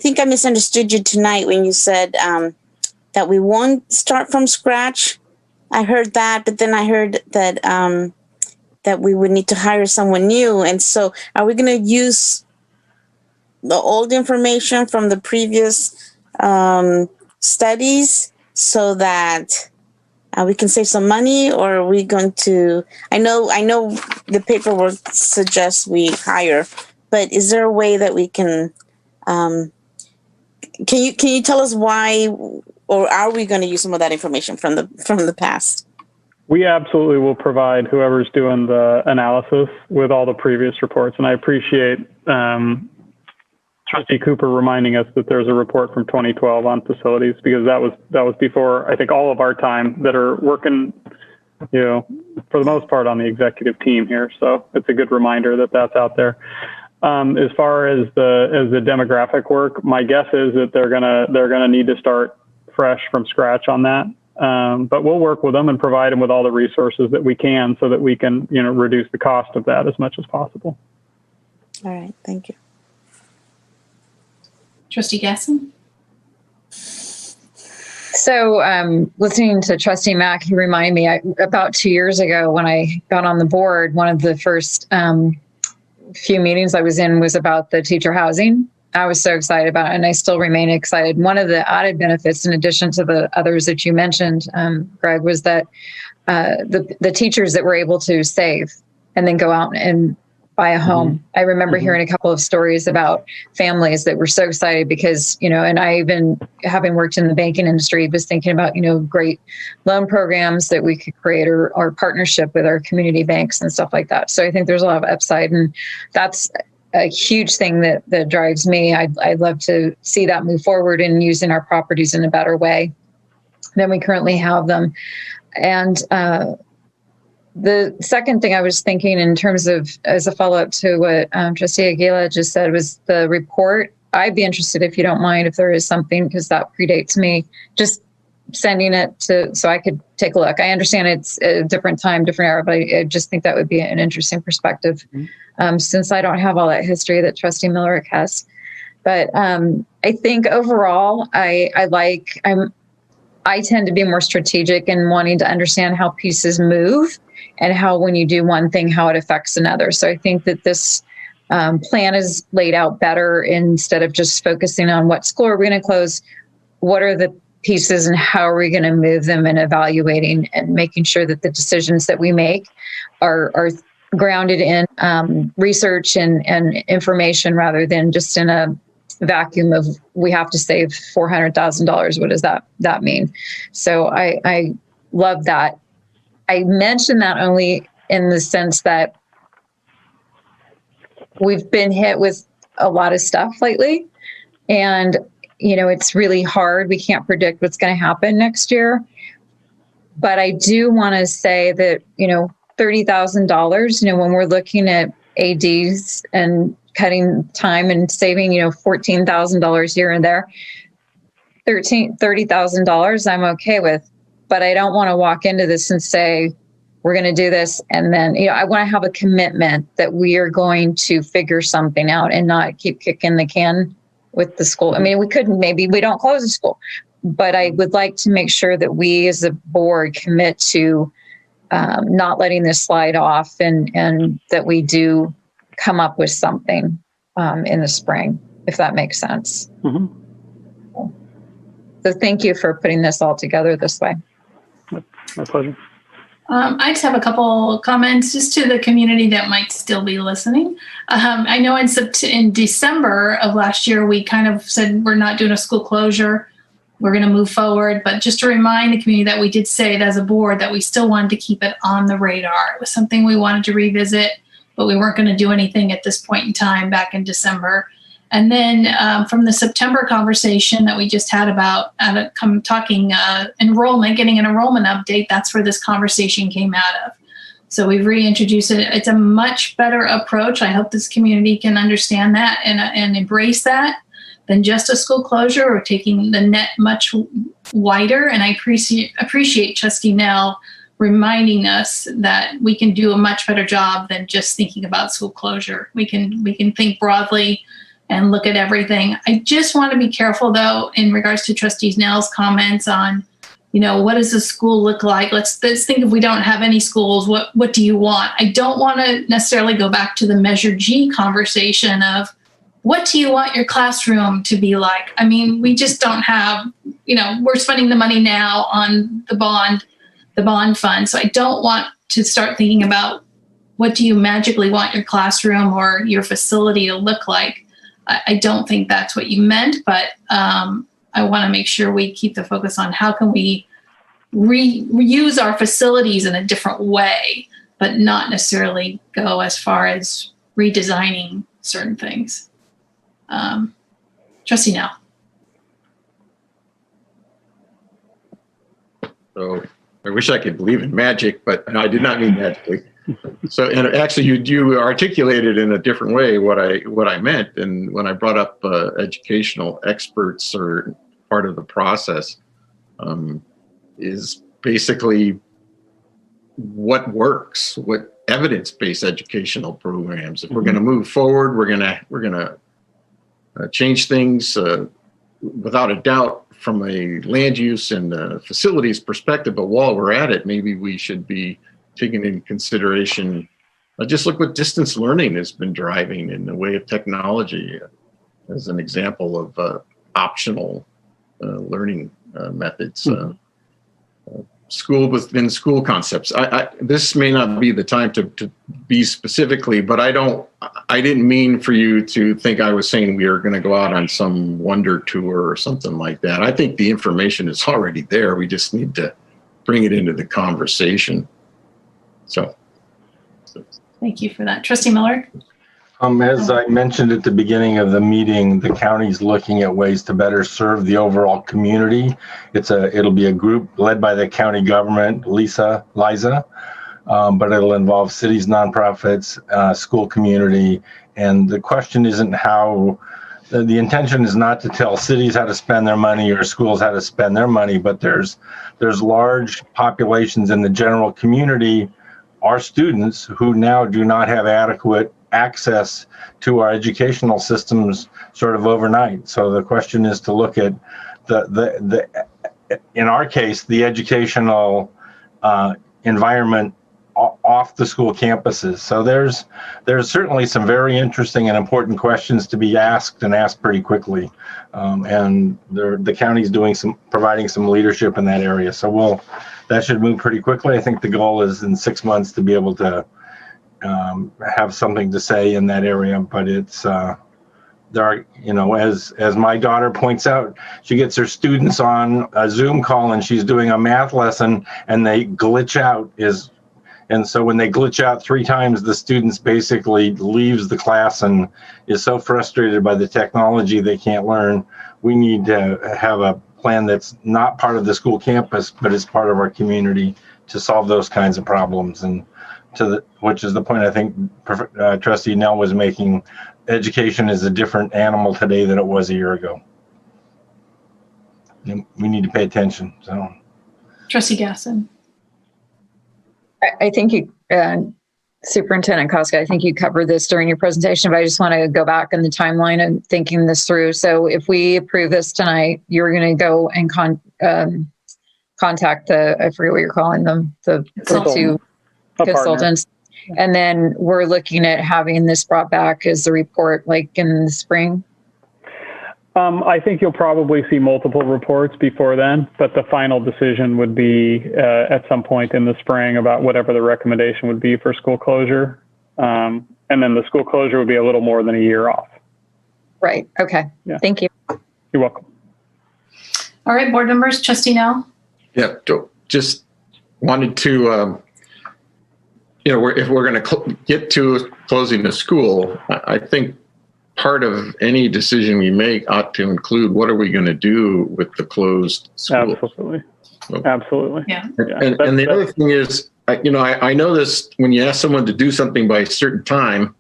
think I misunderstood you tonight when you said that we won't start from scratch. I heard that, but then I heard that that we would need to hire someone new. And so are we going to use the old information from the previous studies so that we can save some money, or are we going to, I know the paperwork suggests we hire, but is there a way that we can you tell us why, or are we going to use some of that information from the past? We absolutely will provide whoever's doing the analysis with all the previous reports. And I appreciate Trustee Cooper reminding us that there's a report from 2012 on facilities, because that was before, I think, all of our time that are working, for the most part on the executive team here. So it's a good reminder that that's out there. As far as the demographic work, my guess is that they're gonna need to start fresh from scratch on that. But we'll work with them and provide them with all the resources that we can so that we can, reduce the cost of that as much as possible. All right, thank you. Trustee Gessen? So listening to Trustee Mack, he reminded me about 2 years ago when I got on the board, one of the first few meetings I was in was about the teacher housing. I was so excited about it, and I still remain excited. One of the added benefits, in addition to the others that you mentioned, Greg, was that the teachers that were able to save and then go out and buy a home. I remember hearing a couple of stories about families that were so excited because, and I even, having worked in the banking industry, was thinking about, great loan programs that we could create or partnership with our community banks and stuff like that. So I think there's a lot of upside, and that's a huge thing that drives me. I'd love to see that move forward in using our properties in a better way than we currently have them. And the second thing I was thinking in terms of, as a follow-up to what Trustee Aguila just said, was the report. I'd be interested, if you don't mind, if there is something, because that predates me, just sending it so I could take a look. I understand it's a different time, different era, but I just think that would be an interesting perspective, since I don't have all that history that Trustee Millerick has. But I think overall, I tend to be more strategic in wanting to understand how pieces move and how, when you do one thing, how it affects another. So I think that this plan is laid out better, instead of just focusing on what school are we going to close, what are the pieces and how are we going to move them, and evaluating and making sure that the decisions that we make are grounded in research and information, rather than just in a vacuum of we have to save $400,000. What does that mean? So I love that. I mention that only in the sense that we've been hit with a lot of stuff lately, and it's really hard. We can't predict what's going to happen next year. But I do want to say that, $30,000, when we're looking at ADs and cutting time and saving, $14,000 here and there, $30,000 I'm okay with. But I don't want to walk into this and say, we're going to do this. And then, I want to have a commitment that we are going to figure something out and not keep kicking the can with the school. I mean, maybe we don't close the school, but I would like to make sure that we as a board commit to not letting this slide off, and that we do come up with something in the spring, if that makes sense. So thank you for putting this all together this way. My pleasure. I just have a couple comments just to the community that might still be listening. I know in December of last year, we kind of said we're not doing a school closure. We're going to move forward. But just to remind the community that we did say it as a board that we still wanted to keep it on the radar. It was something we wanted to revisit, but we weren't going to do anything at this point in time back in December. And then from the September conversation that we just had about talking enrollment, getting an enrollment update, that's where this conversation came out of. So we've reintroduced it. It's a much better approach. I hope this community can understand that and embrace that than just a school closure, or taking the net much wider. And I appreciate Trustee Nell reminding us that we can do a much better job than just thinking about school closure. We can think broadly and look at everything. I just want to be careful, though, in regards to Trustee Nell's comments on, what does the school look like? Let's think if we don't have any schools, what do you want? I don't want to necessarily go back to the Measure G conversation of what do you want your classroom to be like? I mean, we just don't have, we're spending the money now on the bond fund. So I don't want to start thinking about what do you magically want your classroom or your facility to look like. I don't think that's what you meant, but I want to make sure we keep the focus on how can we reuse our facilities in a different way, but not necessarily go as far as redesigning certain things. Trustee Nell. So I wish I could believe in magic, but I did not mean magically. So, and actually, you articulated in a different way what I meant, and when I brought up educational experts or part of the process, is basically what works, what evidence-based educational programs. If we're going to move forward, we're going to change things without a doubt from a land use and facilities perspective. But while we're at it, maybe we should be taking into consideration, just look what distance learning has been driving in the way of technology as an example of optional learning methods. School within school concepts. This may not be the time to be specifically, but I didn't mean for you to think I was saying we are going to go out on some wonder tour or something like that. I think the information is already there. We just need to bring it into the conversation. So. Thank you for that. Trustee Miller? As I mentioned at the beginning of the meeting, the county's looking at ways to better serve the overall community. It'll be a group led by the county government, Liza, but it'll involve cities, nonprofits, school community. And the question isn't how, the intention is not to tell cities how to spend their money or schools how to spend their money, but there's large populations in the general community, our students, who now do not have adequate access to our educational systems sort of overnight. So the question is to look at in our case, the educational environment off the school campuses. So there's certainly some very interesting and important questions to be asked, and asked pretty quickly. And the county's providing some leadership in that area. So that should move pretty quickly. I think the goal is in 6 months to be able to have something to say in that area, but it's there are, as my daughter points out, she gets her students on a Zoom call and she's doing a math lesson and they glitch out. And so when they glitch out 3 times, the students basically leaves the class and is so frustrated by the technology they can't learn. We need to have a plan that's not part of the school campus, but is part of our community to solve those kinds of problems. And which is the point I think Trustee Nell was making. Education is a different animal today than it was a year ago. And we need to pay attention. So, Trustee Gessen. I think you, Superintendent Koska, I think you covered this during your presentation, but I just want to go back in the timeline and thinking this through. So if we approve this tonight, you're going to go and contact I forget what you're calling them, the 2 consultants. And then we're looking at having this brought back as a report like in the spring. I think you'll probably see multiple reports before then, but the final decision would be at some point in the spring about whatever the recommendation would be for school closure. And then the school closure would be a little more than a year off. Right. Okay. Yeah. Thank you. You're welcome. All right, board members, Trustee Nell? Yeah, just wanted to, if we're going to get to closing the school, I think part of any decision we make ought to include what are we going to do with the closed school. Absolutely. Absolutely. Yeah. And the other thing is, I know this, when you ask someone to do something by a certain time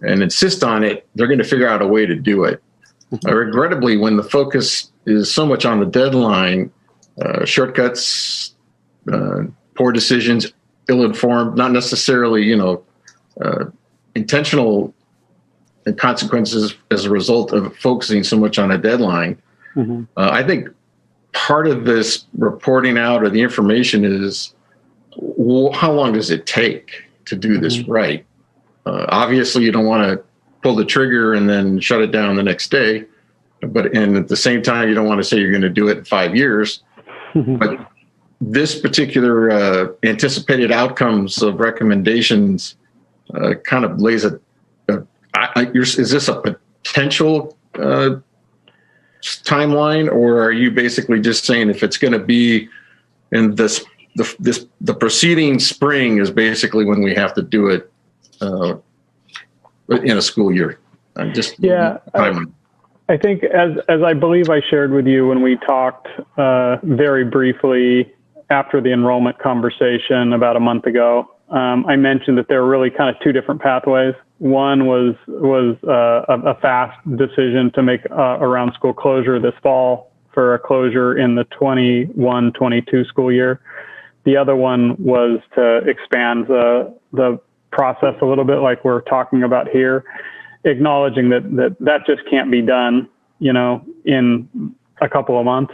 and insist on it, they're going to figure out a way to do it. Regrettably, when the focus is so much on the deadline, shortcuts, poor decisions, ill-informed, not necessarily, intentional consequences as a result of focusing so much on a deadline. Mm-hmm. I think part of this reporting out or the information is how long does it take to do this right? Obviously, you don't want to pull the trigger and then shut it down the next day. And at the same time, you don't want to say you're going to do it in 5 years. But this particular anticipated outcomes of recommendations kind of lays is this a potential timeline, or are you basically just saying if it's going to be in the preceding spring is basically when we have to do it in a school year? I think as I believe I shared with you when we talked very briefly after the enrollment conversation about a month ago, I mentioned that there were really kind of 2 different pathways. One was a fast decision to make around school closure this fall for a closure in the 21-22 school year. The other one was to expand the process a little bit, like we're talking about here, acknowledging that just can't be done, in a couple of months.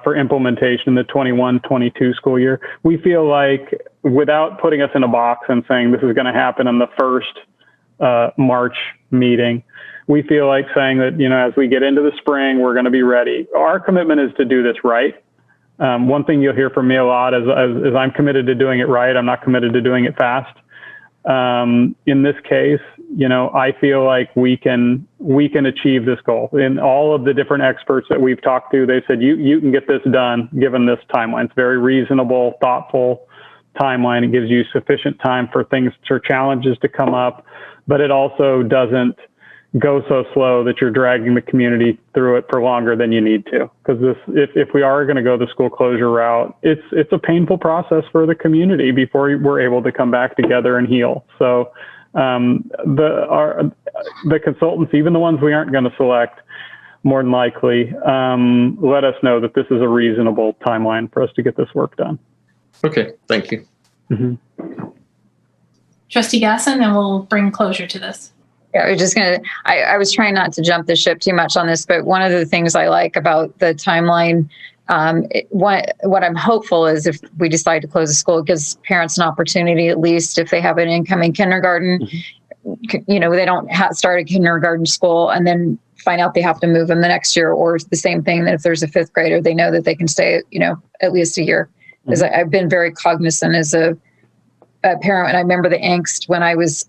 For implementation in the 21-22 school year. We feel like, without putting us in a box and saying this is going to happen in the first March meeting, we feel like saying that, as we get into the spring, we're going to be ready. Our commitment is to do this right. One thing you'll hear from me a lot is I'm committed to doing it right. I'm not committed to doing it fast. In this case, I feel like we can achieve this goal. In all of the different experts that we've talked to, they said, you can get this done given this timeline. It's very reasonable, thoughtful timeline. It gives you sufficient time for challenges to come up, but it also doesn't go so slow that you're dragging the community through it for longer than you need to. Because if we are going to go the school closure route, it's a painful process for the community before we're able to come back together and heal. So the consultants, even the ones we aren't going to select, more than likely, let us know that this is a reasonable timeline for us to get this work done. Okay, thank you. Trustee Gessen, and we'll bring closure to this. Yeah, I was trying not to jump the ship too much on this, but one of the things I like about the timeline, what I'm hopeful is, if we decide to close the school, it gives parents an opportunity, at least if they have an incoming kindergarten, they don't start a kindergarten school and then find out they have to move them the next year, or the same thing, that if there's a fifth grader, they know that they can stay, at least a year. Because I've been very cognizant as a parent, and I remember the angst when I was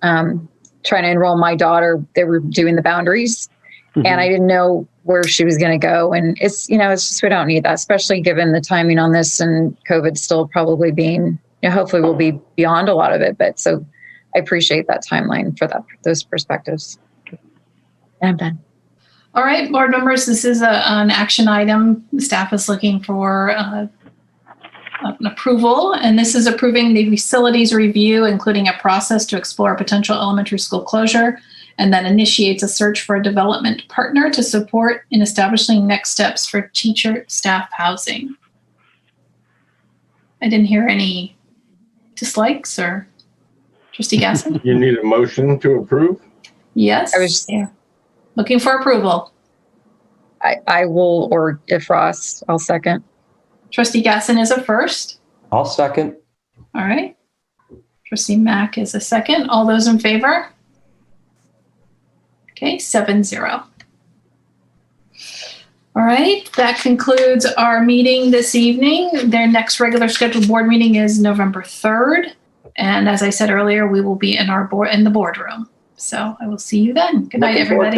trying to enroll my daughter. They were doing the boundaries, and I didn't know where she was going to go. And it's just, we don't need that, especially given the timing on this and COVID still probably being, hopefully we'll be beyond a lot of it. But so I appreciate that timeline for those perspectives. And I'm done. All right, board members, this is an action item. Staff is looking for an approval, and this is approving the facilities review, including a process to explore a potential elementary school closure, and then initiates a search for a development partner to support in establishing next steps for teacher staff housing. I didn't hear any dislikes, or Trustee Gessen? You need a motion to approve? Yes. I was looking for approval. I will, or if Ross, I'll second. Trustee Gessen is a first. I'll second. All right. Trustee Mack is a second. All those in favor? Okay, 7-0. All right, that concludes our meeting this evening. Their next regular scheduled board meeting is November 3rd. And as I said earlier, we will be in the boardroom. So I will see you then. Good night, everybody.